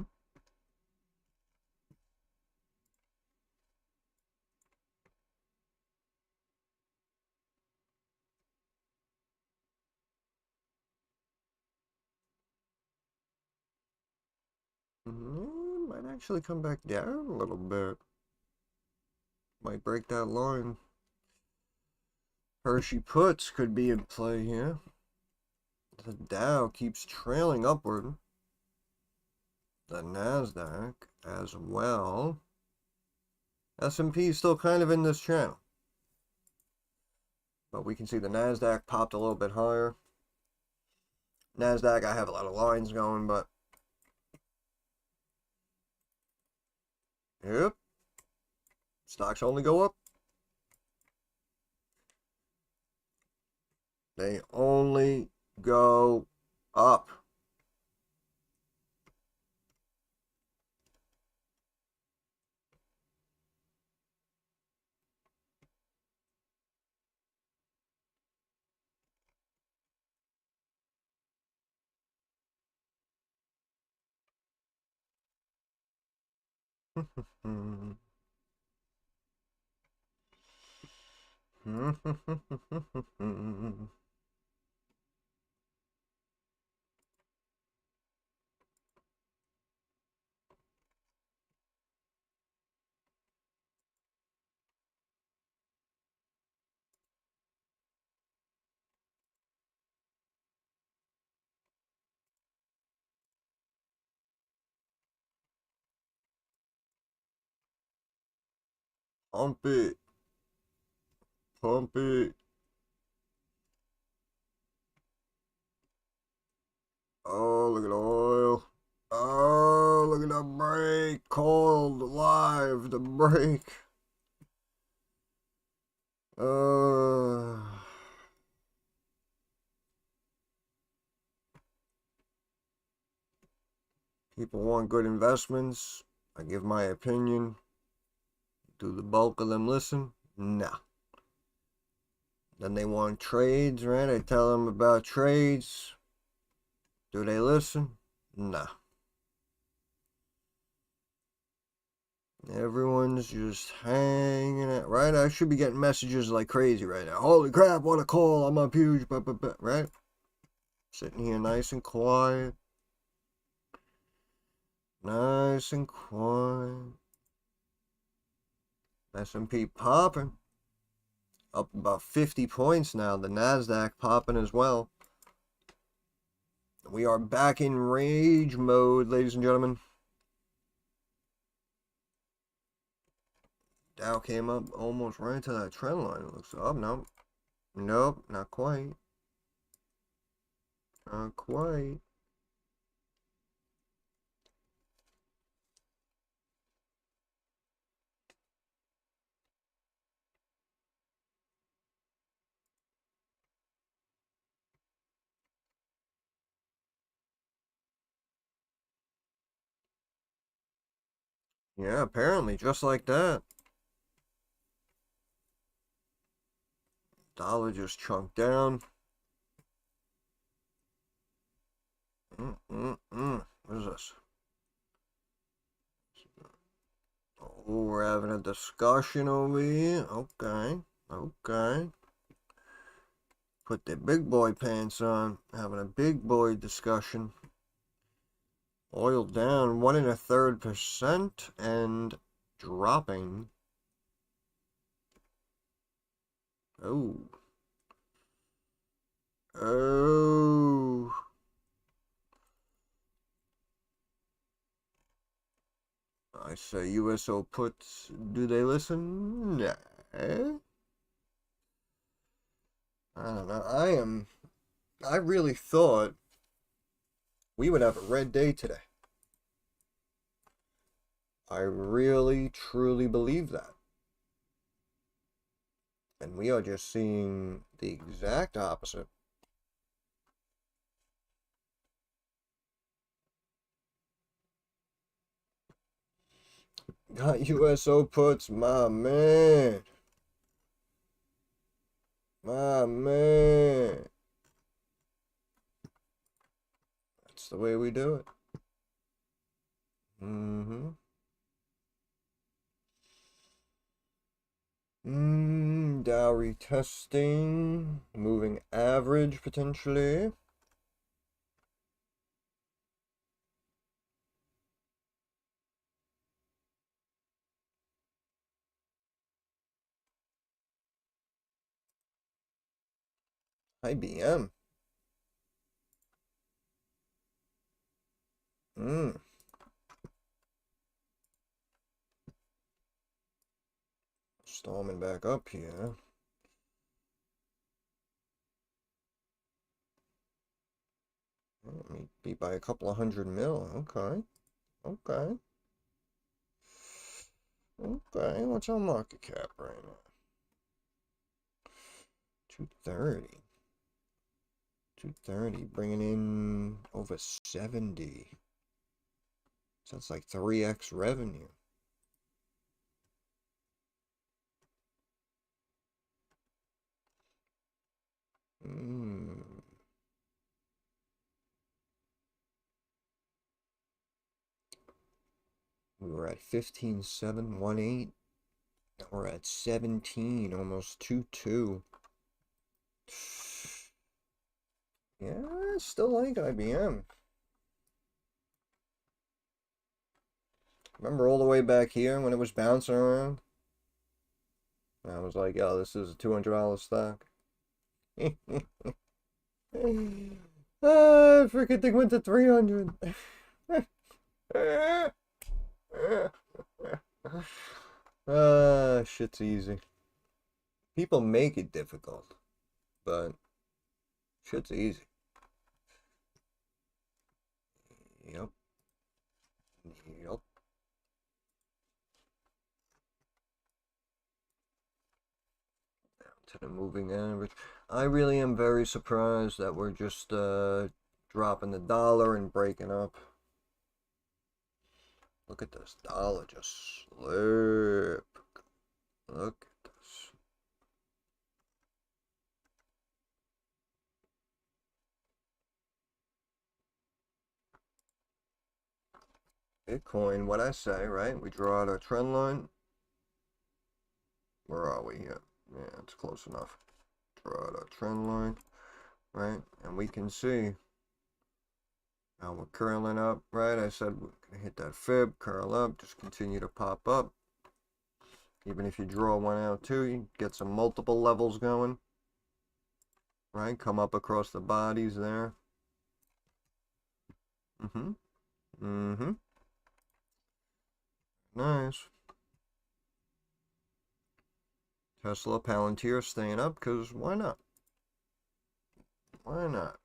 Might actually come back down a little bit. Might break that line. Hershey puts could be in play here. The Dow keeps trailing upward. The NASDAQ as well. S&P is still kind of in this channel. But we can see the NASDAQ popped a little bit higher. NASDAQ, I have a lot of lines going, but... Yep. Stocks only go up. They only go up. Pump it. Pump it. Oh, look at the oil. Oh, look at the break. Cold, live, the break. Uh, People want good investments. I give my opinion. Do the bulk of them listen? Nah. Then they want trades, right? I tell them about trades. Do they listen? Nah. Everyone's just hanging out, right? I should be getting messages like crazy right now. Holy crap, what a call. I'm up huge, right? Sitting here nice and quiet. Nice and quiet. S&P popping. Up about 50 points now. The NASDAQ popping as well. We are back in rage mode, ladies and gentlemen. Dow came up almost right to that trend line. It looks up. Nope. Nope, not quite. Not quite. Yeah, apparently, just like that. Dollar just chunked down. What is this? Oh, we're having a discussion over here. Okay. Okay. Put the big boy pants on. Having a big boy discussion. Oil down 1 1/3% and dropping. Oh. Oh. I say USO puts, do they listen? Nah. I don't know. I really thought we would have a red day today. I really, truly believe that. And we are just seeing the exact opposite. Got USO puts, my man. My man. That's the way we do it. Dow retesting. Moving average potentially. IBM. Storming back up here. Let me be by a couple of 100 mil. Okay. Okay. Okay. What's our market cap right now? 230. 230, bringing in over 70. So that's like 3x revenue. We were at 15,718. Now we're at 17, almost 2.2. Yeah, I still like IBM. Remember all the way back here when it was bouncing around? I was like, oh, this is a $200 stock. Freaking thing went to 300. Shit's easy. People make it difficult, but shit's easy. Yep. Yep. To the moving average. I really am very surprised that we're just dropping the dollar and breaking up. Look at this dollar just slip. Look at this. Bitcoin, what I say, right? We draw out our trend line. Where are we here? Yeah, it's close enough. Draw out our trend line, right? And we can see now we're curling up, right? I said we're gonna hit that fib, curl up, just continue to pop up. Even if you draw one out too, you get some multiple levels going, right? Come up across the bodies there. Nice. Tesla, Palantir staying up, because why not? Why not?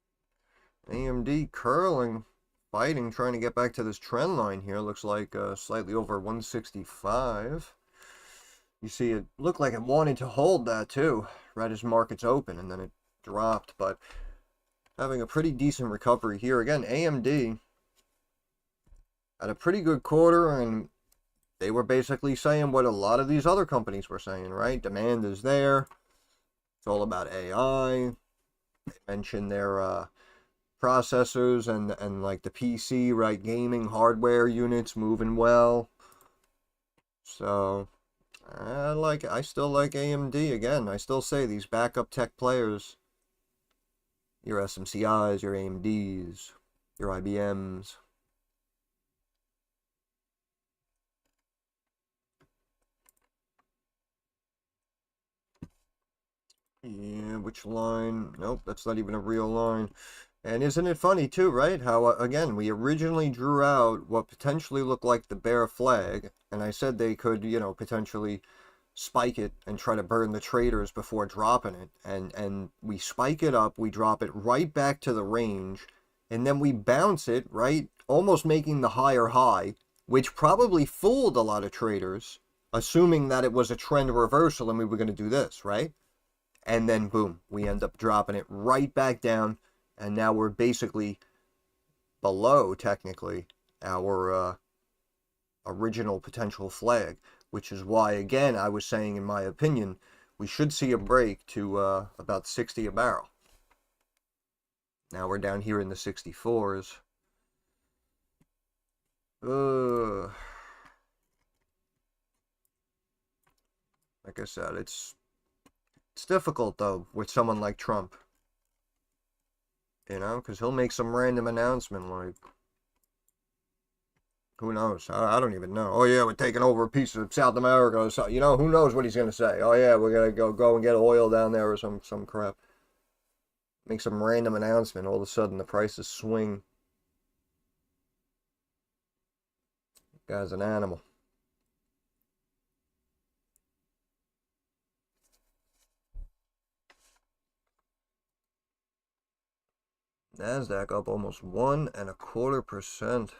AMD curling, fighting, trying to get back to this trend line here. Looks like slightly over 165. You see, it looked like it wanted to hold that too, right as markets open, and then it dropped. But having a pretty decent recovery here. Again, AMD had a pretty good quarter, and they were basically saying what a lot of these other companies were saying, right? Demand is there. It's all about AI. They mentioned their processors and like the PC, right? Gaming hardware units moving well. So I still like AMD. Again, I still say these backup tech players, your SMCIs, your AMDs, your IBMs. Yeah, which line? Nope, that's not even a real line. And isn't it funny too, right? How, again, we originally drew out what potentially looked like the bear flag, and I said they could, potentially spike it and try to burn the traders before dropping it. And we spike it up, we drop it right back to the range, and then we bounce it, right? Almost making the higher high, which probably fooled a lot of traders, assuming that it was a trend reversal and we were going to do this, right? And then boom, we end up dropping it right back down, and now we're basically below, technically, our original potential flag, which is why, again, I was saying, in my opinion, we should see a break to about 60 a barrel. Now we're down here in the 64s. Like I said, it's difficult, though, with someone like Trump. Because he'll make some random announcement like, who knows? I don't even know. Oh, yeah, we're taking over a piece of South America. So, who knows what he's going to say? Oh, yeah, we're going to go and get oil down there or some crap. Make some random announcement. All of a sudden, the prices swing. Guy's an animal. NASDAQ up almost 1.25%.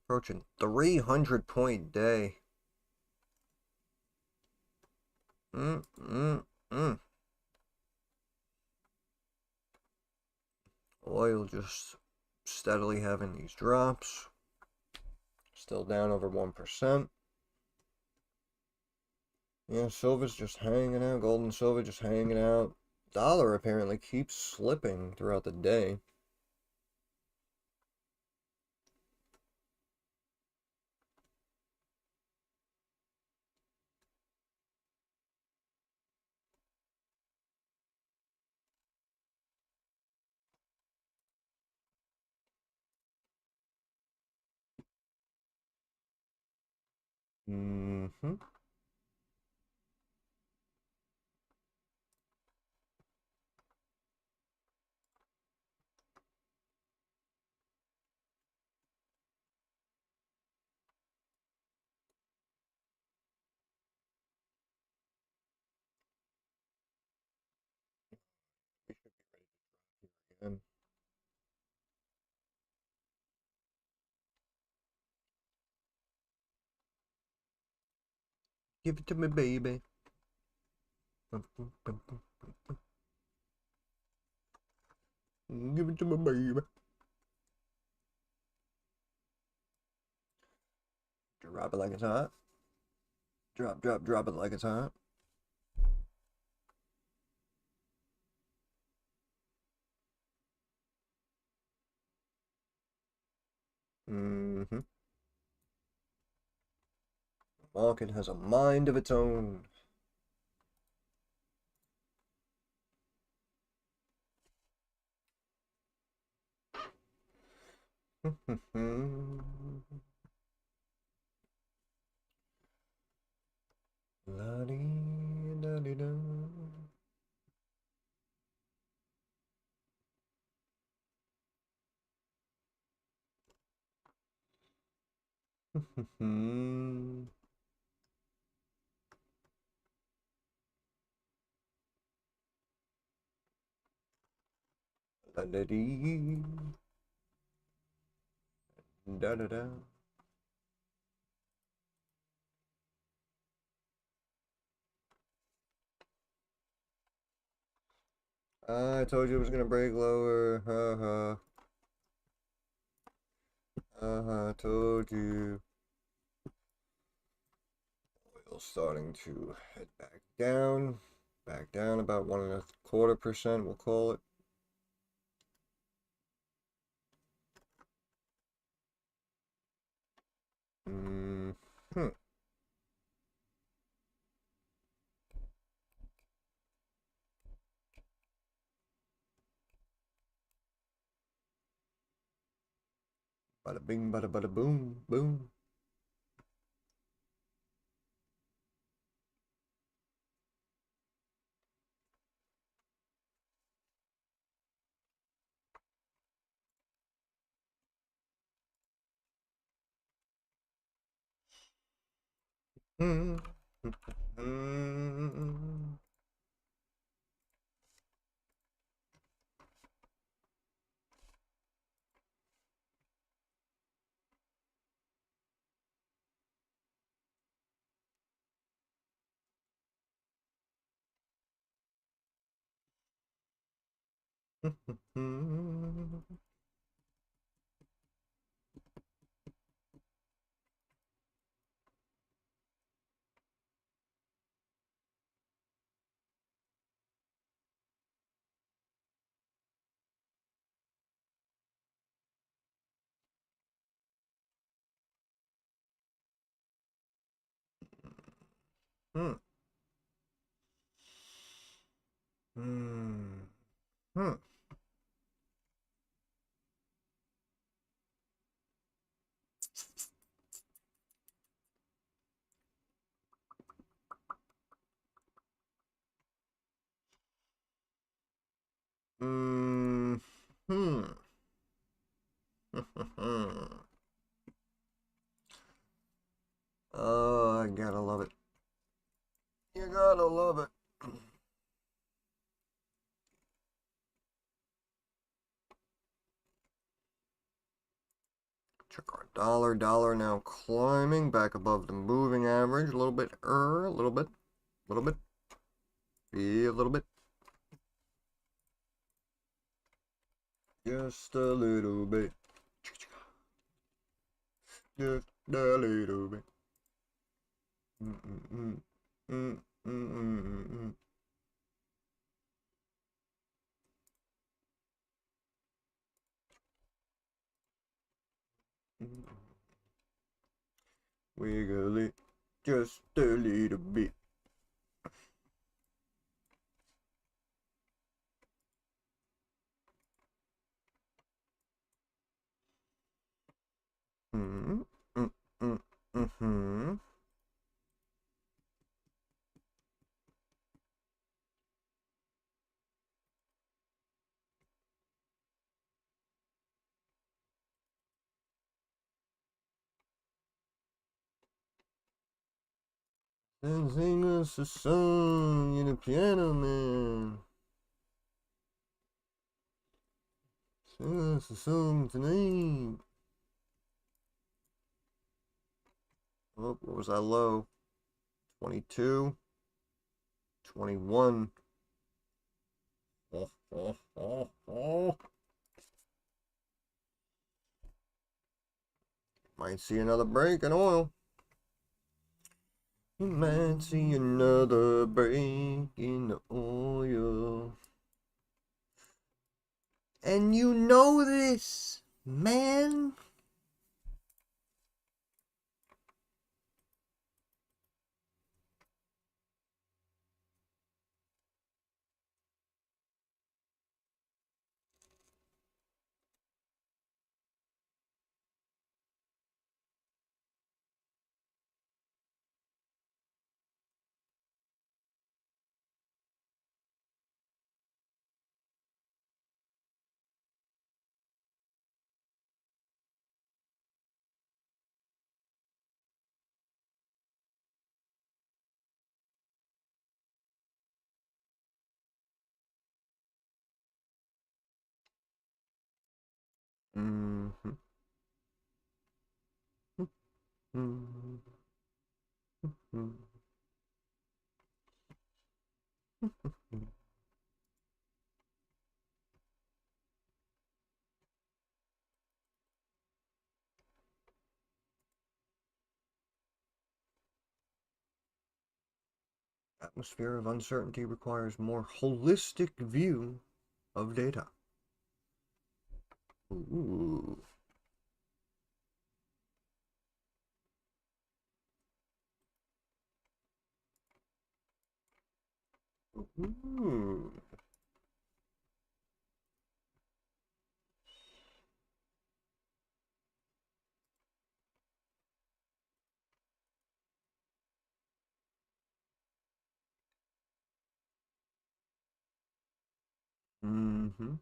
Approaching 300-point day. Oil just steadily having these drops. Still down over 1%. Yeah, silver's just hanging out. Gold and silver just hanging out. Dollar apparently keeps slipping throughout the day. Mm-hmm. And give it to me, baby. Give it to me, baby. Drop it like it's hot. Drop, drop, drop it like it's hot. Mm-hmm. Market has a mind of its own. La-dee-da-dee-da. La-da-dee. Da-da-da. I told you it was gonna break lower. Ha ha. Ha told you. Oil starting to head back down. Back down about 1.25%, we'll call it. Hmm. Bada bing, bada boom, boom. Mm. Mm. Hmm. Hmm. Hmm. Hmm. Hmm. Oh, I gotta love it. You gotta love it. Check our dollar. Dollar now climbing back above the moving average. A little bit. A little bit. A little bit. A little bit. Just a little bit. Just a little bit. Mm-mm-mm. Mm-mm-mm-mm-mm. Wiggle it just a little bit. Mm-hmm. Mm-hmm. Mm-hmm. Then sing us a song, you're the piano man. Sing us a song tonight. Oh, what was that low? 22. 21. Oh, oh, oh, oh. Might see another break in oil. You might see another break in the oil. And you know this, man. Mm-hmm. Atmosphere of uncertainty requires more holistic view of data. Ooh. Ooh. Mm-hmm.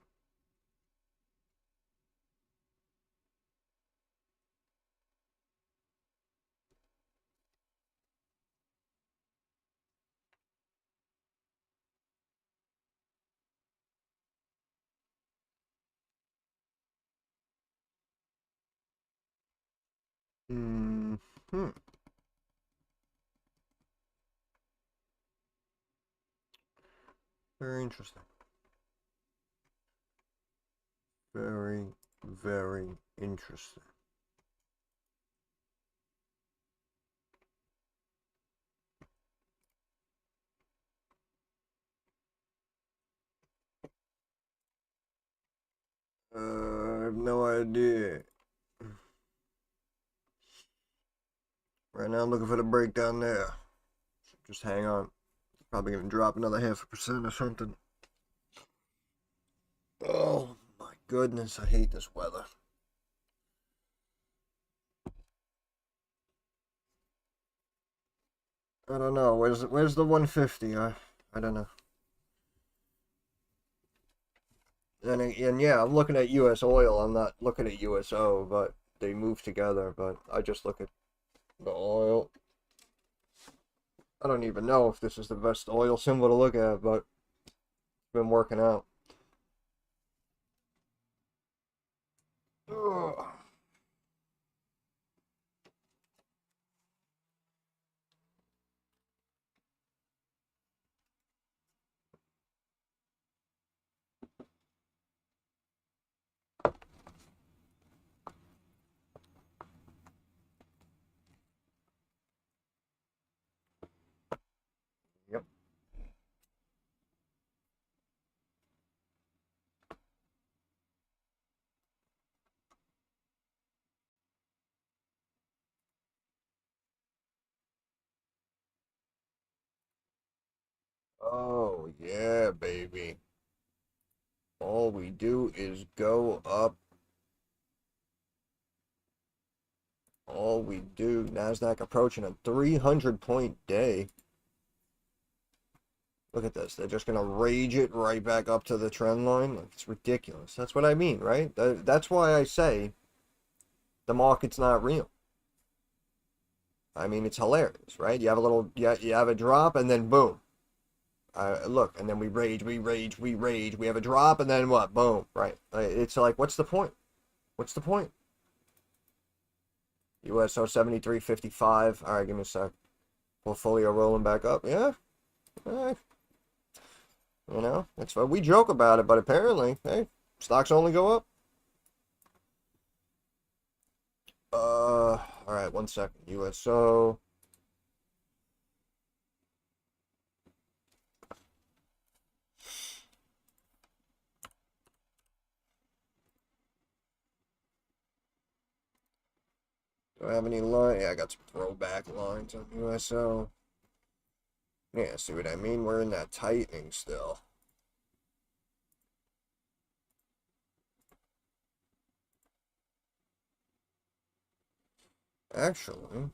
Mm-hmm. Very interesting. Very, very interesting. I have no idea. Right now I'm looking for the breakdown there. Just hang on. Probably gonna drop another 0.5% or something. Oh my goodness, I hate this weather. I don't know. Where's the 150? I don't know. And yeah, I'm looking at US oil. I'm not looking at USO, but they move together. But I just look at the oil. I don't even know if this is the best oil symbol to look at, but it's been working out. Ugh. Yep. Oh yeah, baby. All we do is go up. All we do. NASDAQ approaching a 300-point day. Look at this. They're just going to rage it right back up to the trend line. Like, it's ridiculous. That's what I mean, right? That's why I say the market's not real. I mean, it's hilarious, right? You have a little, you have a drop, and then boom. Look, and then we rage, we rage, we rage. We have a drop, and then what? Boom, right? It's like, what's the point? What's the point? USO 73.55. All right, give me a sec. Portfolio rolling back up. Yeah, all right. You know, it's we joke about it, but apparently, hey, stocks only go up. All right, 1 second. USO. Do I have any line? Yeah, I got some throwback lines on USO. Yeah, see what I mean? We're in that tightening still. Actually,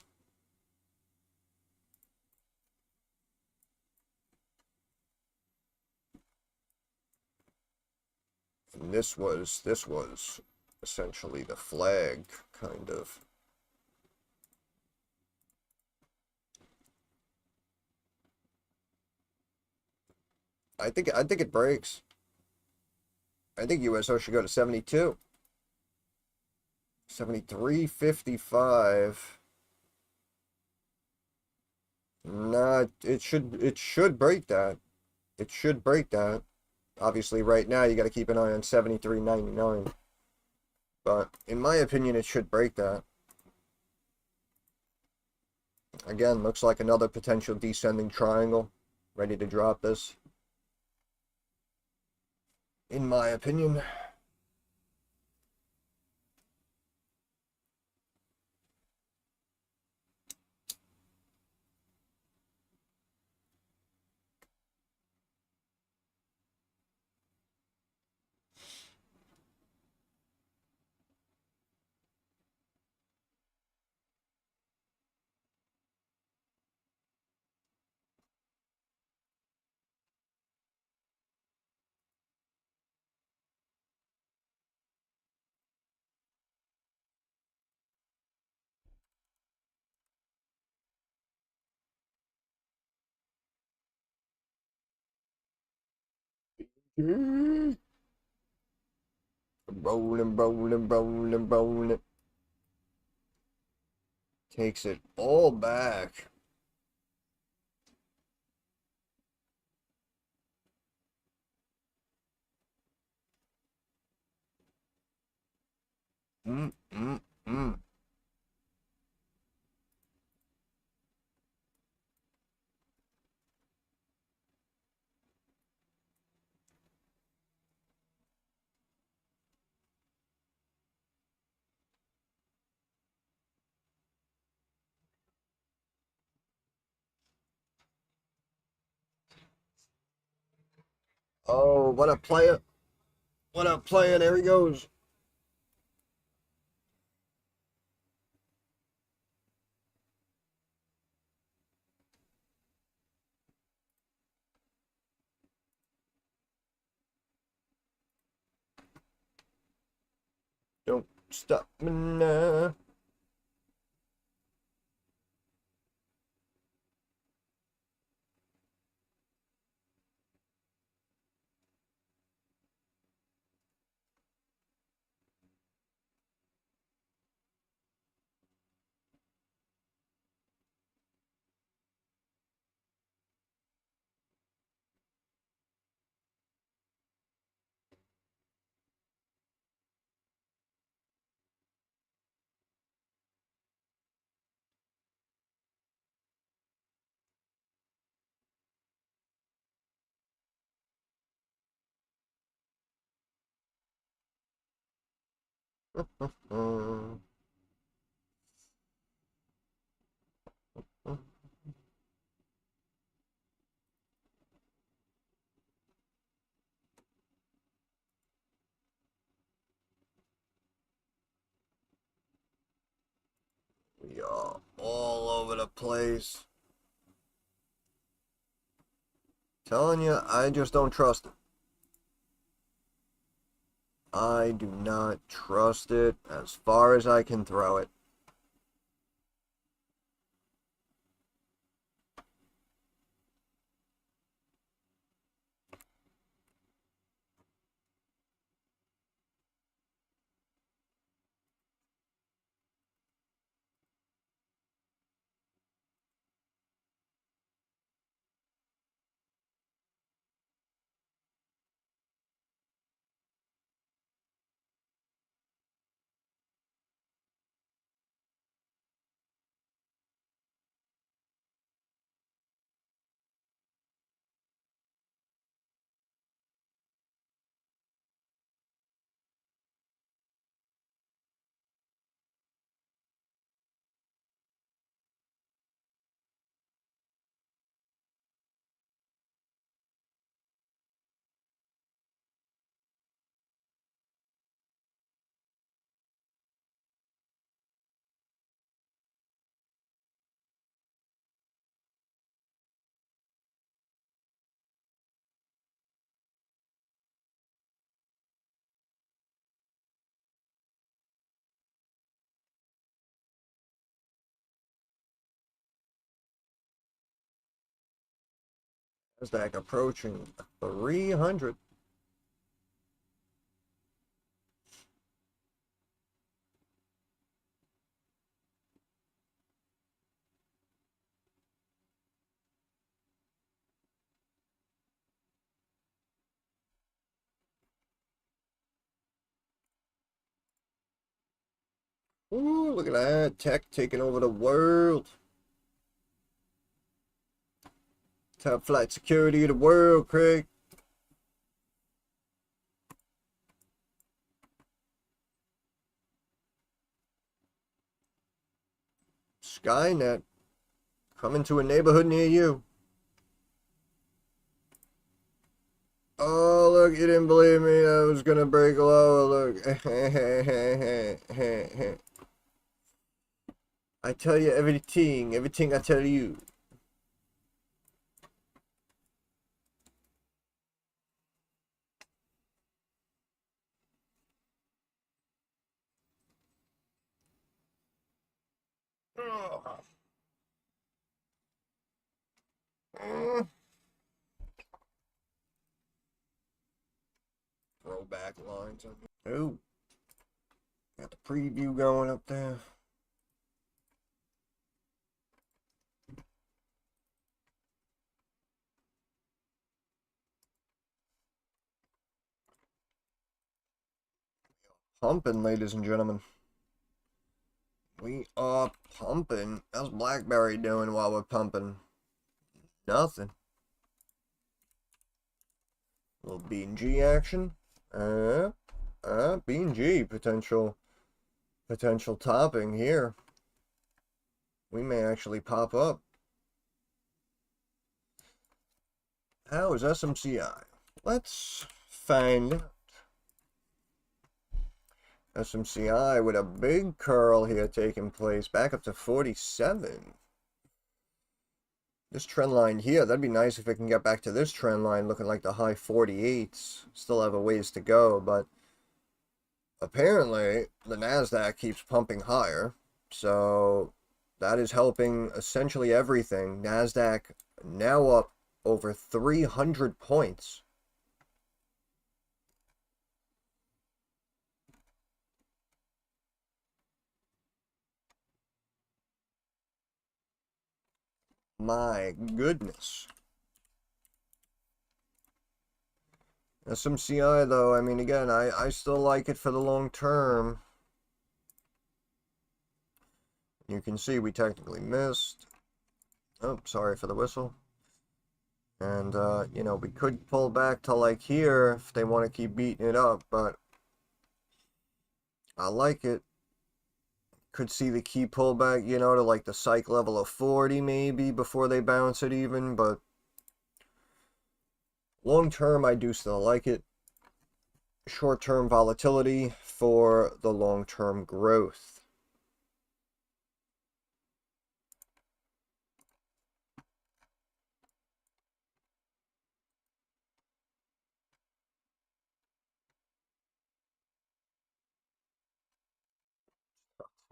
and this was essentially the flag, kind of. I think it breaks. I think USO should go to 72. 73.55. Nah, it should break that. It should break that. Obviously, right now you got to keep an eye on 73.99. But in my opinion, it should break that. Again, looks like another potential descending triangle. Ready to drop this. In my opinion. Rolling, rolling, rolling, rolling. Takes it all back. Mm, mm, mm. Oh, what a player. What a player. There he goes. Don't stop me now. We are all over the place. Telling you, I just don't trust it. I do not trust it as far as I can throw it. NASDAQ approaching 300. Ooh, look at that. Tech taking over the world. Top flight security of the world, Craig. Skynet coming to a neighborhood near you. Oh, look, you didn't believe me. I was gonna break lower. Look. I tell you everything I tell you. Throwback lines. Oh, got the preview going up there. Pumping, ladies and gentlemen. We are pumping. How's BlackBerry doing while we're pumping? Nothing. A little B&G action. B&G potential topping here. We may actually pop up. How is SMCI? Let's find out. SMCI with a big curl here taking place, back up to 47. This trend line here, that'd be nice if it can get back to this trend line looking like the high 48s. Still have a ways to go, but apparently the NASDAQ keeps pumping higher, so that is helping essentially everything. NASDAQ now up over 300 points. My goodness. SMCI though, I mean, again, I still like it for the long term. You can see we technically missed. Oh, sorry for the whistle. And, you know, we could pull back to like here if they want to keep beating it up, but I like it. Could see the key pullback, you know, to like the psych level of 40 maybe before they bounce it even, but long term I do still like it. Short term volatility for the long term growth.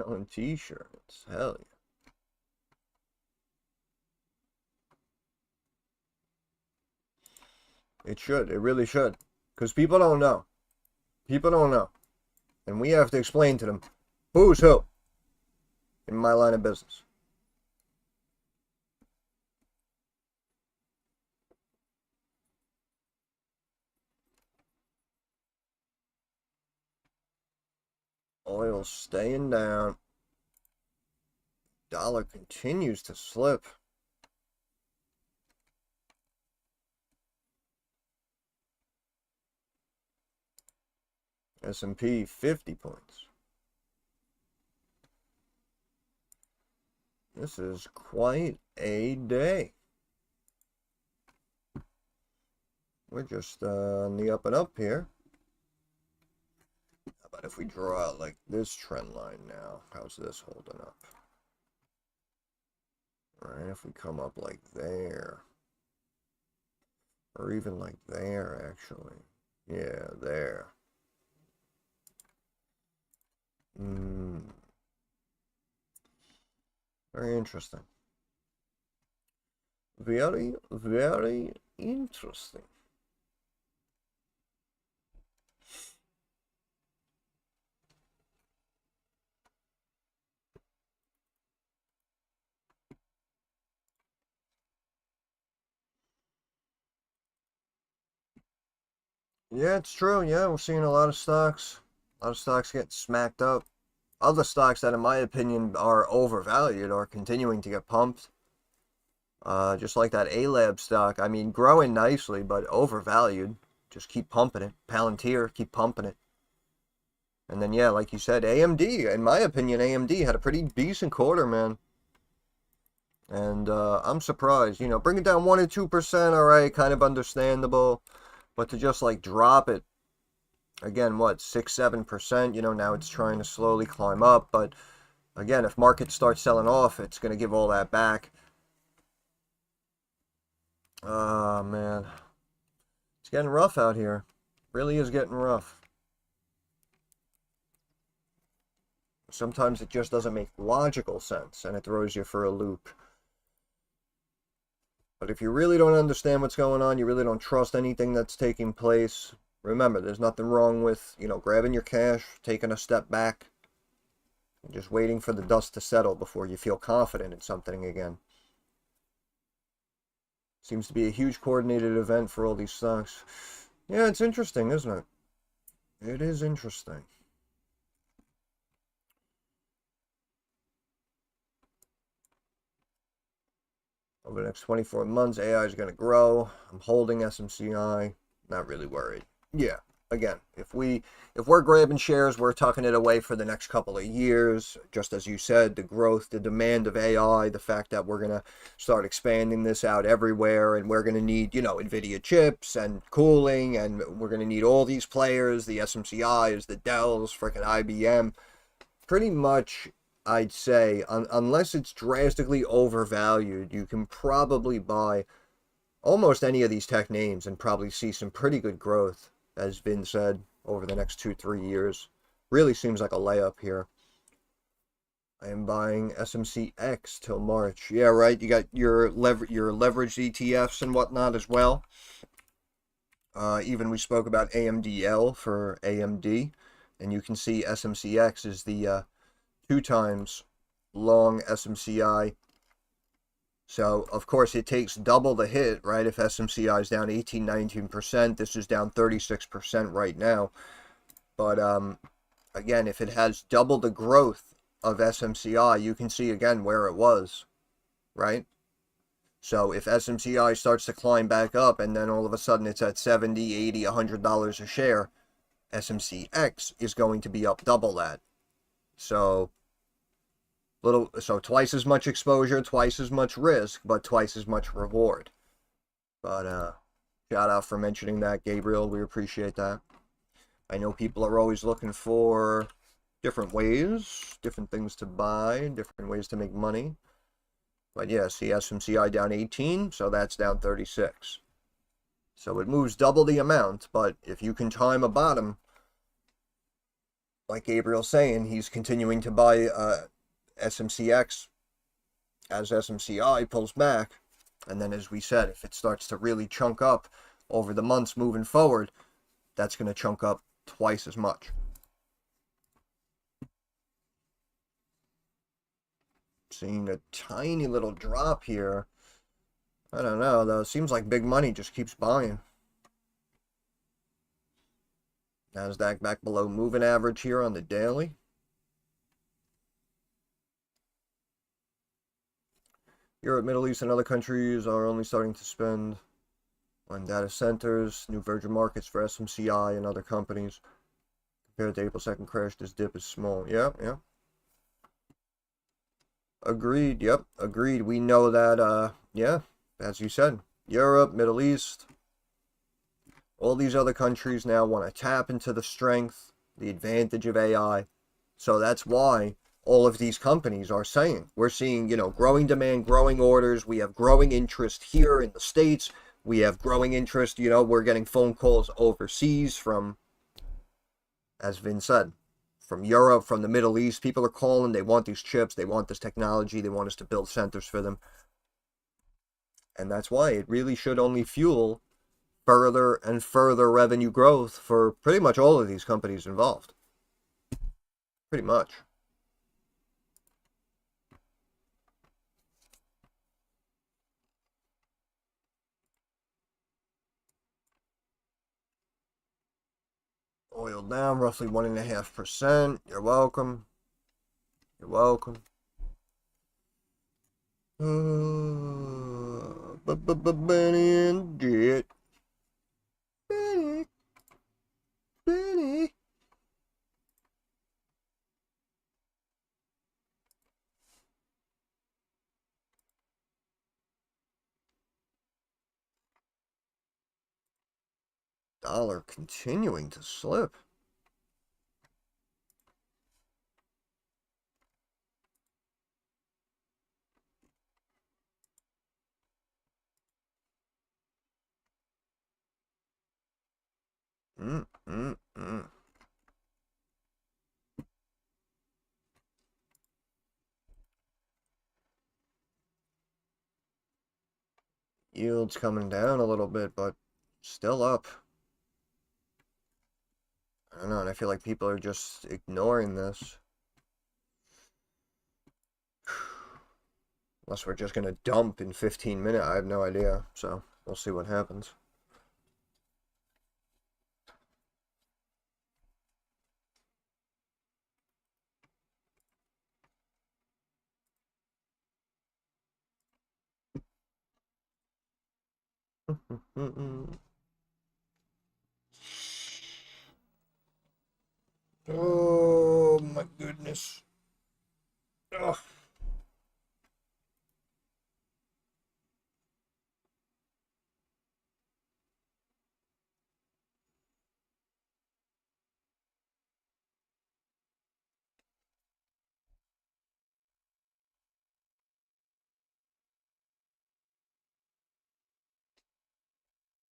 Selling t-shirts, hell yeah. It should, it really should. Because people don't know. People don't know. And we have to explain to them who's who in my line of business. Oil staying down. Dollar continues to slip. S&P 50 points. This is quite a day. We're just on the up and up here. How about if we draw out like this trend line now? How's this holding up? All right, if we come up like there. Or even like there, actually. Yeah, there. Very interesting. Very, very interesting. Yeah, it's true. Yeah, we're seeing a lot of stocks getting smacked up. Other stocks that, in my opinion, are overvalued are continuing to get pumped. Just like that A-Lab stock. I mean, growing nicely, but overvalued. Just keep pumping it. Palantir, keep pumping it. And then, yeah, like you said, AMD. In my opinion, AMD had a pretty decent quarter, man. And I'm surprised. You know, bring it down 1 or 2%, all right, kind of understandable. But to just like drop it again, what, 6, 7%? You know, now it's trying to slowly climb up. But again, if markets start selling off, it's going to give all that back. Oh, man. It's getting rough out here. Really is getting rough. Sometimes it just doesn't make logical sense and it throws you for a loop. But if you really don't understand what's going on, you really don't trust anything that's taking place, remember, there's nothing wrong with, you know, grabbing your cash, taking a step back, and just waiting for the dust to settle before you feel confident in something again. Seems to be a huge coordinated event for all these stocks. Yeah, it's interesting, isn't it? It is interesting. Over the next 24 months, AI is going to grow. I'm holding SMCI. Not really worried. Yeah, again, if we're grabbing shares, we're tucking it away for the next couple of years. Just as you said, the growth, the demand of AI, the fact that we're going to start expanding this out everywhere, and we're going to need, you know, NVIDIA chips and cooling, and we're going to need all these players, the SMCIs, the Dells, freaking IBM. Pretty much, I'd say, unless it's drastically overvalued, you can probably buy almost any of these tech names and probably see some pretty good growth, as Vin said, over the next 2-3 years. Really seems like a layup here. I am buying SMCX till March. Yeah, right. You got your leveraged ETFs and whatnot as well. Even we spoke about AMDL for AMD, and you can see SMCX is the 2 times long SMCI. So, of course, it takes double the hit, right? If SMCI is down 18, 19%, this is down 36% right now. But, again, if it has double the growth of SMCI, you can see, again, where it was, right? So, if SMCI starts to climb back up and then all of a sudden it's at $70, $80, $100 a share, SMCX is going to be up double that. So twice as much exposure, twice as much risk, but twice as much reward. But shout out for mentioning that, Gabriel. We appreciate that. I know people are always looking for different ways, different things to buy, different ways to make money. But yeah, see SMCI down 18, so that's down 36. So it moves double the amount, but if you can time a bottom, like Gabriel's saying, he's continuing to buy SMCX as SMCI pulls back, and then, as we said, if it starts to really chunk up over the months moving forward, that's going to chunk up twice as much. Seeing a tiny little drop here. I don't know, though. It seems like big money just keeps buying. Nasdaq back below moving average here on the daily. Europe, Middle East, and other countries are only starting to spend on data centers, new virgin markets for SMCI and other companies. Compared to April 2nd crash, this dip is small. Yeah. Agreed. Yep. Agreed. We know that, yeah, as you said, Europe, Middle East, all these other countries now want to tap into the strength, the advantage of AI. So that's why all of these companies are saying, we're seeing, you know, growing demand, growing orders. We have growing interest here in the States. We have growing interest, you know, we're getting phone calls overseas from, as Vin said, from Europe, from the Middle East. People are calling. They want these chips. They want this technology. They want us to build centers for them. And that's why it really should only fuel further and further revenue growth for pretty much all of these companies involved. Pretty much. Oil down roughly 1.5%. You're welcome. You're welcome. Benny and Jet. Benny. Benny. Dollar continuing to slip. Yields coming down a little bit, but still up. I don't know, and I feel like people are just ignoring this. Unless we're just gonna dump in 15 minutes, I have no idea. So we'll see what happens. Oh my goodness. Ugh.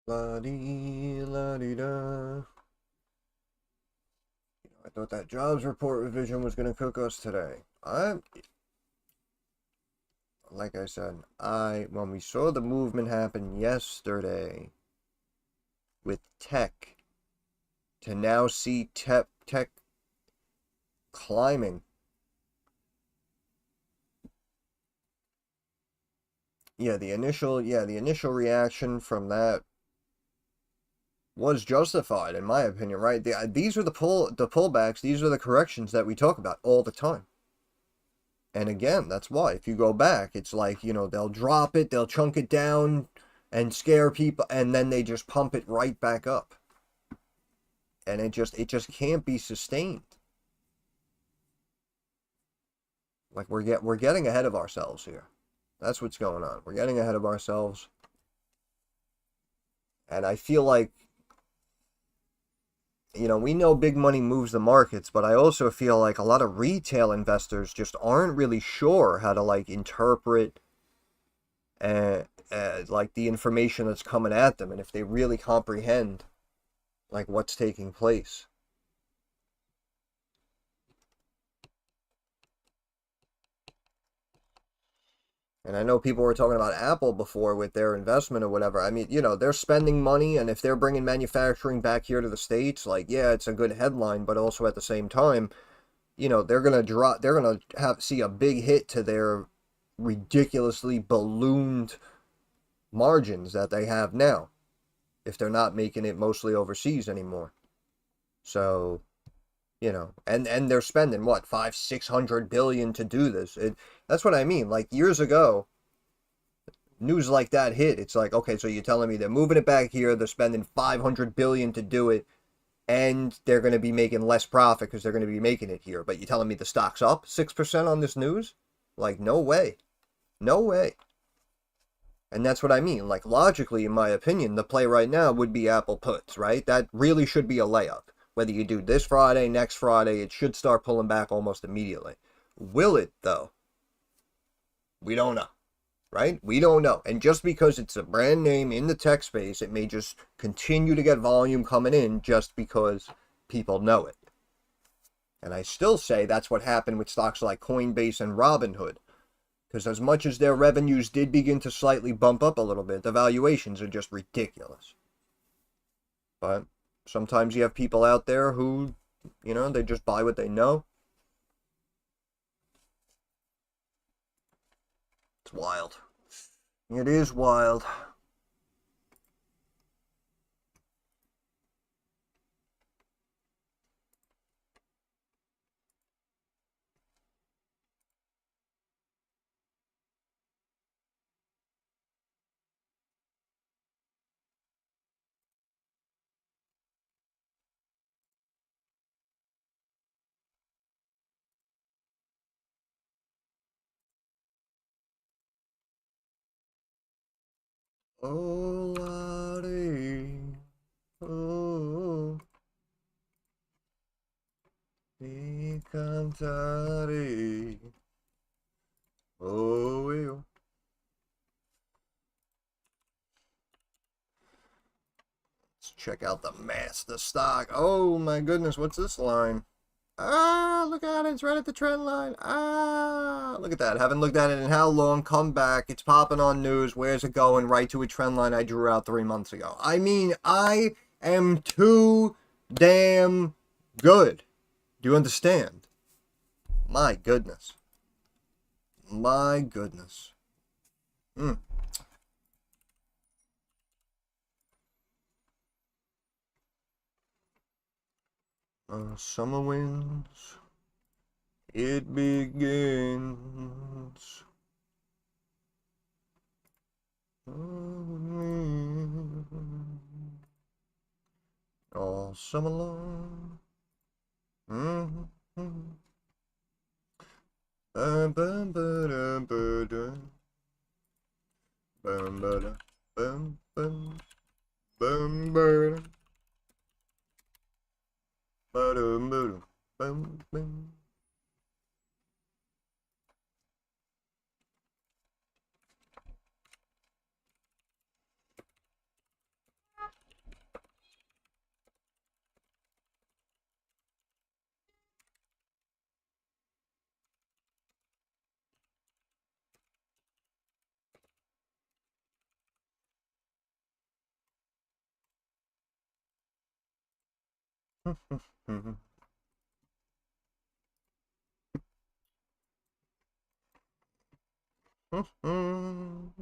La-dee, la-dee-da. I thought that jobs report revision was going to cook us today. Like I said, when we saw the movement happen yesterday with tech, to now see tech climbing. The initial reaction from that was justified, in my opinion, right? These are the pullbacks, these are the corrections that we talk about all the time. And again, that's why, if you go back, it's like, they'll drop it, they'll chunk it down and scare people, and then they just pump it right back up. And it just can't be sustained. Like, we're getting ahead of ourselves here. That's what's going on. We're getting ahead of ourselves. And I feel like, we know big money moves the markets, but I also feel like a lot of retail investors just aren't really sure how to, like, interpret like the information that's coming at them, and if they really comprehend, like, what's taking place. And I know people were talking about Apple before with their investment or whatever. I mean, they're spending money, and if they're bringing manufacturing back here to the States, like, yeah, it's a good headline, but also at the same time, they're going to see a big hit to their ridiculously ballooned margins that they have now, if they're not making it mostly overseas anymore. So, and they're spending what, 500-600 billion to do this. That's what I mean. Like, years ago, news like that hit. It's like, okay, so you're telling me they're moving it back here, they're spending 500 billion to do it, and they're going to be making less profit because they're going to be making it here. But you're telling me the stock's up 6% on this news? Like, no way. No way. And that's what I mean. Like, logically, in my opinion, the play right now would be Apple puts, right? That really should be a layup. Whether you do this Friday, next Friday, it should start pulling back almost immediately. Will it, though? We don't know, right? We don't know. And just because it's a brand name in the tech space, it may just continue to get volume coming in just because people know it. And I still say that's what happened with stocks like Coinbase and Robinhood. Because as much as their revenues did begin to slightly bump up a little bit, the valuations are just ridiculous. But sometimes you have people out there who, they just buy what they know. It's wild. It is wild. Oh, Lottie. Oh, mi cantare. Oh, io. Let's check out the master stock. Oh, my goodness. What's this line? Ah, look at it. It's right at the trend line. Ah, look at that. Haven't looked at it in how long? Come back. It's popping on news. Where's it going? Right to a trend line I drew out 3 months ago. I mean, I am too damn good. Do you understand? My goodness. My goodness. Mm. Summer winds. It begins. All summer long. Mm-hmm. Bum, bum, ba-dum, ba-dum. Bum, ba-dum, bum, bum, bum, ba-dum. Ba-dum, ba-dum, bum, bum. Mhm. 嗯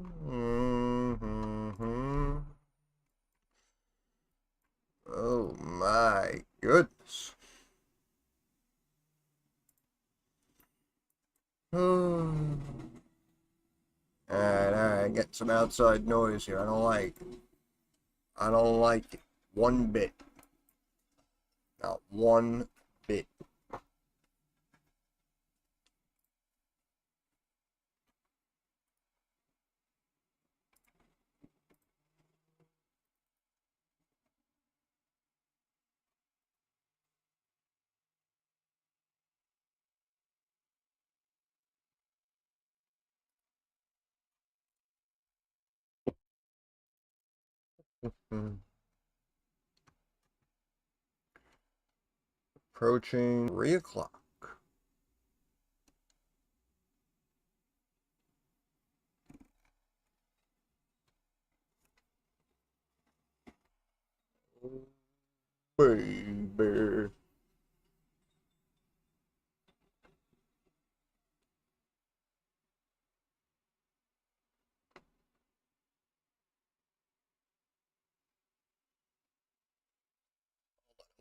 Oh my goodness. Alright, alright, get some outside noise here. I don't like it. I don't like it. One bit. Not one bit. Hmm. Approaching 3 o'clock. Baby.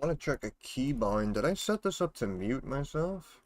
I want to check a keybind. Did I set this up to mute myself?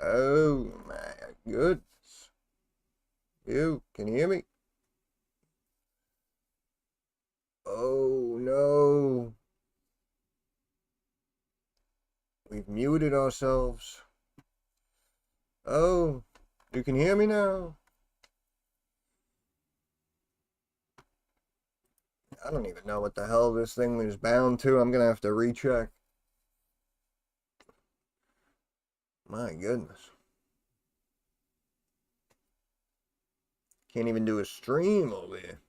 Oh my goodness. You can you hear me? Oh no. We've muted ourselves. Oh, you can hear me now? I don't even know what the hell this thing is bound to. I'm gonna have to recheck. My goodness. Can't even do a stream over here.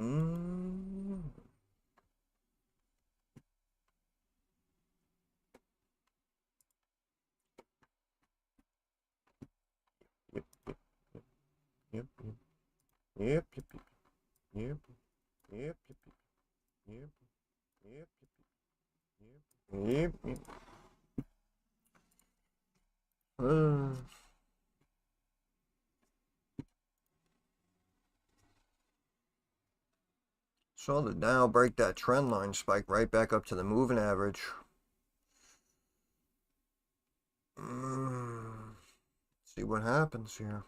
Mm. Yep, yep, yep, yep, yep, yep, yep, yep, yep, yep, yep. Saw the Dow break that trend line spike right back up to the moving average. See what happens here.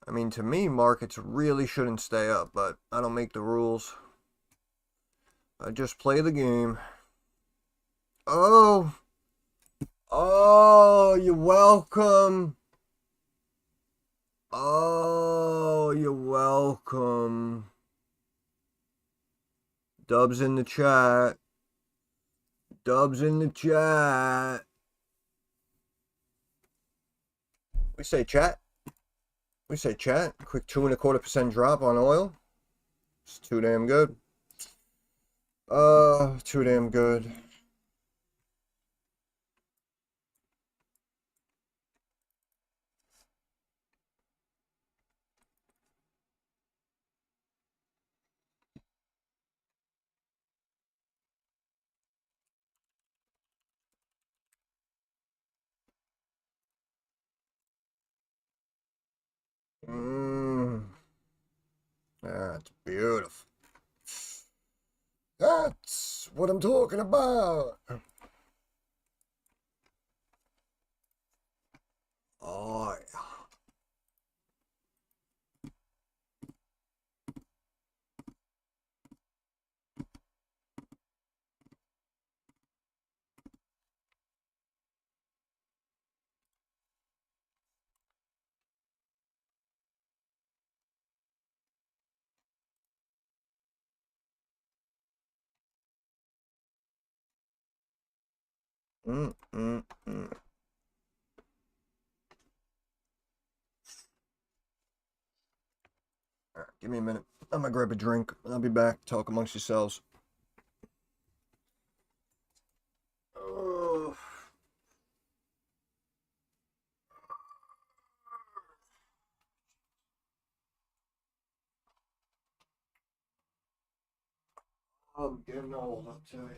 I mean, to me, markets really shouldn't stay up, but I don't make the rules. I just play the game. Oh! Oh, you're welcome. Oh, you're welcome. Dubs in the chat. Dubs in the chat. We say chat. We say chat. Quick 2.25% drop on oil. It's too damn good. Too damn good. That's beautiful. That's what I'm talking about. Oh, yeah. Mm, mm, mm. All right, give me a minute. I'm gonna grab a drink. I'll be back. Talk amongst yourselves. Oh, I'm getting old, I'll tell you.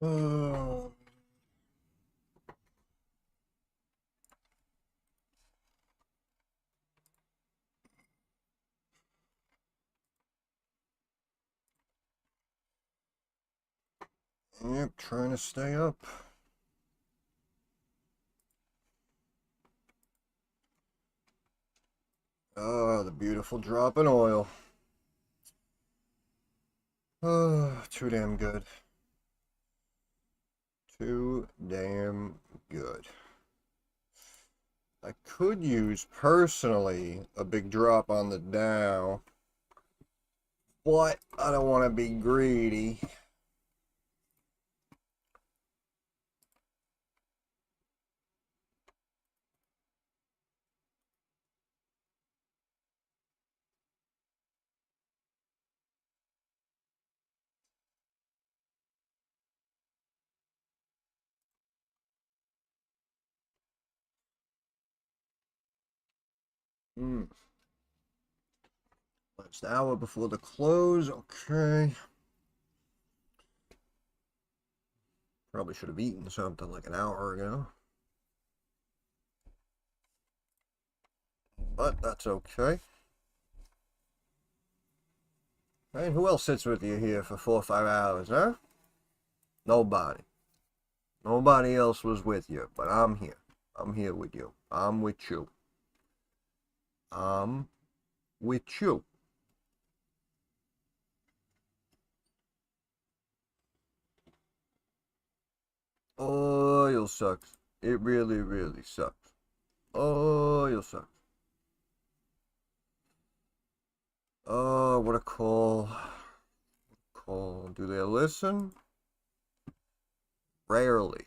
Uh, yep, trying to stay up. Oh, the beautiful drop in oil. Oh, too damn good. Too damn good. I could use, personally, a big drop on the Dow, but I don't want to be greedy. Hmm. Last hour before the close, okay. Probably should have eaten something like an hour ago. But that's okay. Hey, who else sits with you here for 4 or 5 hours, huh? Nobody. Nobody else was with you, but I'm here. I'm here with you. I'm with you. I'm with you. Oil sucks. It really, really sucks. Oil sucks. Oh, what a call. Call. Do they listen? Rarely.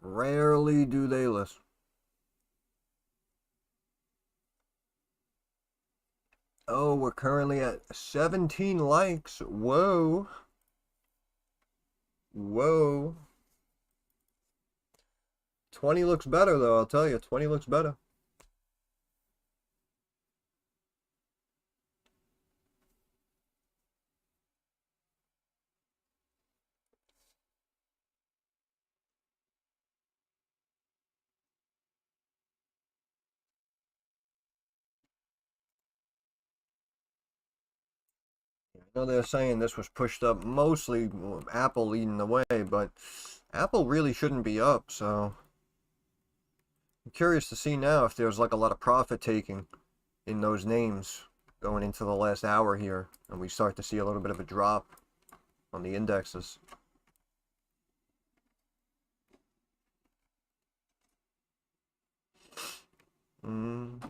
Rarely do they listen. Oh, we're currently at 17 likes. Whoa. Whoa. 20 looks better, though, I'll tell you. 20 looks better. I know they're saying this was pushed up mostly Apple leading the way, but Apple really shouldn't be up, so I'm curious to see now if there's like a lot of profit taking in those names going into the last hour here, and we start to see a little bit of a drop on the indexes. Mm.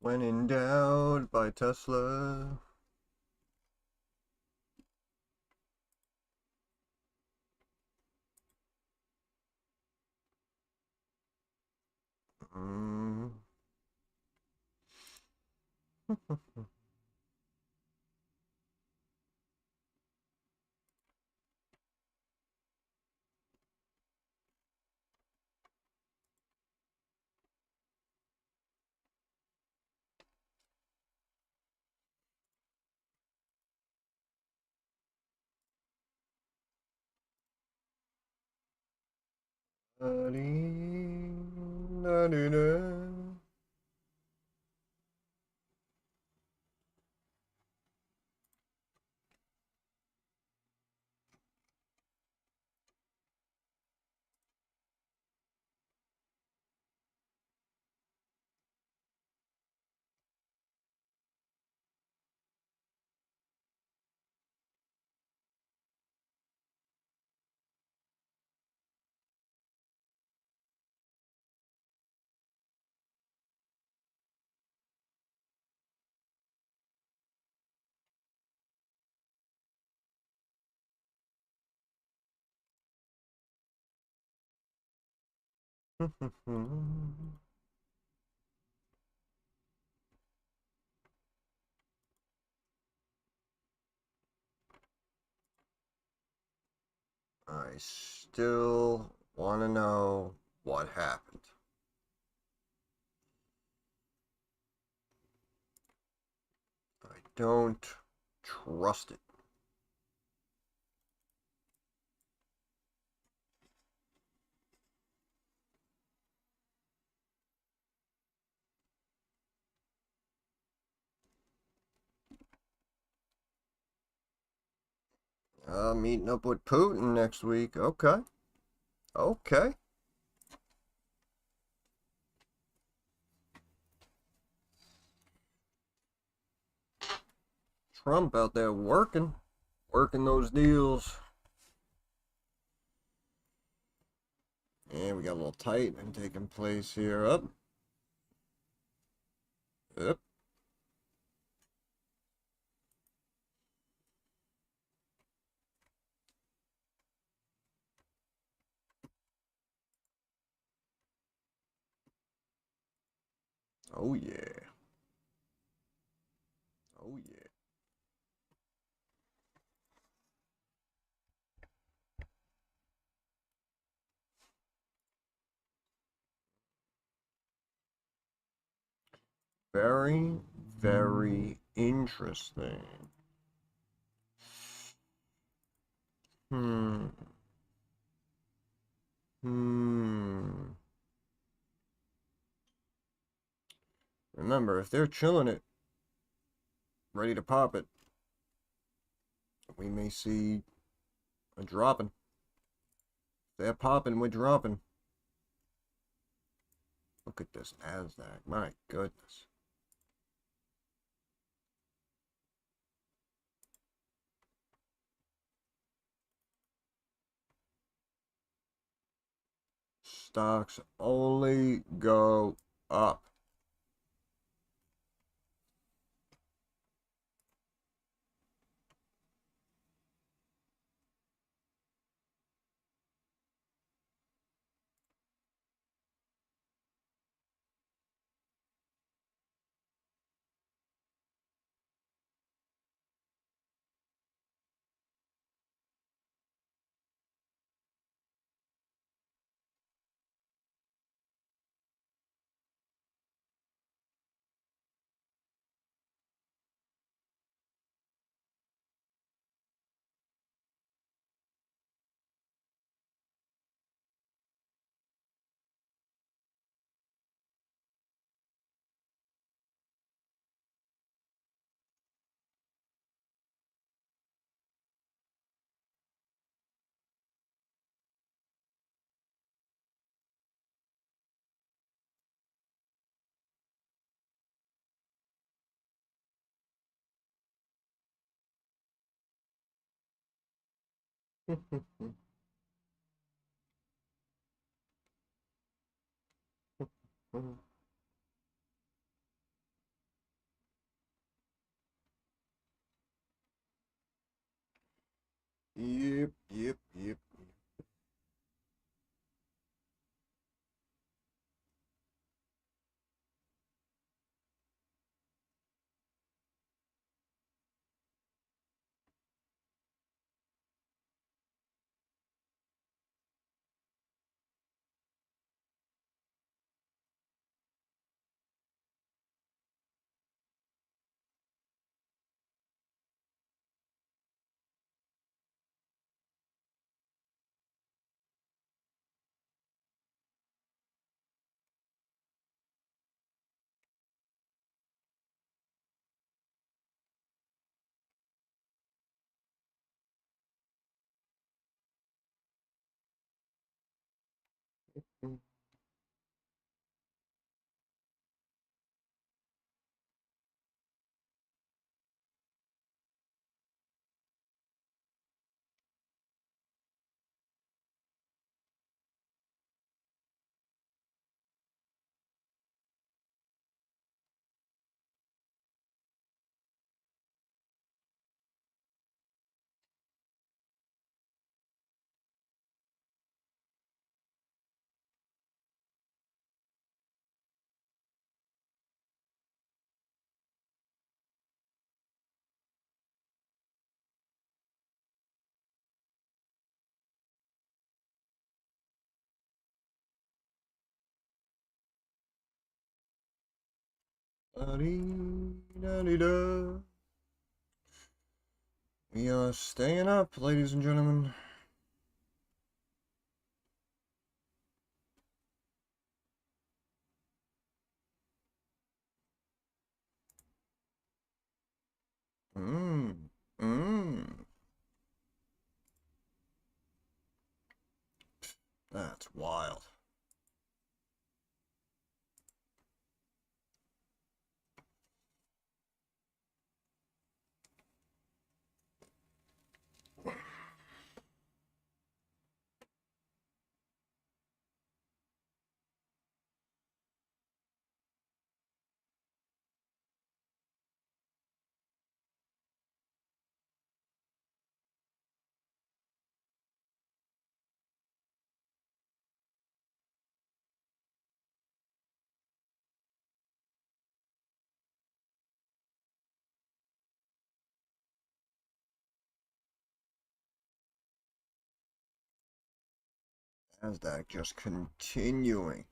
When in doubt by Tesla. Mm. I still want to know what happened. I don't trust it. Meeting up with Putin next week. Okay. Okay. Trump out there working those deals. And we got a little tightening taking place here. Up. Up. Oh yeah. Oh yeah. Very, very interesting. Hmm. Hmm. Remember, if they're chilling it, ready to pop it, we may see a dropping. If they're popping, we're dropping. Look at this NASDAQ. My goodness. Stocks only go up. Yep, yep, yep. Da-dee-da-dee-da. We are staying up, ladies and gentlemen. That's wild. NASDAQ just continuing.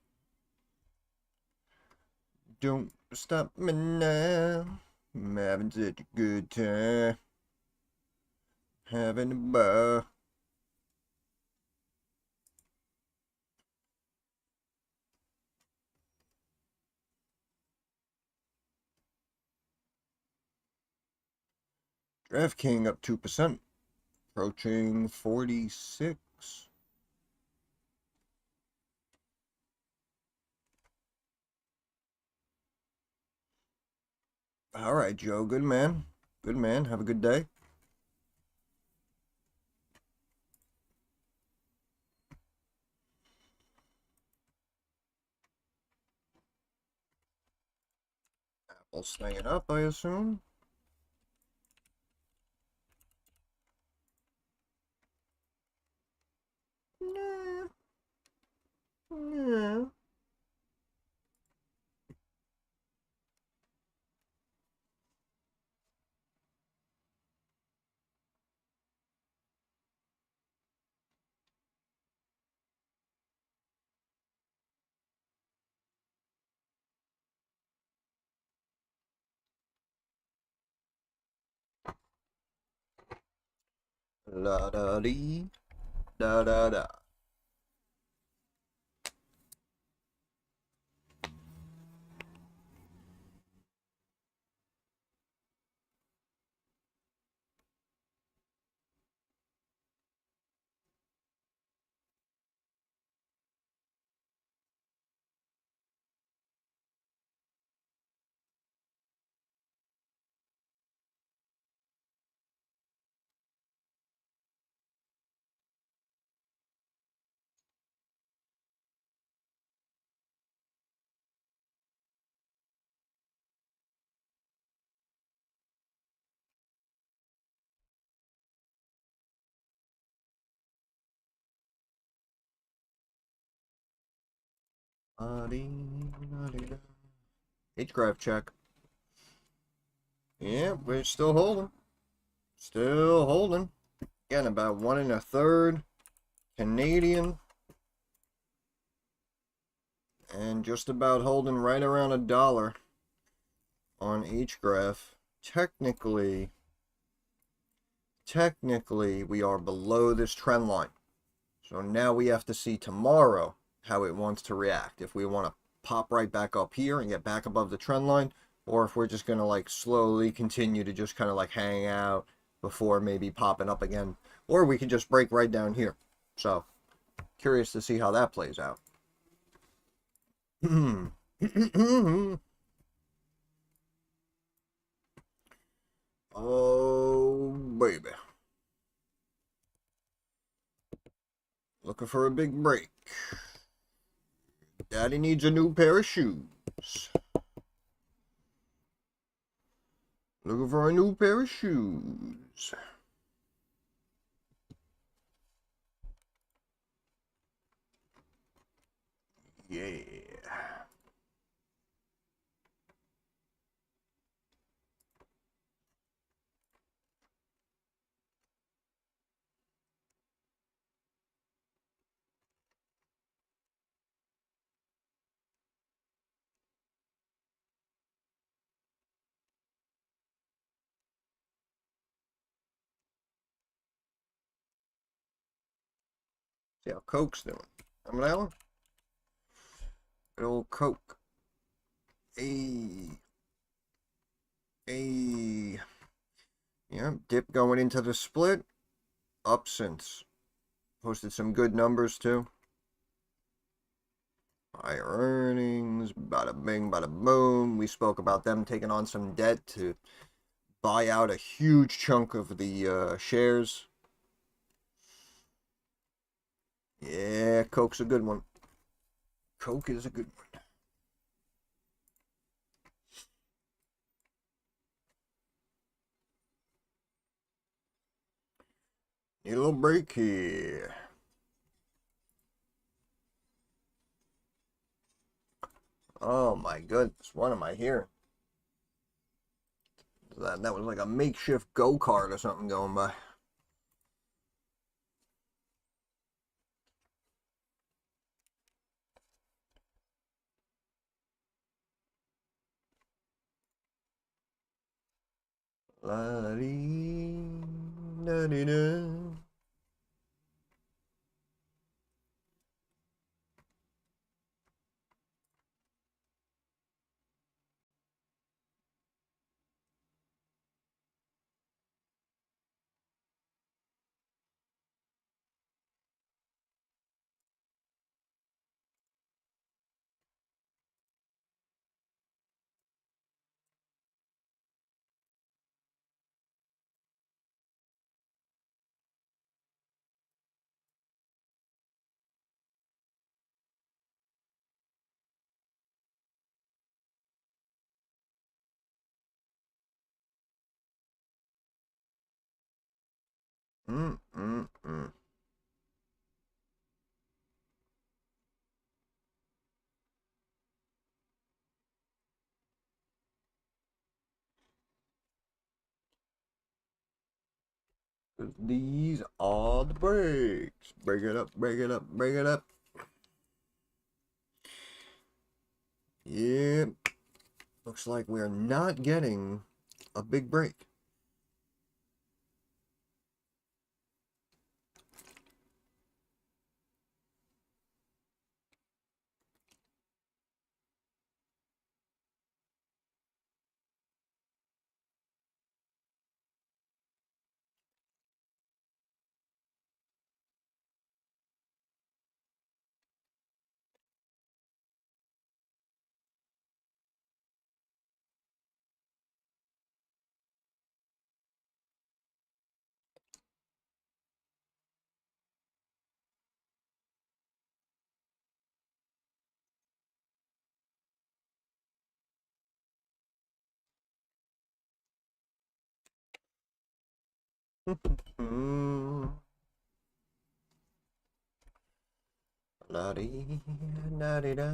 Don't stop me now. I'm having such a good time. Having a ball. DraftKings up 2%. Approaching 46. All right, Joe. Good man. Good man. Have a good day. Apple staying up, I assume. Nah. Nah. La da dee. Da da da. HGRAF check. Yeah, we're still holding. Still holding. Again, about 1 1/3 Canadian. And just about holding right around $1 on HGRAF. Technically, we are below this trend line. So now we have to see tomorrow how it wants to react. If we want to pop right back up here and get back above the trend line, or if we're just going to like slowly continue to just kind of like hang out before maybe popping up again, or we can just break right down here. So curious to see how that plays out. Oh, baby. Looking for a big break. Daddy needs a new pair of shoes. Looking for a new pair of shoes. Yeah. See how Coke's doing. Remember that one? Good old Coke. Hey. Hey. Yeah, dip going into the split. Up since. Posted some good numbers too. Higher earnings, bada bing, bada boom. We spoke about them taking on some debt to buy out a huge chunk of the shares. Yeah, Coke's a good one. Coke is a good one. Need a little break here. Oh my goodness, what am I hearing? That was like a makeshift go-kart or something going by. La dee da dee da. Mm, mm, mm. These are the breaks. Break it up, break it up, break it up. Yep. Looks like we're not getting a big break. La dee da dee da.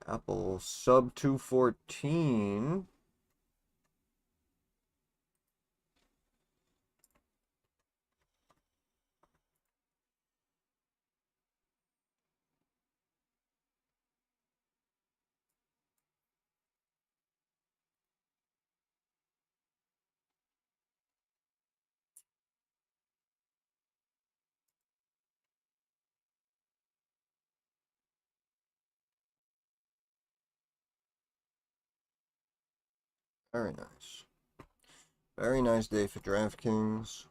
Apple sub 214. Very nice. Very nice day for DraftKings.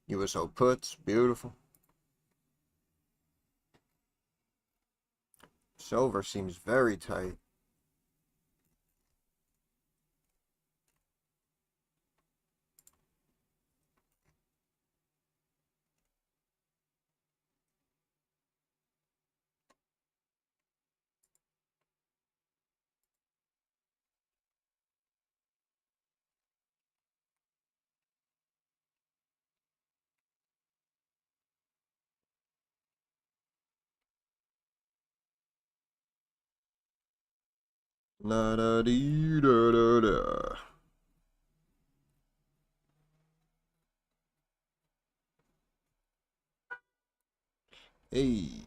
USO puts, beautiful. Silver seems very tight. La da dee da da da. Hey.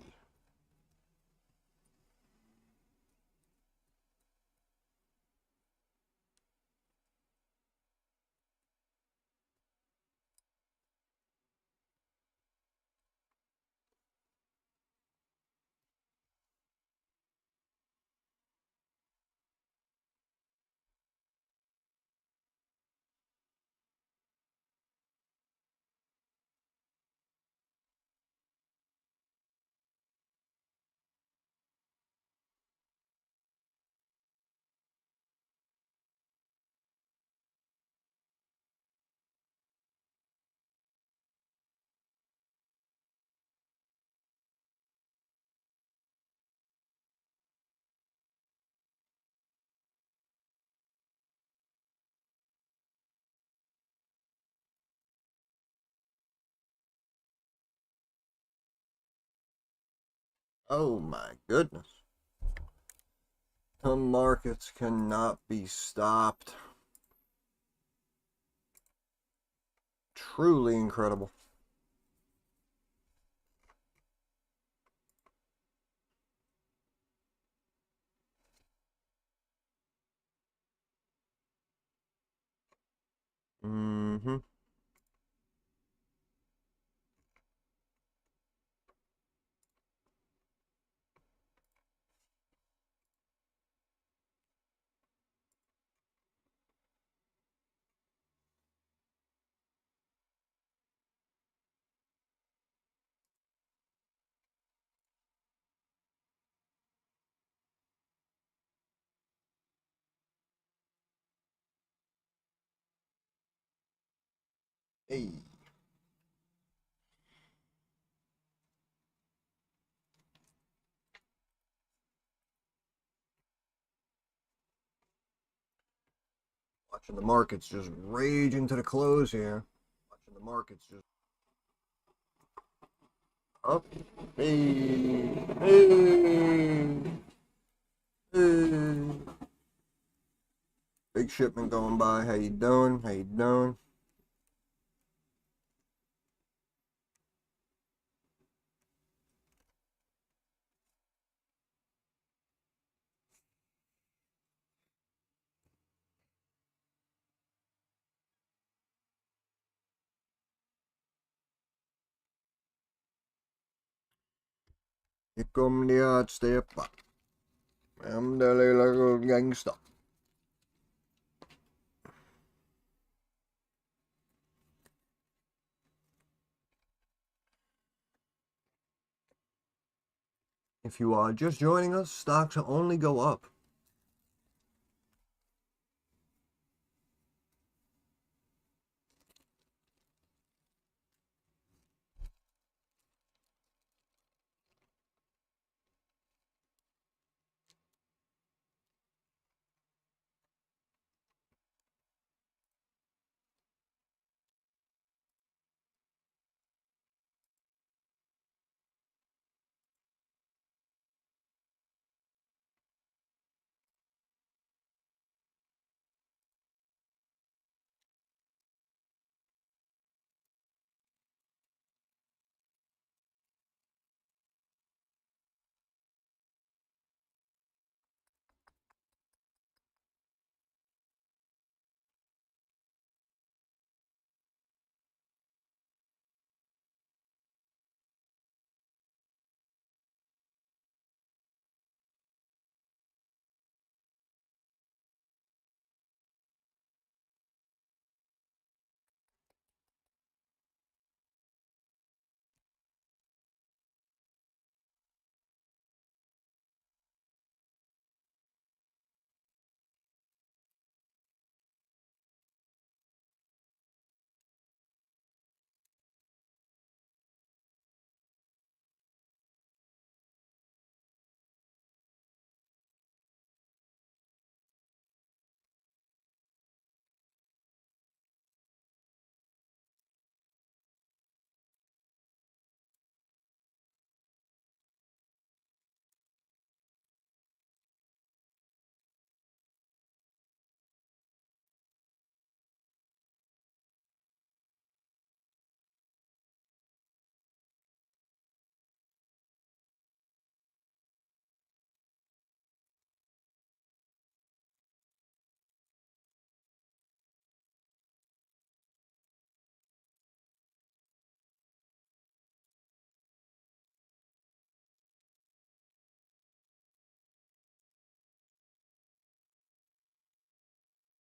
Oh my goodness. Some markets cannot be stopped. Truly incredible. Mm-hmm. Hey. Watching the markets just rage into the close here. Watching the markets just up. Hey. Hey. Hey. Big shipment going by. How you doing? How you doing? Here come the hard stepper. I'm the little gangster. If you are just joining us, stocks will only go up.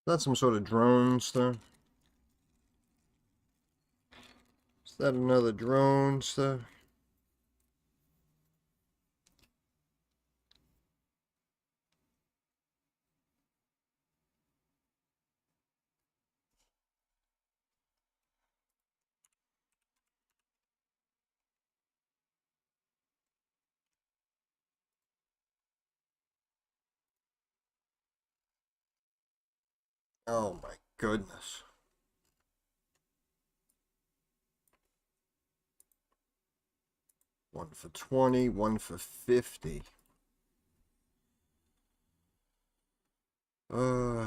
That's some sort of drone stuff. Is that another drone stuff? Oh my goodness. One for 20, one for 50. Uh,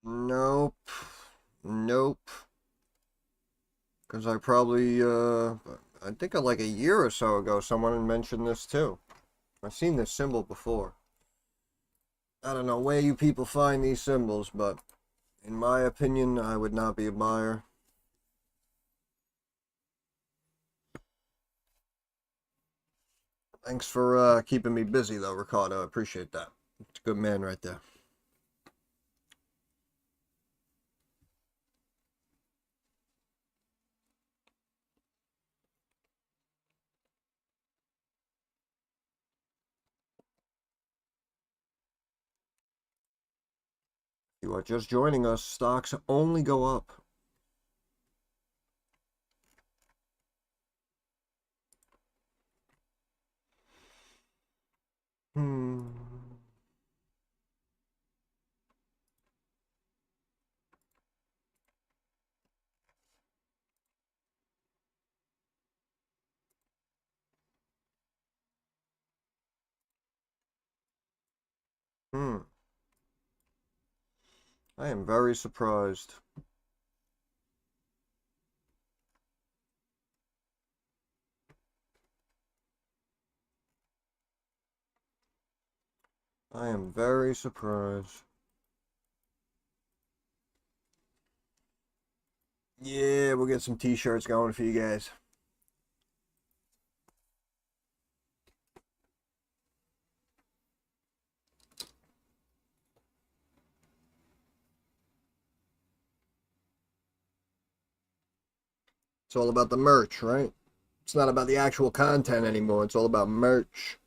nope. Nope. Because I probably, I think like a year or so ago, someone had mentioned this too. I've seen this symbol before. I don't know where you people find these symbols, but in my opinion, I would not be a buyer. Thanks for keeping me busy, though, Ricardo. I appreciate that. It's a good man right there. If you are just joining us, stocks only go up. Hmm. Hmm. I am very surprised. I am very surprised. Yeah, we'll get some t-shirts going for you guys. It's all about the merch, right? It's not about the actual content anymore. It's all about merch.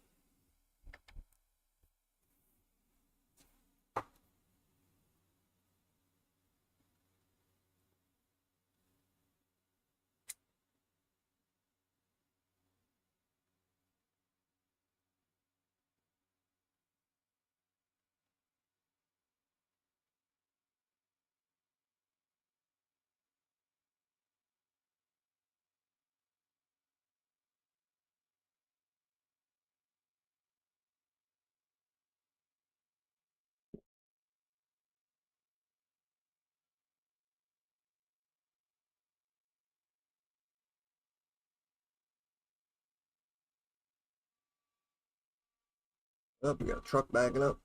Oh, we got a truck backing up.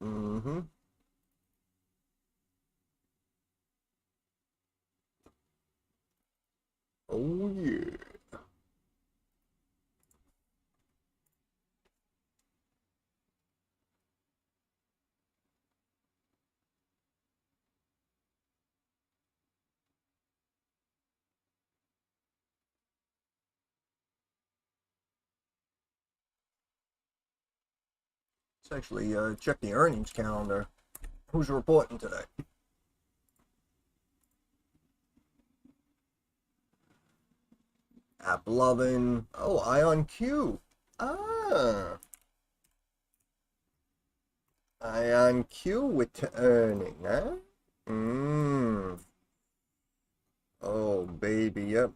Mm-hmm. Oh, yeah. Let's actually check the earnings calendar. Who's reporting today? App loving. Oh, IonQ. Ah. IonQ with earning, huh? Mmm. Oh, baby, yep.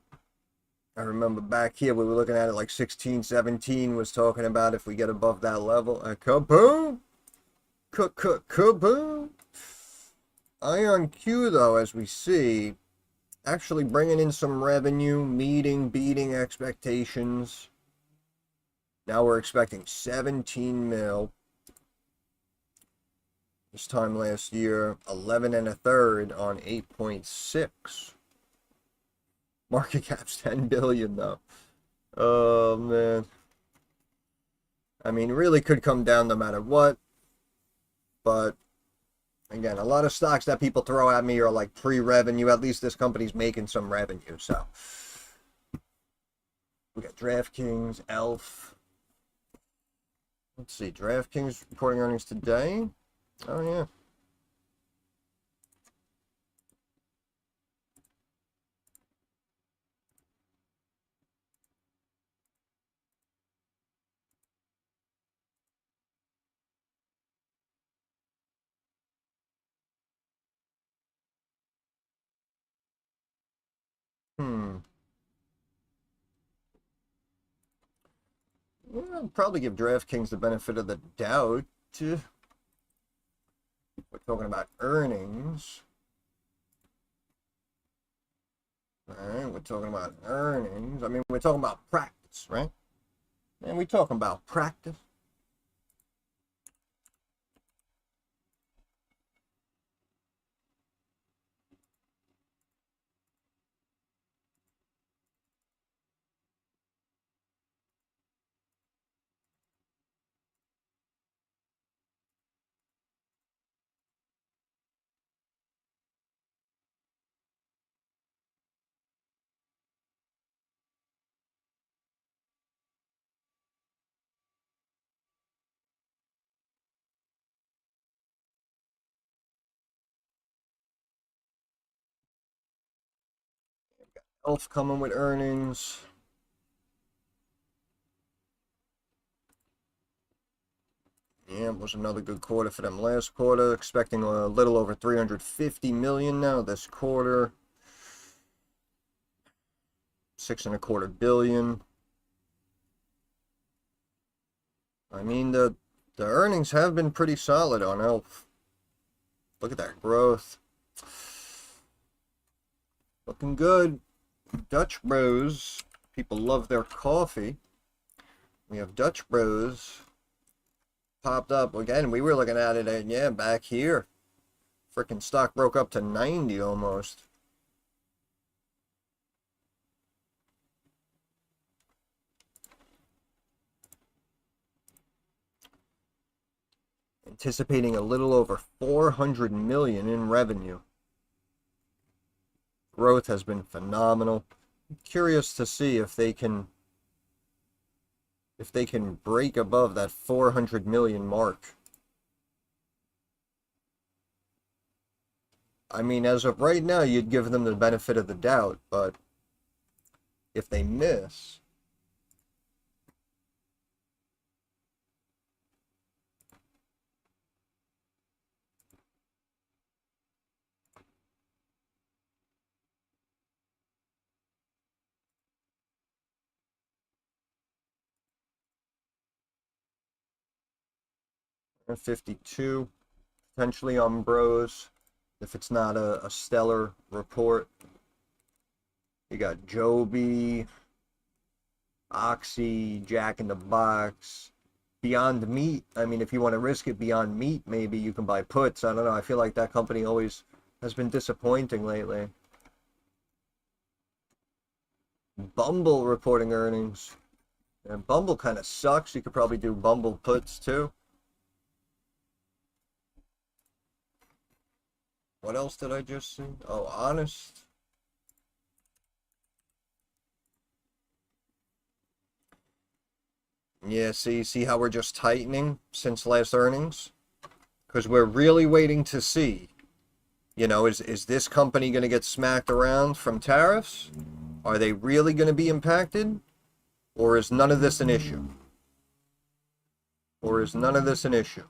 I remember back here we were looking at it like 16, 17 was talking about if we get above that level. Kaboom! Kaboom! IonQ, though, as we see, actually bringing in some revenue, beating expectations. Now we're expecting 17 mil. This time last year, 11 1/3 on 8.6. Market cap's 10 billion though. Oh man. I mean, really could come down no matter what. But again, a lot of stocks that people throw at me are like pre-revenue. At least this company's making some revenue. So we got DraftKings, Elf. Let's see, DraftKings reporting earnings today. Oh yeah. Yeah, I'll probably give DraftKings the benefit of the doubt. We're talking about earnings. Alright, we're talking about earnings. I mean, we're talking about practice, right? And we're talking about practice. Elf coming with earnings. Yeah, it was another good quarter for them last quarter. Expecting a little over 350 million now this quarter. 6.25 billion. I mean, the earnings have been pretty solid on Elf. Look at that growth. Looking good. Dutch Bros. People love their coffee. We have Dutch Bros. Popped up again. We were looking at it, and yeah, back here. Freaking stock broke up to 90 almost. Anticipating a little over 400 million in revenue. Growth has been phenomenal. I'm curious to see if they can break above that 400 million mark. I mean, as of right now, you'd give them the benefit of the doubt, but if they miss, at 52, potentially on Bros, if it's not a stellar report. You got Joby, Oxy, Jack in the Box, Beyond Meat. I mean, if you want to risk it, Beyond Meat, maybe you can buy puts. I don't know. I feel like that company always has been disappointing lately. Bumble reporting earnings. And Bumble kind of sucks. You could probably do Bumble puts too. What else did I just see? Oh, Honest. Yeah, see how we're just tightening since last earnings? Because we're really waiting to see, you know, is this company going to get smacked around from tariffs? Are they really going to be impacted? Or is none of this an issue? Or is none of this an issue?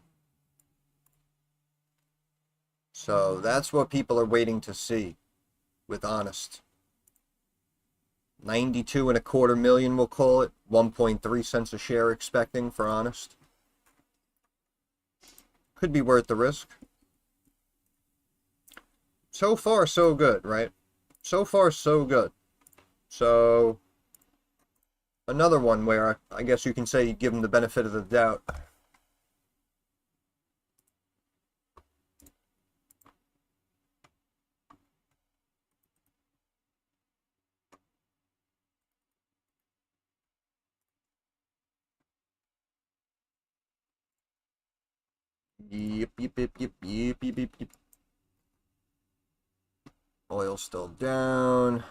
So that's what people are waiting to see with Honest. 92.25 million, we'll call it. 1.3 cents a share expecting for Honest. Could be worth the risk. So far, so good, right? so far so good. So another one where I guess you can say you give them the benefit of the doubt. Yep, yep, yep, yep, yep, yep, yep, yep. Oil's still down.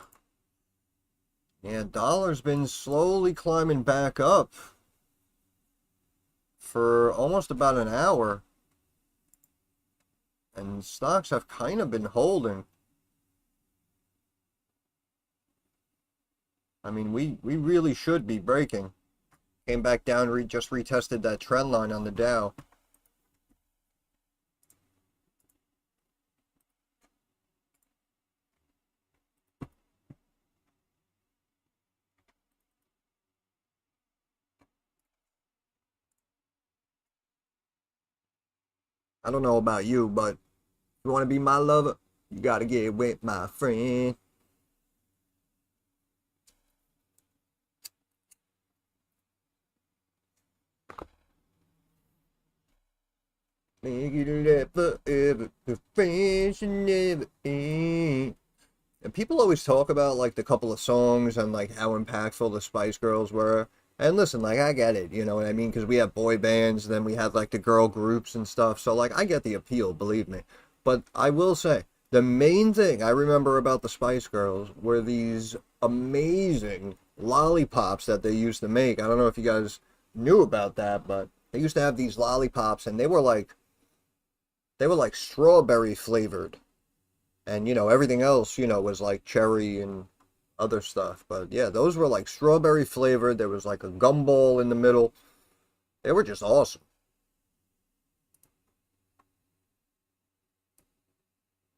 Yeah, dollar's been slowly climbing back up for almost about an hour. And stocks have kind of been holding. I mean, we really should be breaking. Came back down, just retested that trend line on the Dow. I don't know about you, but if you want to be my lover, you gotta get with my friend. Make it live forever, the friends should never end. And people always talk about like the couple of songs and like how impactful the Spice Girls were. And listen, like I get it, you know what I mean? Because we have boy bands, then we have like the girl groups and stuff. So like I get the appeal, believe me. But I will say, the main thing I remember about the Spice Girls were these amazing lollipops that they used to make. I don't know if you guys knew about that, but they used to have these lollipops and they were like strawberry flavored, and everything else was like cherry and other stuff. But yeah, those were like strawberry flavored. There was like a gumball in the middle. They were just awesome.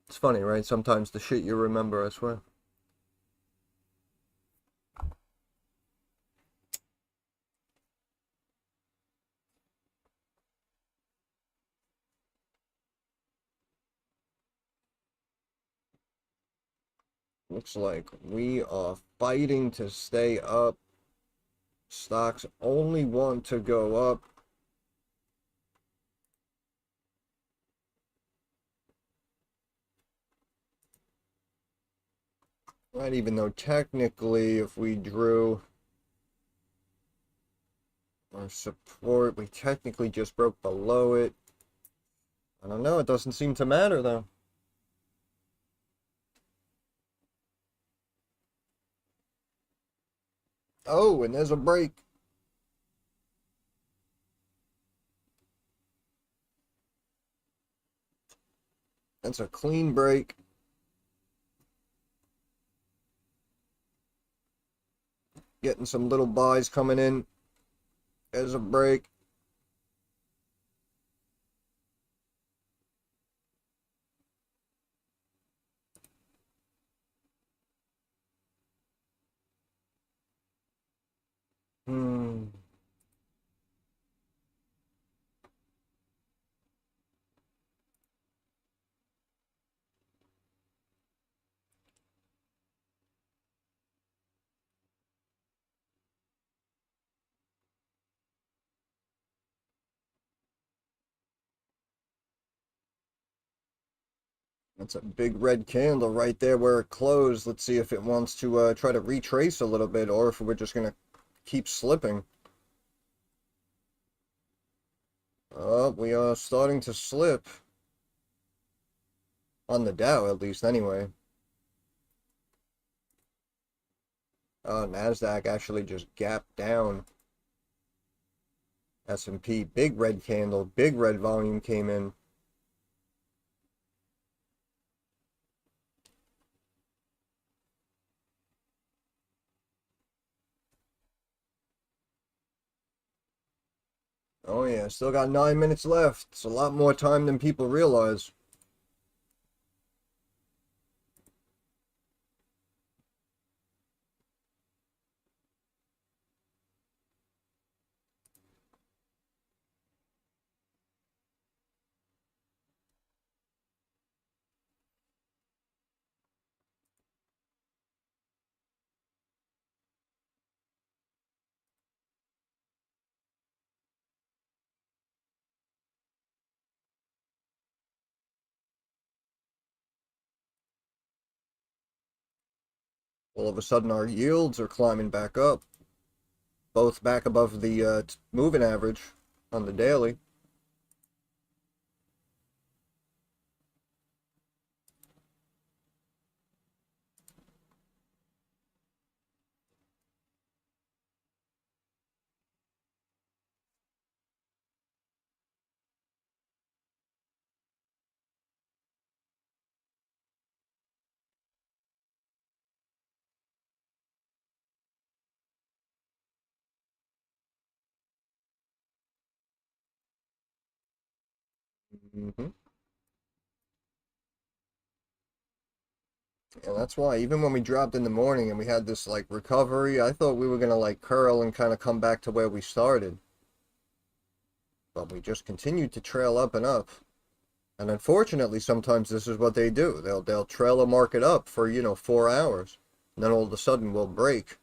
It's funny, right? Sometimes the shit you remember, I swear. Looks like we are fighting to stay up. Stocks only want to go up. Right, even though technically if we drew our support, we technically just broke below it. I don't know, it doesn't seem to matter though. Oh, and there's a break. That's a clean break. Getting some little buys coming in as a break. Hmm. That's a big red candle right there where it closed. Let's see if it wants to try to retrace a little bit or if we're just going to keep slipping. Oh, we are starting to slip. On the Dow, at least, anyway. NASDAQ actually just gapped down. S&P, big red candle, big red volume came in. Oh yeah, still got 9 minutes left. It's a lot more time than people realize. All of a sudden our yields are climbing back up, both back above the moving average on the daily. Mm-hmm. And that's why even when we dropped in the morning and we had this like recovery, I thought we were gonna like curl and kind of come back to where we started. But we just continued to trail up and up. And unfortunately, sometimes this is what they do. They'll trail a market up for, 4 hours. And then all of a sudden we'll break,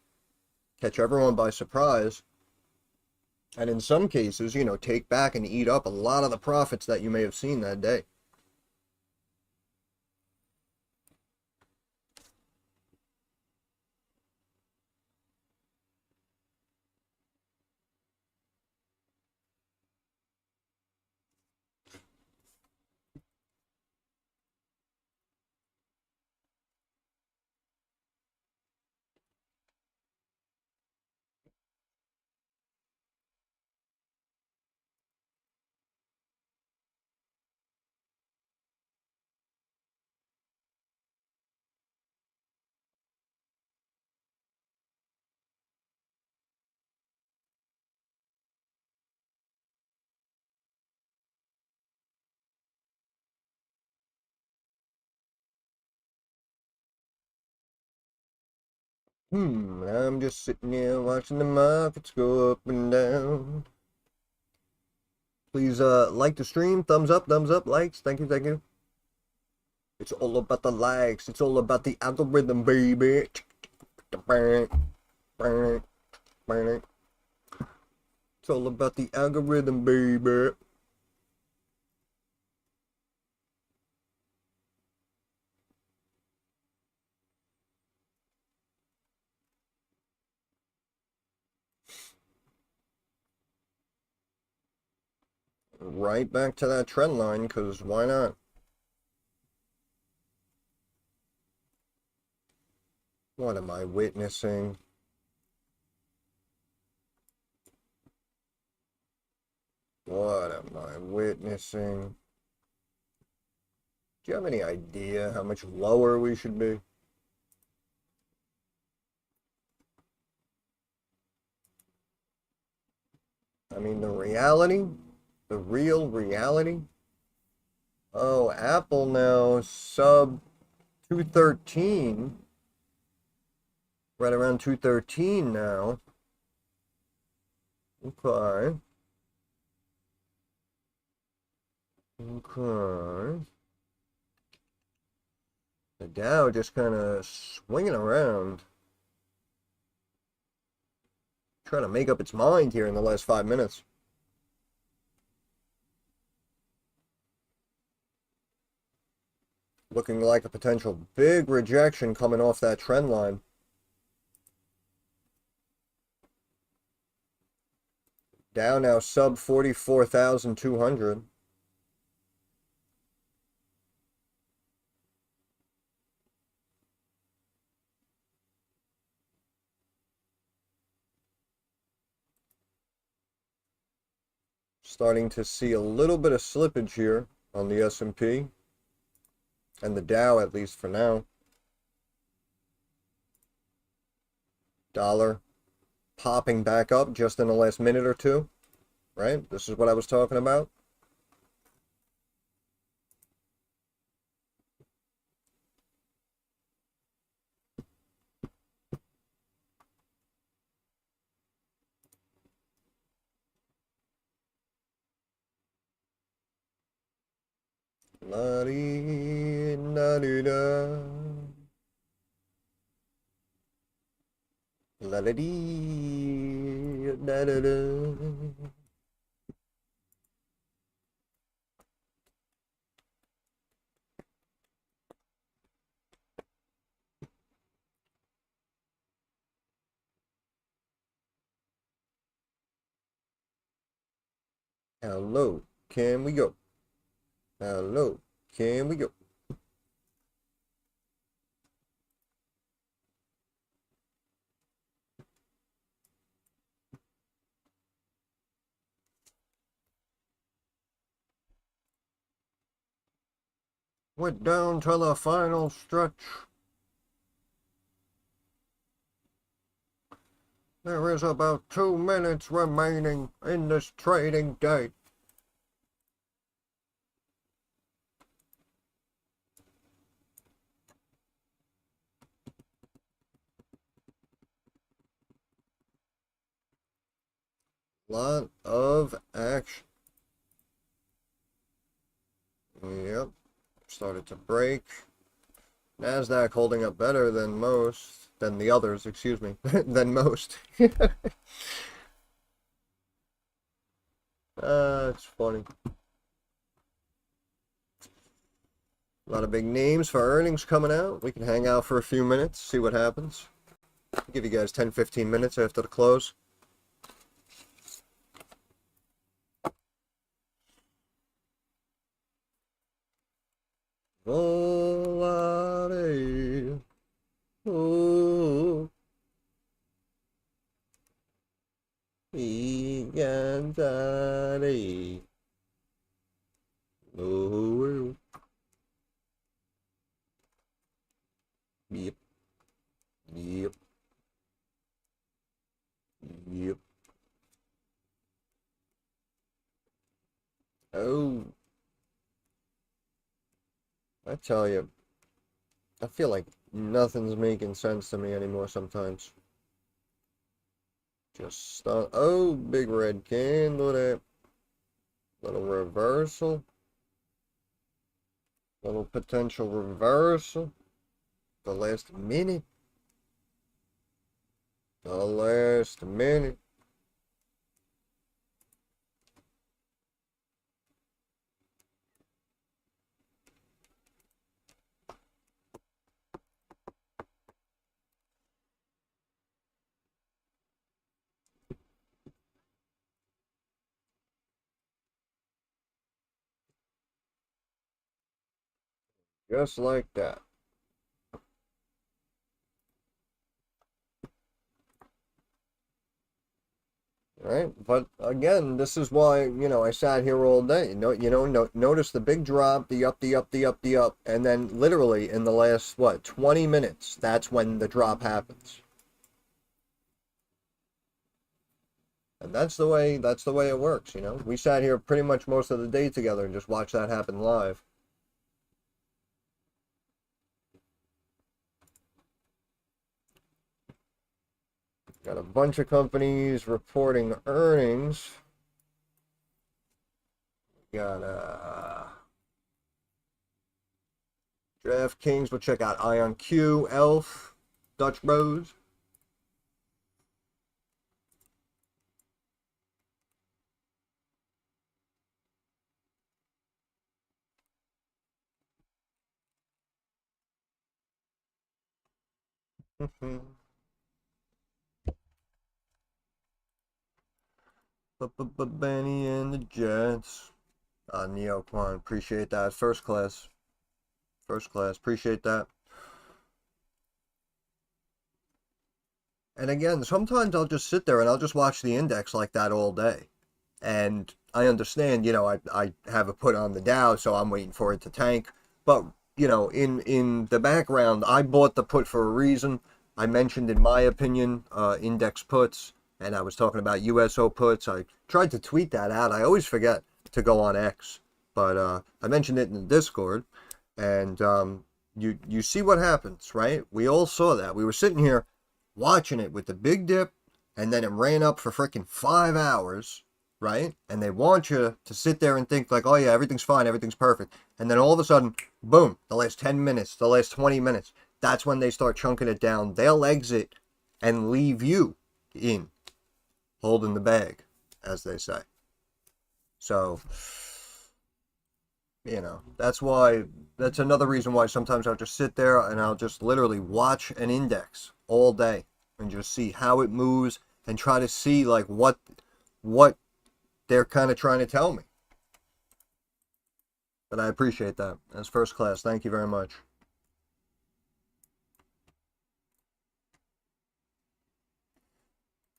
catch everyone by surprise. And in some cases, take back and eat up a lot of the profits that you may have seen that day. I'm just sitting here watching the markets go up and down. Please like the stream, thumbs up, likes. Thank you, thank you. It's all about the likes. It's all about the algorithm, baby. It's all about the algorithm, baby. Right back to that trend line, because why not? What am I witnessing? What am I witnessing? Do you have any idea how much lower we should be? I mean, the reality, the real reality. Oh, Apple now sub 213. Right around 213 now. Okay. Okay. The Dow just kind of swinging around. Trying to make up its mind here in the last 5 minutes. Looking like a potential big rejection coming off that trend line. Dow now sub 44,200. Starting to see a little bit of slippage here on the S&P and the Dow, at least for now. Dollar popping back up just in the last minute or two, right? This is what I was talking about. La-dee-da-dee-da. La-da-dee-da-da-da. How low can we go? How low can we go? We're down to the final stretch. There is about 2 minutes remaining in this trading day. Lot of action. Yep. Started to break. NASDAQ holding up better than most, than the others, excuse me, than most. It's funny. A lot of big names for earnings coming out. We can hang out for a few minutes, see what happens. I'll give you guys 10-15 minutes after the close. Volare. Oh. Gigantare. Oh. Yep. Yep. Yep. Oh. I tell you, I feel like nothing's making sense to me anymore sometimes. Just stop. Oh, big red candle there. Little reversal. Little potential reversal. The last minute. The last minute. Just like that. Right? But again, this is why, I sat here all day. Notice the big drop, the up, the up, the up, the up, and then literally in the last, 20 minutes, that's when the drop happens. And that's the way it works, We sat here pretty much most of the day together and just watched that happen live. Got a bunch of companies reporting earnings. Got DraftKings. We'll check out IonQ, Elf, Dutch Bros. Benny and the Jets. Neoquan, appreciate that. First class. Appreciate that. And again, sometimes I'll just sit there and I'll just watch the index like that all day. And I understand, I have a put on the Dow, so I'm waiting for it to tank. But, in the background, I bought the put for a reason. I mentioned, in my opinion, index puts, and I was talking about USO puts. I tried to tweet that out. I always forget to go on X, but I mentioned it in the Discord, and you see what happens, right? We all saw that. We were sitting here watching it with the big dip, and then it ran up for freaking 5 hours, right? And they want you to sit there and think like, oh yeah, everything's fine, everything's perfect. And then all of a sudden, boom, the last 10 minutes, the last 20 minutes, that's when they start chunking it down. They'll exit and leave you in, holding the bag, as they say. So, that's another reason why sometimes I'll just sit there and I'll just literally watch an index all day and just see how it moves and try to see like what they're kind of trying to tell me. But I appreciate that. That's first class. Thank you very much.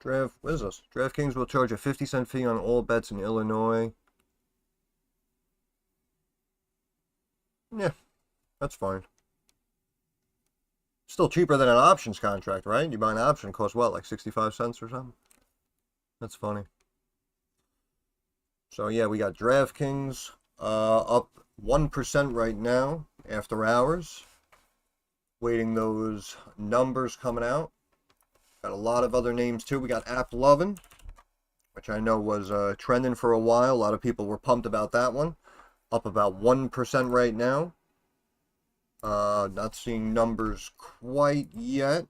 What is this? DraftKings will charge a 50-cent fee on all bets in Illinois. Yeah, that's fine. Still cheaper than an options contract, right? You buy an option, it costs what, like 65 cents or something? That's funny. So yeah, we got DraftKings up 1% right now after hours. Waiting those numbers coming out. Got a lot of other names too. We got App Lovin', which I know was trending for a while. A lot of people were pumped about that one. Up about 1% right now. Not seeing numbers quite yet.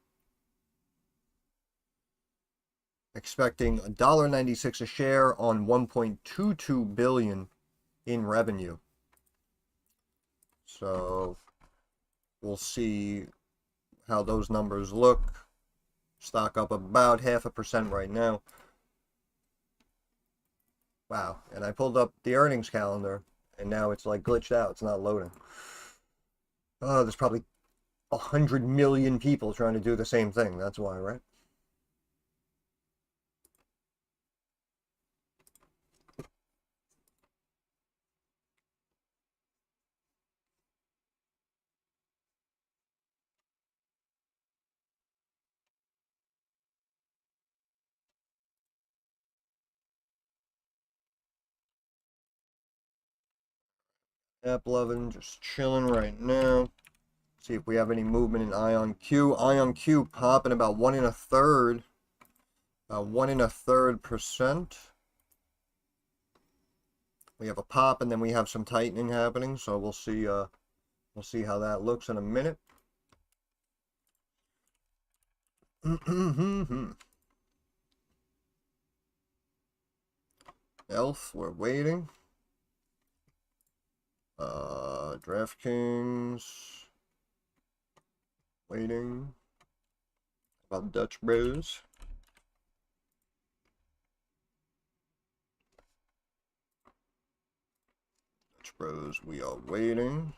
Expecting $1.96 a share on $1.22 billion in revenue. So we'll see how those numbers look. Stock up about 0.5% right now. Wow, and I pulled up the earnings calendar, and now it's like glitched out. It's not loading. Oh, there's probably 100 million people trying to do the same thing. That's why, right? App Lovin' just chilling right now. See if we have any movement in IonQ. IonQ popping about 1 1/3. About 1 1/3%. We have a pop and then we have some tightening happening, so we'll see how that looks in a minute. Elf, we're waiting. DraftKings, waiting. About Dutch Bros. Dutch Bros, we are waiting.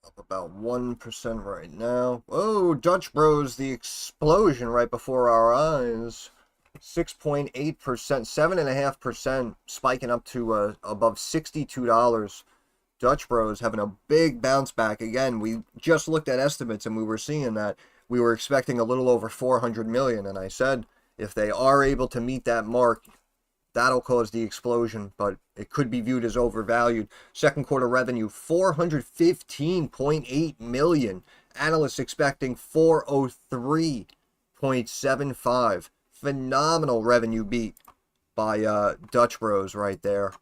Up about 1% right now. Oh, Dutch Bros, the explosion right before our eyes. 6.8%, 7.5%, spiking up to above $62. Dutch Bros having a big bounce back. Again, we just looked at estimates and we were seeing that we were expecting a little over 400 million. And I said, if they are able to meet that mark, that'll cause the explosion, but it could be viewed as overvalued. Second quarter revenue, 415.8 million. Analysts expecting 403.75. Phenomenal revenue beat by Dutch Bros right there.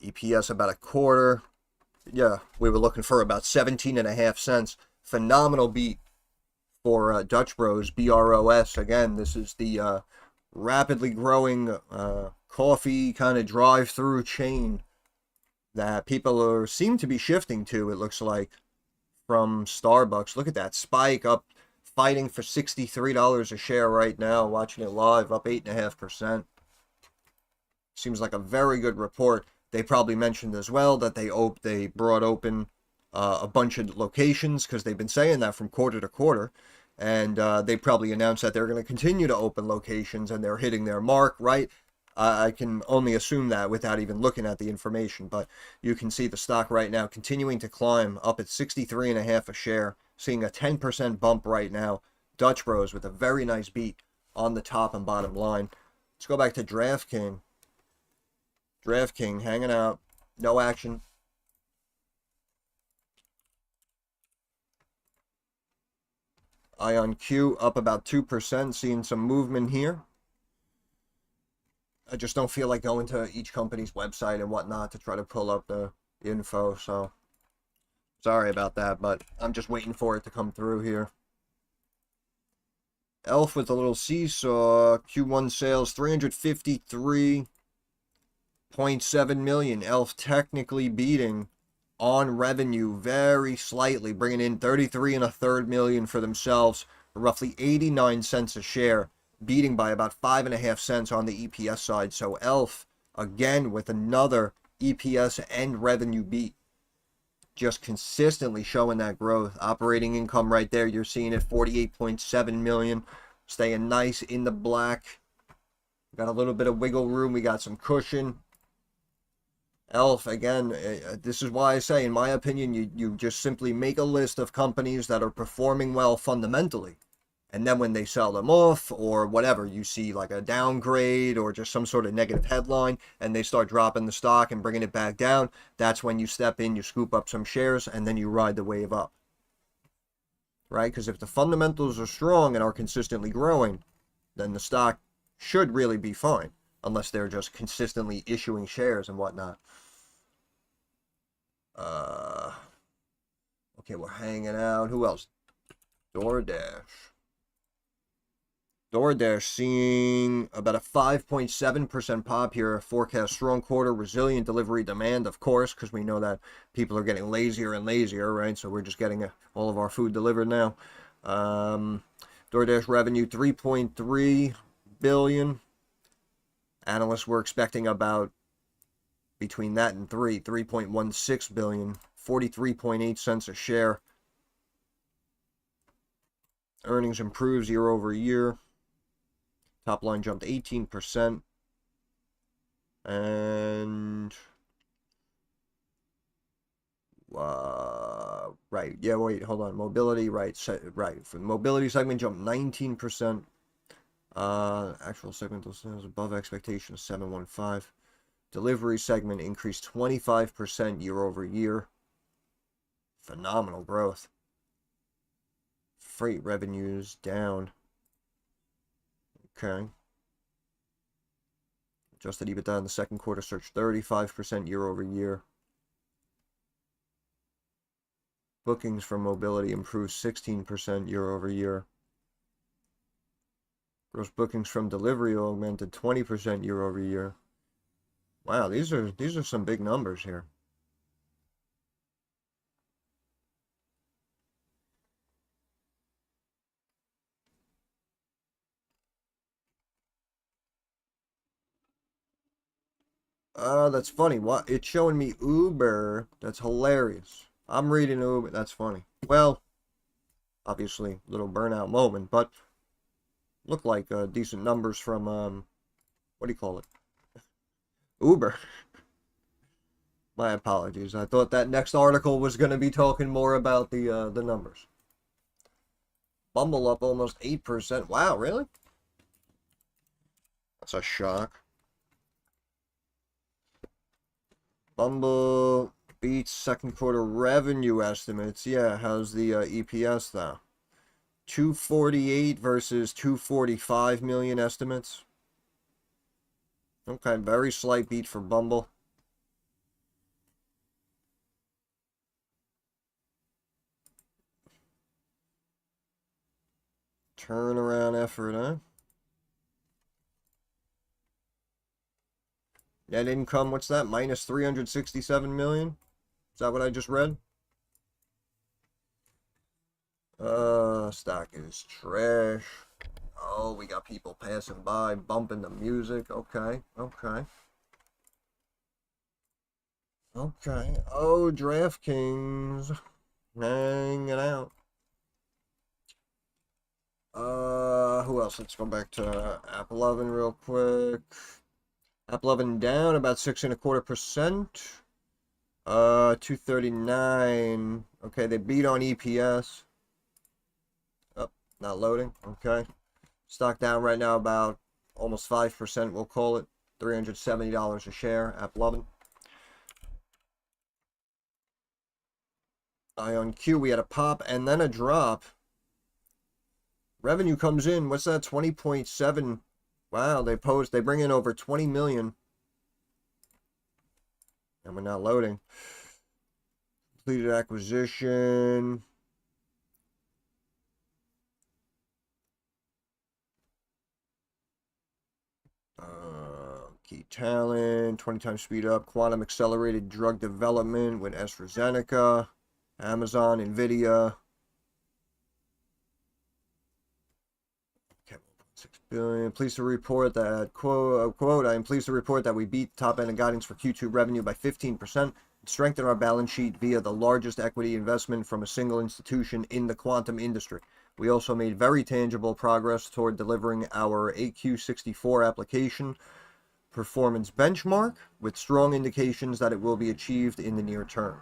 EPS about a quarter. Yeah, we were looking for about 17.5 cents. Phenomenal beat for Dutch Bros, BROS. Again, this is the rapidly growing coffee kind of drive-through chain that people seem to be shifting to, it looks like, from Starbucks. Look at that spike up, fighting for $63 a share right now. Watching it live, up 8.5%. Seems like a very good report. They probably mentioned as well that they brought open a bunch of locations, because they've been saying that from quarter to quarter. And they probably announced that they're going to continue to open locations, and they're hitting their mark, right? I can only assume that without even looking at the information, but you can see the stock right now continuing to climb, up at 63.5 a share, seeing a 10% bump right now. Dutch Bros with a very nice beat on the top and bottom line. Let's go back to DraftKings. DraftKings hanging out, no action. IonQ up about 2%, seeing some movement here. I just don't feel like going to each company's website and whatnot to try to pull up the info, so sorry about that, but I'm just waiting for it to come through here. Elf with a little seesaw. Q1 sales 353.7 million. Elf technically beating on revenue very slightly, bringing in 33.3 million for themselves. roughly 89 cents a share, beating by about 5.5 cents on the EPS side. So ELF, again, with another EPS and revenue beat, just consistently showing that growth. Operating income right there, you're seeing it 48.7 million, staying nice in the black. Got a little bit of wiggle room. We got some cushion. ELF, again, this is why I say, in my opinion, you just simply make a list of companies that are performing well fundamentally. And then when they sell them off or whatever, you see like a downgrade or just some sort of negative headline and they start dropping the stock and bringing it back down, that's when you step in, you scoop up some shares, and then you ride the wave up. Right? Because if the fundamentals are strong and are consistently growing, then the stock should really be fine, unless they're just consistently issuing shares and whatnot. Okay, we're hanging out. Who else? DoorDash. DoorDash seeing about a 5.7% pop here. Forecast strong quarter, resilient delivery demand, of course, because we know that people are getting lazier and lazier, right? So we're just getting all of our food delivered now. DoorDash revenue 3.3 billion. Analysts were expecting about between that and 3.16 billion, 43.8 cents a share. Earnings improves year over year. Top line jumped 18%. And right, yeah, wait, hold on. Mobility, right, right. For the mobility segment jumped 19%. Actual segmental sales above expectation, 715. Delivery segment increased 25% year over year. Phenomenal growth. Freight revenues down. Okay. Adjusted EBITDA in the second quarter surged 35% year over year. Bookings from mobility improved 16% year over year. Gross bookings from delivery augmented 20% year over year. Wow, these are some big numbers here. That's funny. What? It's showing me Uber. That's hilarious. I'm reading Uber. That's funny. Well, obviously, little burnout moment, but look like decent numbers from what do you call it? Uber. My apologies. I thought that next article was going to be talking more about the numbers. Bumble up almost 8%. Wow, really? That's a shock. Bumble beats second quarter revenue estimates. Yeah, how's the EPS though? 248 versus 245 million estimates. Okay, very slight beat for Bumble. Turnaround effort, huh? Net income, what's that? Minus 367 million? Is that what I just read? Stock is trash. Oh, we got people passing by, bumping the music. Okay, okay. Okay. Oh, DraftKings. Hanging out. Who else? Let's go back to App 11 real quick. App 11 down about 6.25%. 239. Okay, they beat on EPS. Oh, not loading. Okay. Stock down right now about almost 5%, we'll call it. $370 a share, App 11. IonQ, we had a pop and then a drop. Revenue comes in, what's that? 20.7. Wow, they bring in over 20 million. And we're not loading. Completed acquisition. Key talent, 20 times speed up, quantum accelerated drug development with AstraZeneca, Amazon, Nvidia. 6 billion. Pleased to report that, quote, I am pleased to report that we beat the top end of guidance for Q2 revenue by 15% and strengthened our balance sheet via the largest equity investment from a single institution in the quantum industry. We also made very tangible progress toward delivering our AQ64 application performance benchmark with strong indications that it will be achieved in the near term.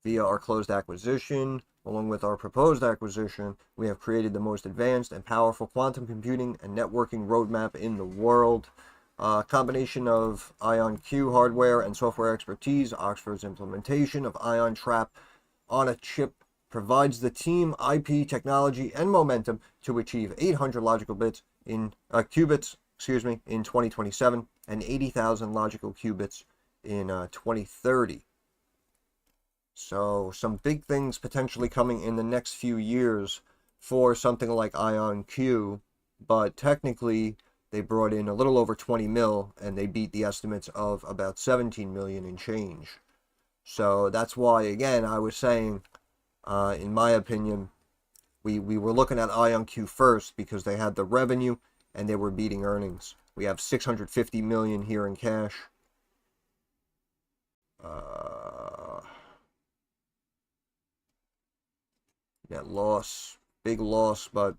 Via our closed acquisition, along with our proposed acquisition, we have created the most advanced and powerful quantum computing and networking roadmap in the world. Combination of IonQ hardware and software expertise, Oxford's implementation of ion trap on a chip provides the team IP technology and momentum to achieve 800 logical bits in qubits, in 2027 and 80,000 logical qubits in 2030. So some big things potentially coming in the next few years for something like IonQ, but technically they brought in a little over 20 mil and they beat the estimates of about 17 million in change. So that's why, again, I was saying, in my opinion, we were looking at IonQ first because they had the revenue and they were beating earnings. We have 650 million here in cash. Net loss, big loss, but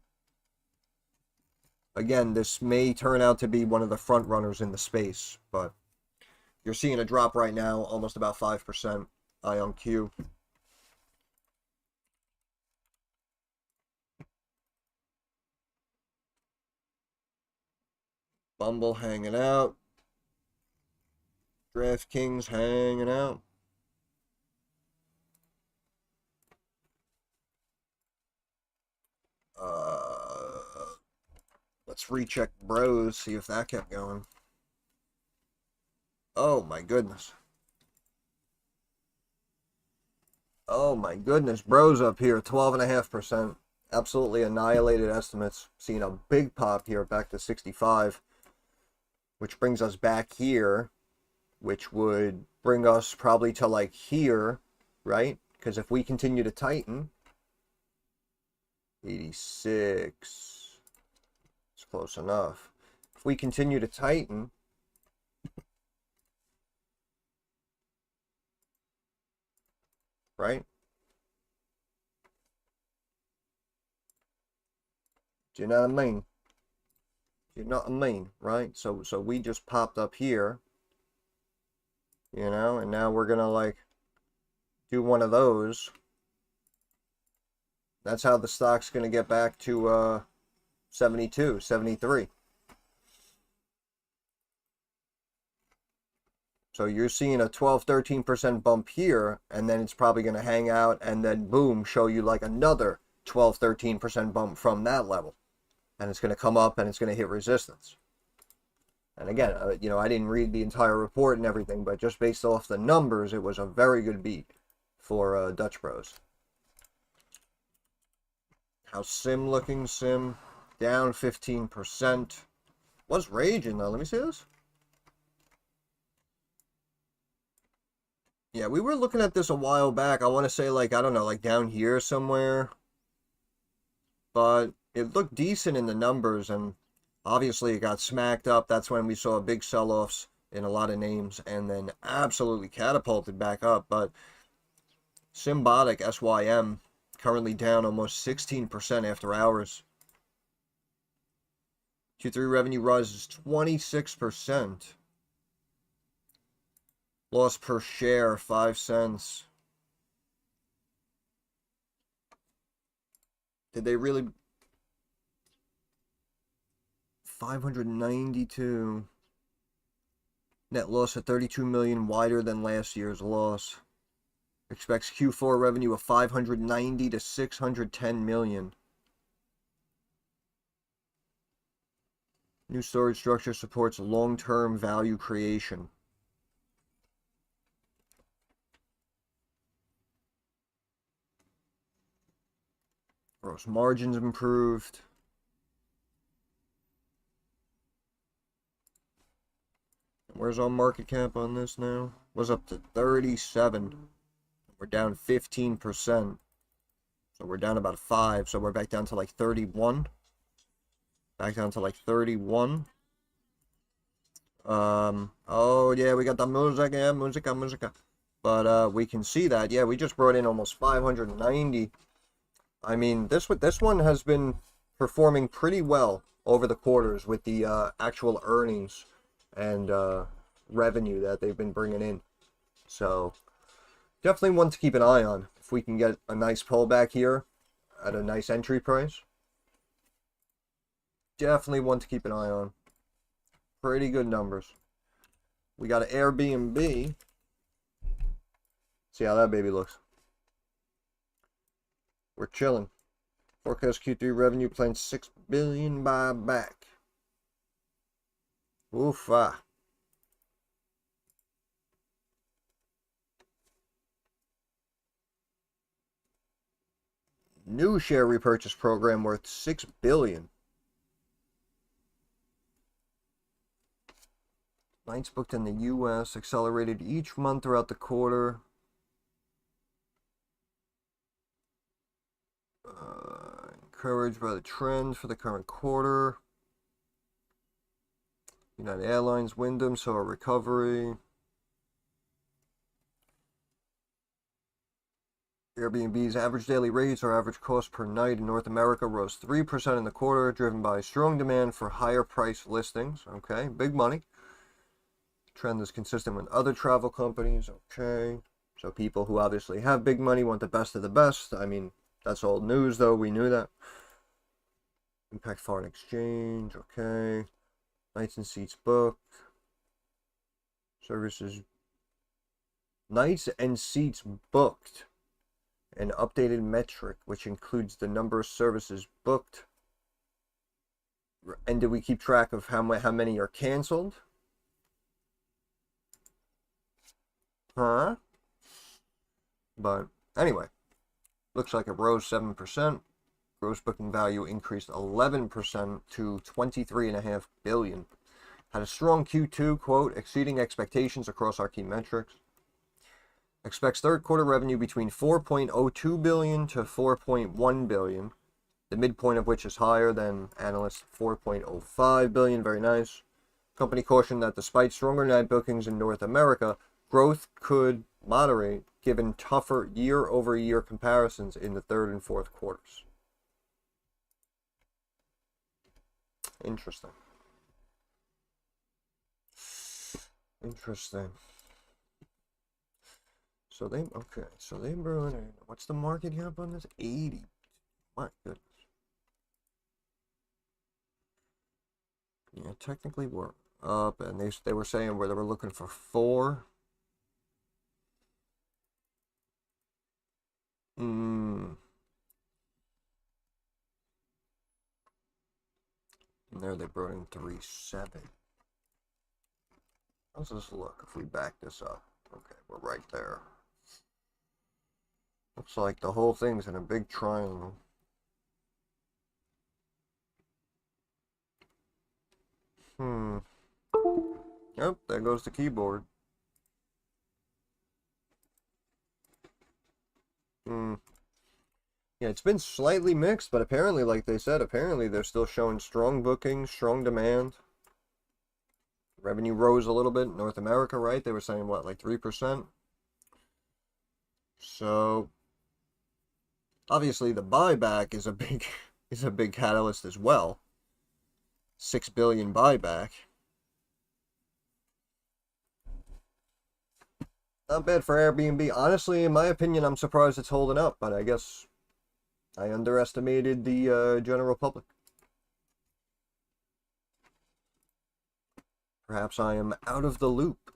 again, this may turn out to be one of the front runners in the space, but you're seeing a drop right now, almost about 5%, IonQ. Bumble hanging out. DraftKings hanging out. Let's recheck Bros, see if that kept going. Oh my goodness. Oh my goodness, Bros up here, 12.5%. Absolutely annihilated estimates. Seeing a big pop here back to 65. Which brings us back here. Which would bring us probably to like here, right? Because if we continue to tighten, 86. It's close enough. If we continue to tighten, right? Do you know what I mean? Do you know what I mean, right? So we just popped up here, you know, and now we're gonna like do one of those. That's how the stock's gonna get back to 72, 73. So you're seeing a 12-13% bump here, and then it's probably going to hang out and then boom, show you like another 12-13% bump from that level. And it's going to come up and it's going to hit resistance. And again, you know, I didn't read the entire report and everything, but just based off the numbers, it was a very good beat for Dutch Bros. How's Sim looking? Sim down 15%. What's raging though? Let me see this. Yeah, we were looking at this a while back. I want to say, like, I don't know, like down here somewhere. But it looked decent in the numbers, and obviously it got smacked up. That's when we saw big sell-offs in a lot of names, and then absolutely catapulted back up. But Symbotic, SYM, currently down almost 16% after hours. Q3 revenue rises 26%. Loss per share, 5 cents. Did they really? 592. Net loss of 32 million, wider than last year's loss. Expects Q4 revenue of 590 to 610 million. New storage structure supports long-term value creation. Gross margins improved. Where's our market cap on this now? Was up to 37. We're down 15%. So we're down about 5. So we're back down to like 31. Back down to like 31. Oh yeah, we got the music, yeah, musica. But we can see that, yeah, we just brought in almost 590. I mean, this one has been performing pretty well over the quarters with the actual earnings and revenue that they've been bringing in. So definitely one to keep an eye on. If we can get a nice pullback here at a nice entry price, definitely one to keep an eye on. Pretty good numbers. We got an Airbnb. See how that baby looks. We're chilling. Forecast Q3 revenue planned $6 billion buyback. Oofa. New share repurchase program worth $6 billion. Nights booked in the U.S. accelerated each month throughout the quarter. Encouraged by the trends for the current quarter. United Airlines, Wyndham saw a recovery. Airbnb's average daily rates or average cost per night in North America rose 3% in the quarter, driven by strong demand for higher price listings. Okay, big money. Trend is consistent with other travel companies. Okay, so people who obviously have big money want the best of the best. I mean, that's old news though, we knew that. Impact foreign exchange. Okay, nights and seats booked. Services. Nights and seats booked. An updated metric which includes the number of services booked. And do we keep track of how many are canceled? Huh? But anyway, looks like it rose 7%. Gross booking value increased 11% to $23.5 billion. Had a strong Q2, quote, exceeding expectations across our key metrics. Expects third quarter revenue between $4.02 billion to $4.1 billion, the midpoint of which is higher than analysts' $4.05 billion. Very nice. Company cautioned that despite stronger night bookings in North America, growth could moderate given tougher year-over-year comparisons in the third and fourth quarters. Interesting. So they brought in, what's the market cap on this? 80. My goodness. Yeah, technically we're up, and they were saying where they were looking for 4. And there they brought in 3.7. Let's just look if we back this up. Okay, we're right there. Looks like the whole thing's in a big triangle. Yep, there goes the keyboard. Yeah, it's been slightly mixed, but apparently, like they said, apparently they're still showing strong bookings, strong demand. Revenue rose a little bit. North America, right? They were saying, what, like 3%? So, obviously the buyback is a big catalyst as well. $6 billion buyback. Not bad for Airbnb. Honestly, in my opinion, I'm surprised it's holding up, but I guess I underestimated the general public. Perhaps I am out of the loop.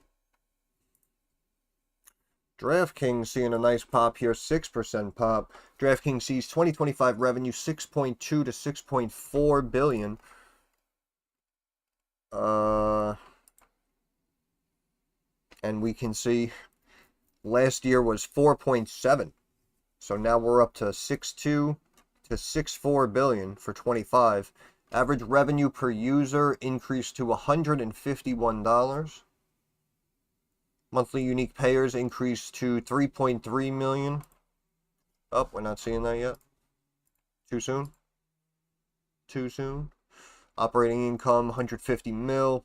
DraftKings seeing a nice pop here, 6% pop. DraftKings sees 2025 revenue 6.2 to 6.4 billion. And we can see last year was 4.7. So now we're up to 6.2 to 6.4 billion for 25. Average revenue per user increased to $151. Monthly unique payers increased to 3.3 million. Oh, we're not seeing that yet. Too soon? Operating income, 150 mil.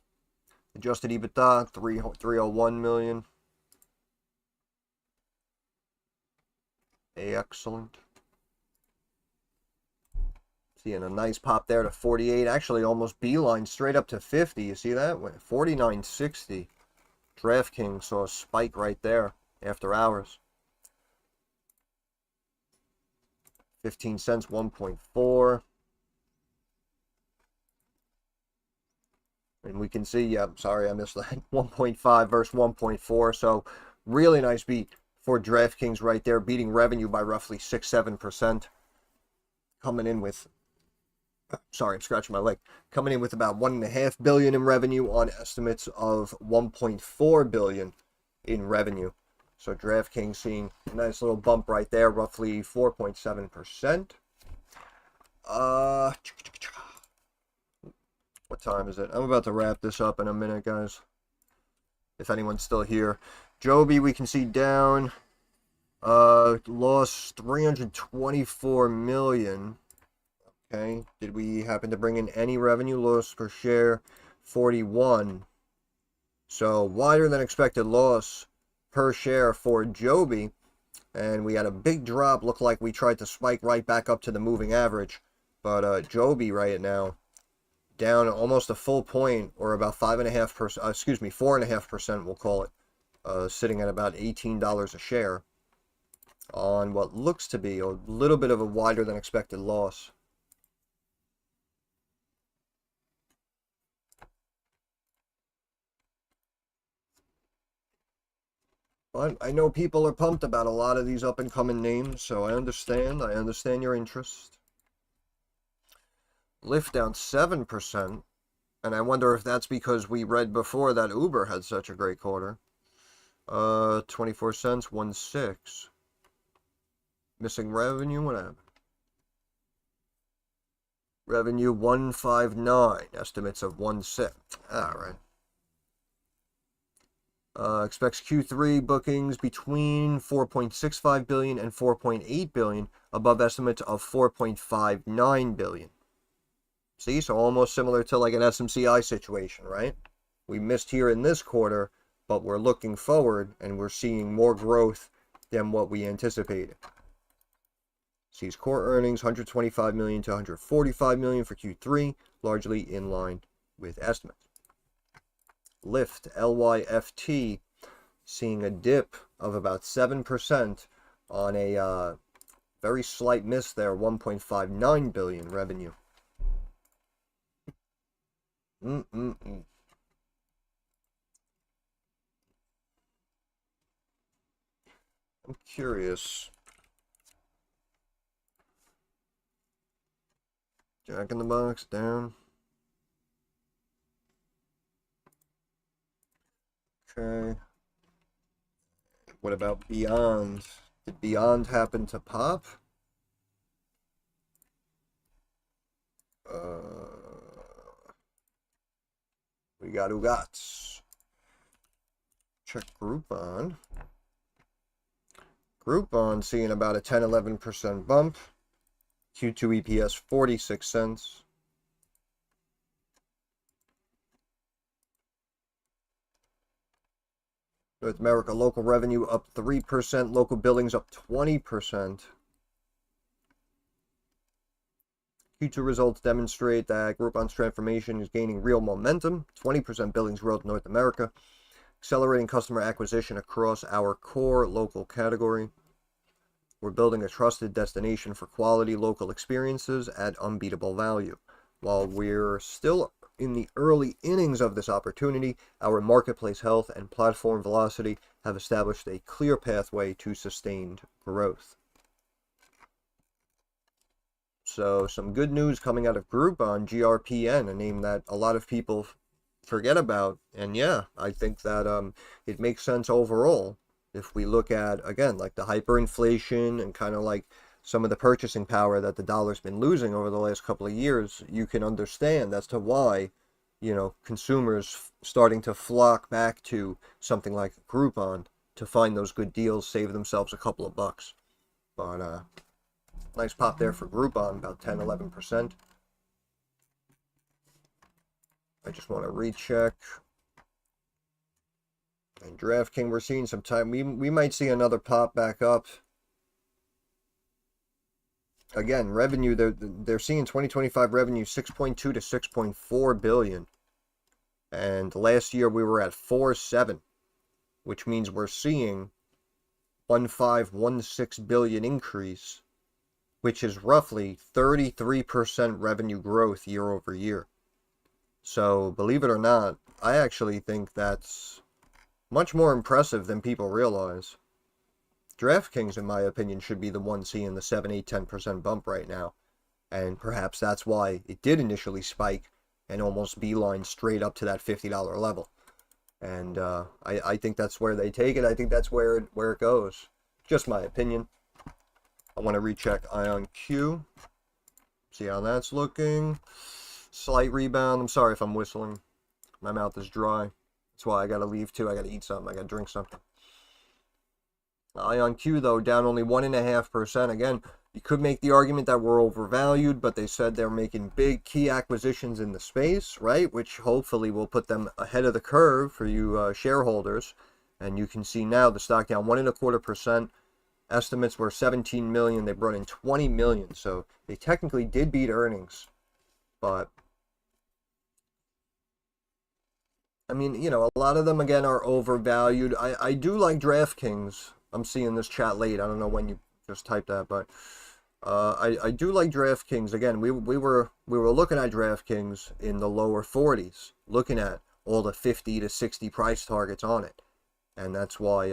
Adjusted EBITDA, 301 million. Excellent. Seeing a nice pop there to 48. Actually, almost beeline straight up to 50. You see that? 49.60. DraftKings saw a spike right there after hours. 15 cents, 1.4. And we can see, yeah, sorry, I missed that. 1.5 versus 1.4. So really nice beat for DraftKings right there, beating revenue by roughly 6-7%. Coming in with, sorry, I'm scratching my leg. Coming in with about $1.5 billion in revenue on estimates of $1.4 billion in revenue. So DraftKings seeing a nice little bump right there, roughly 4.7%. What time is it? I'm about to wrap this up in a minute, guys. If anyone's still here. Joby, we can see down. Lost 324 million. Okay. Did we happen to bring in any revenue? Loss per share, 41. So wider than expected loss per share for Joby. And we had a big drop. Looked like we tried to spike right back up to the moving average. But Joby right now down almost a full point, or about 5.5%, 4.5%, we'll call it, sitting at about $18 a share on what looks to be a little bit of a wider than expected loss. But I know people are pumped about a lot of these up and coming names, so I understand your interest. Lyft down 7%, and I wonder if that's because we read before that Uber had such a great quarter. 24 cents, 1.6. Missing revenue, what happened? Revenue 159, estimates of 1.6. Alright. Expects Q3 bookings between 4.65 billion and 4.8 billion, above estimates of 4.59 billion. See, so almost similar to like an SMCI situation, right? We missed here in this quarter, but we're looking forward and we're seeing more growth than what we anticipated. Sees core earnings 125 million to 145 million for Q3, largely in line with estimates. Lyft, LYFT, seeing a dip of about 7% on a very slight miss there, 1.59 billion revenue. I'm curious. Jack in the Box down. Okay. What about Beyond? Did Beyond happen to pop? We got Ugats. Check Groupon. Groupon seeing about a 10-11% bump. Q2 EPS 46 cents. North America local revenue up 3%, local billings up 20%. Q2 results demonstrate that Groupon's transformation is gaining real momentum. 20% billings growth in North America. Accelerating customer acquisition across our core local category. We're building a trusted destination for quality local experiences at unbeatable value. While we're still in the early innings of this opportunity, our marketplace health and platform velocity have established a clear pathway to sustained growth. So some good news coming out of Groupon, GRPN, a name that a lot of people forget about. And yeah, I think that it makes sense overall. If we look at, again, like the hyperinflation and kind of like some of the purchasing power that the dollar's been losing over the last couple of years, you can understand as to why, you know, consumers starting to flock back to something like Groupon to find those good deals, save themselves a couple of bucks. But nice pop there for Groupon, about 10-11%. I just want to recheck. And DraftKings, we're seeing some time. We might see another pop back up. Again, revenue, they're seeing 2025 revenue 6.2 to 6.4 billion. And last year we were at 4.7, which means we're seeing 1.516 billion increase, which is roughly 33% revenue growth year over year. So, believe it or not, I actually think that's much more impressive than people realize. DraftKings, in my opinion, should be the one seeing the 7, 8, 10% bump right now. And perhaps that's why it did initially spike and almost beeline straight up to that $50 level. And I think that's where they take it. I think that's where it goes. Just my opinion. I want to recheck IonQ. See how that's looking. Slight rebound. I'm sorry if I'm whistling. My mouth is dry. That's why I got to leave too. I got to eat something. I got to drink something. IonQ, though, down only 1.5%. Again, you could make the argument that we're overvalued, but they said they're making big key acquisitions in the space, right? Which hopefully will put them ahead of the curve for you shareholders. And you can see now the stock down 1.25%. Estimates were 17 million. They brought in 20 million. So they technically did beat earnings. But, I mean, you know, a lot of them, again, are overvalued. I do like DraftKings. I'm seeing this chat late. I don't know when you just typed that, but I do like DraftKings. Again, we were looking at DraftKings in the lower 40s, looking at all the 50 to 60 price targets on it. And that's why,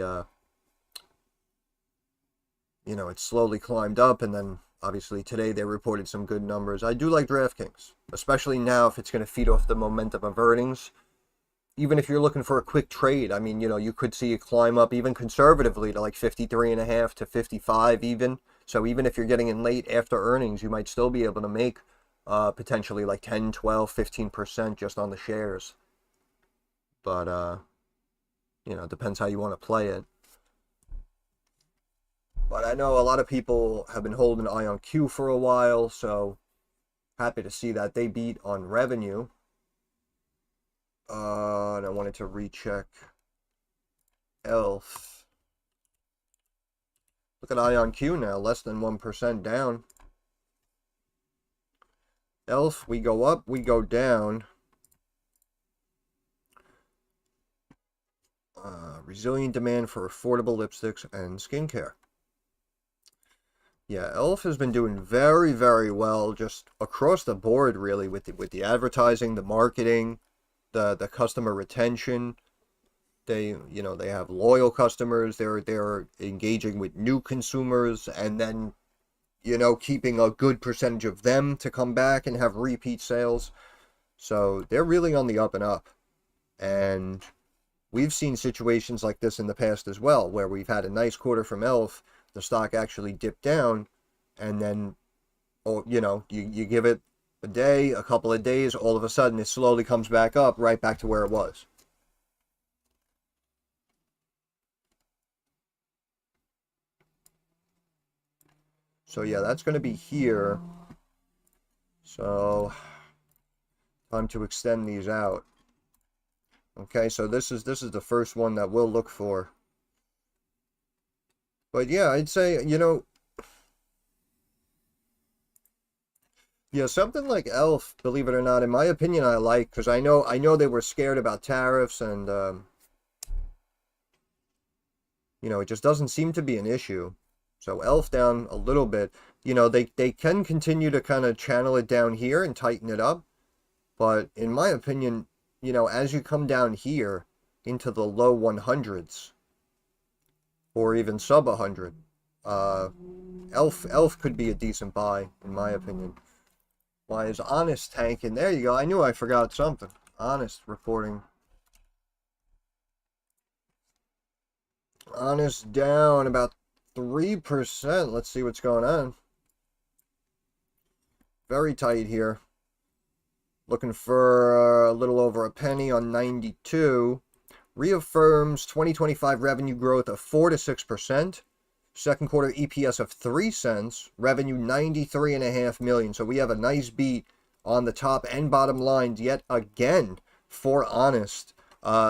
you know, it slowly climbed up, and then obviously today they reported some good numbers. I do like DraftKings, especially now if it's going to feed off the momentum of earnings. Even if you're looking for a quick trade, I mean, you know, you could see it climb up even conservatively to like 53.5 to 55 even. So even if you're getting in late after earnings, you might still be able to make potentially like 10, 12, 15% just on the shares. But, you know, it depends how you want to play it. But I know a lot of people have been holding IonQ for a while, so happy to see that they beat on revenue. And I wanted to recheck ELF. Look at IonQ now, less than 1% down. ELF, we go up, we go down. Resilient demand for affordable lipsticks and skincare. Yeah, ELF has been doing very, very well, just across the board, really, with the advertising, the marketing, the customer retention. They, you know, they have loyal customers. They're engaging with new consumers, and then, you know, keeping a good percentage of them to come back and have repeat sales. So they're really on the up and up. And we've seen situations like this in the past as well, where we've had a nice quarter from ELF. The stock actually dipped down, and then, oh, you know, you give it a day, a couple of days, all of a sudden it slowly comes back up, right back to where it was. So yeah, that's going to be here. So time to extend these out. Okay, so this is the first one that we'll look for. But yeah, I'd say, you know, yeah, something like ELF, believe it or not, in my opinion, I like, because I know they were scared about tariffs, and you know, it just doesn't seem to be an issue. So ELF down a little bit. You know, they can continue to kind of channel it down here and tighten it up, but in my opinion, you know, as you come down here into the low 100s, or even sub 100, ELF could be a decent buy, in my opinion. Why is Honest tanking? There you go. I knew I forgot something. Honest reporting. Honest down about 3%. Let's see what's going on. Very tight here. Looking for a little over a penny on 92. Reaffirms 2025 revenue growth of 4 to 6%. Second quarter EPS of 3 cents. Revenue 93.5 million. So we have a nice beat on the top and bottom lines yet again for Honest.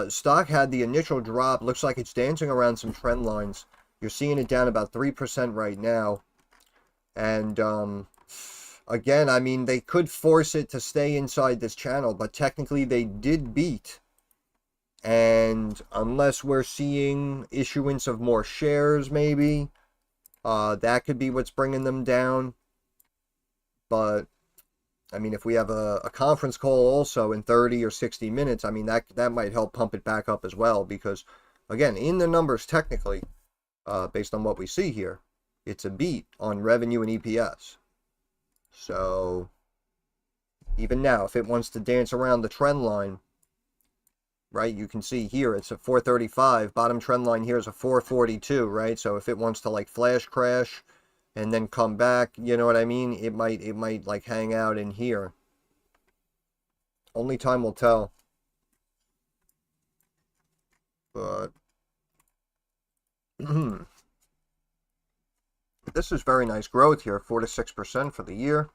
Stock had the initial drop. Looks like it's dancing around some trend lines. You're seeing it down about 3% right now. And again, I mean, they could force it to stay inside this channel, but technically they did beat. And unless we're seeing issuance of more shares, maybe, that could be what's bringing them down. But I mean, if we have a conference call also in 30 or 60 minutes, I mean, that might help pump it back up as well. Because, again, in the numbers, technically, based on what we see here, it's a beat on revenue and EPS. So, even now, if it wants to dance around the trend line, right, you can see here it's a 435. Bottom trend line here is a 442, right? So, if it wants to, like, flash crash and then come back, you know what I mean? It might like hang out in here. Only time will tell. But this is very nice growth here, 4 to 6% for the year.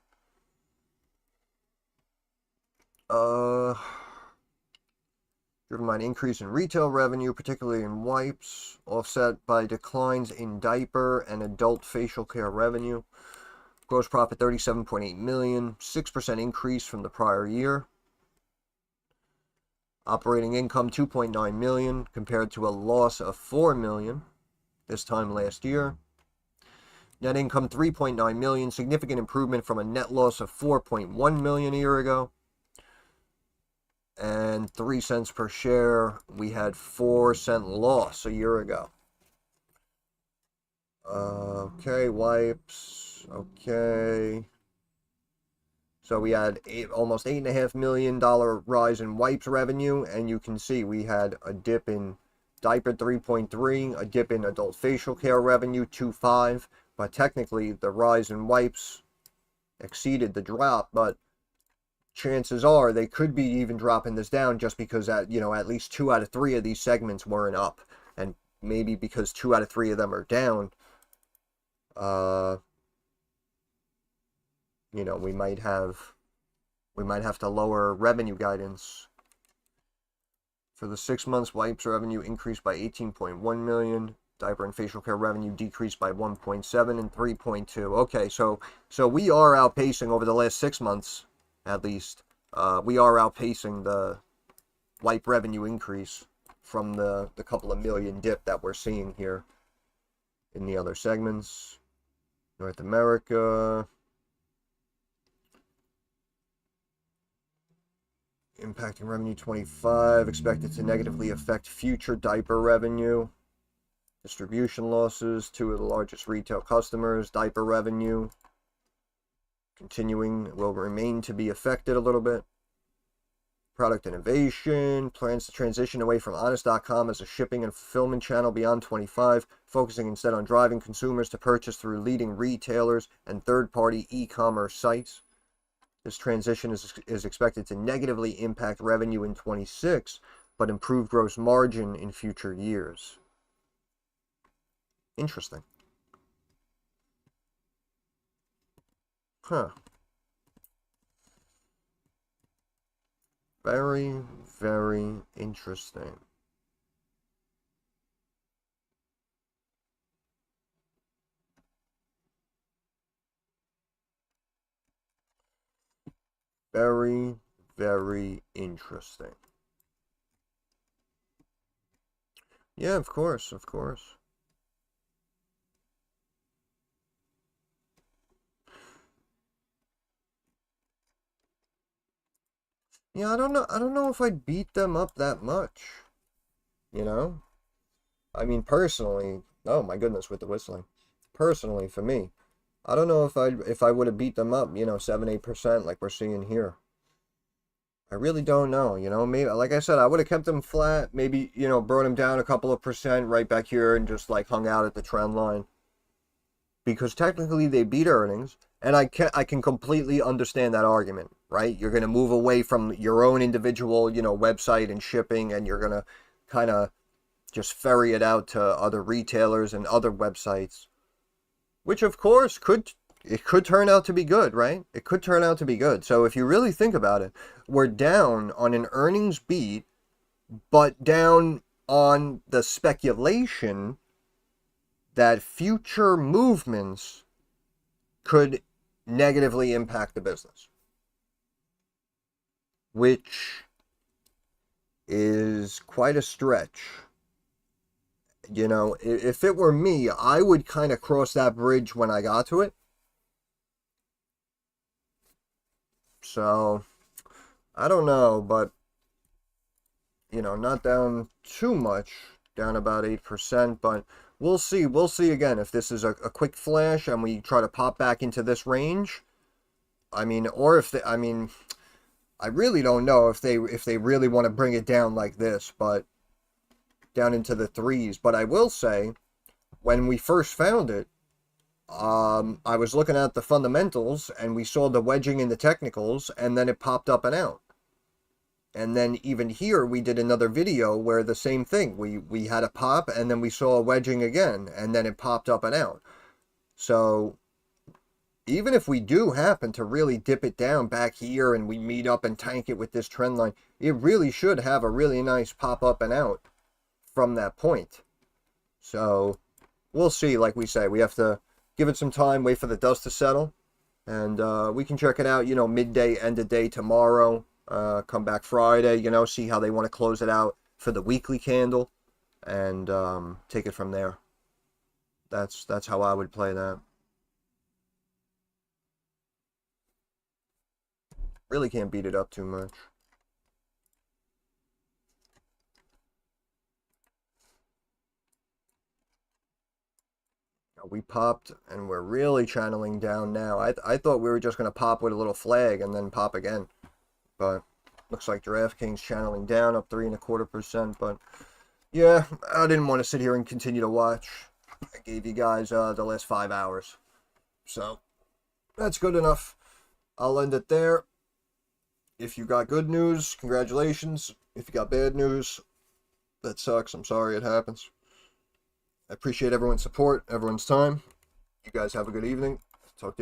Driven by an increase in retail revenue, particularly in wipes, offset by declines in diaper and adult facial care revenue. Gross profit $37.8 million, 6% increase from the prior year. Operating income $2.9 million compared to a loss of $4 million this time last year. Net income $3.9 million, significant improvement from a net loss of $4.1 million a year ago. And 3 cents per share. We had 4-cent loss a year ago. Okay, wipes. Okay. So we had almost $8.5 million rise in wipes revenue, and you can see we had a dip in diaper 3.3, a dip in adult facial care revenue 2.5, but technically the rise in wipes exceeded the drop, but chances are they could be even dropping this down just because at least 2 out of 3 of these segments weren't up, and maybe because 2 out of 3 of them are down, we might have to lower revenue guidance. For the 6 months, wipes revenue increased by $18.1 million. Diaper and facial care revenue decreased by 1.7 and 3.2. Okay, so we are outpacing over the last 6 months. At least, we are outpacing the wipe revenue increase from the couple of million dip that we're seeing here in the other segments. North America. Impacting revenue 25, expected to negatively affect future diaper revenue. Distribution losses, 2 of the largest retail customers. Diaper revenue continuing will remain to be affected a little bit. Product innovation, plans to transition away from Honest.com as a shipping and fulfillment channel beyond 25, focusing instead on driving consumers to purchase through leading retailers and third-party e-commerce sites. This transition is expected to negatively impact revenue in 26, but improve gross margin in future years. Interesting. Huh. Very, very interesting. Very, very interesting. Yeah, of course, of course. Yeah, I don't know if I'd beat them up that much. I mean, personally, oh my goodness, with the whistling. Personally, for me, I don't know if I would have beat them up, 7-8% like we're seeing here. I really don't know, maybe, like I said, I would have kept them flat, maybe, brought them down a couple of percent right back here and just like hung out at the trend line. Because technically they beat earnings, and I can completely understand that argument, right? You're going to move away from your own individual, website and shipping, and you're going to kind of just ferry it out to other retailers and other websites, which of course could it could turn out to be good, right? It could turn out to be good. So if you really think about it, we're down on an earnings beat, but down on the speculation that future movements could negatively impact the business, which is quite a stretch. You know, if it were me, I would kind of cross that bridge when I got to it. So, I don't know, but, you know, not down too much, down about 8%, but we'll see. We'll see again if this is a quick flash and we try to pop back into this range. I mean, or if they, I mean, I really don't know if they really want to bring it down like this, but down into the threes. But I will say, when we first found it, I was looking at the fundamentals and we saw the wedging in the technicals, and then it popped up and out. And then even here we did another video where the same thing. We had a pop and then we saw a wedging again, and then it popped up and out. So even if we do happen to really dip it down back here and we meet up and tank it with this trend line, it really should have a really nice pop up and out from that point. So we'll see. Like we say, we have to give it some time, wait for the dust to settle, and we can check it out, you know, midday, end of day tomorrow. Come back Friday, you know, see how they want to close it out for the weekly candle, and take it from there. That's how I would play that. Really can't beat it up too much. We popped, and we're really channeling down now. I thought we were just going to pop with a little flag and then pop again. But looks like DraftKings channeling down, up 3.25%. But yeah, I didn't want to sit here and continue to watch. I gave you guys the last 5 hours. So that's good enough. I'll end it there. If you got good news, congratulations. If you got bad news, that sucks. I'm sorry it happens. I appreciate everyone's support, everyone's time. You guys have a good evening. Talk to you tomorrow.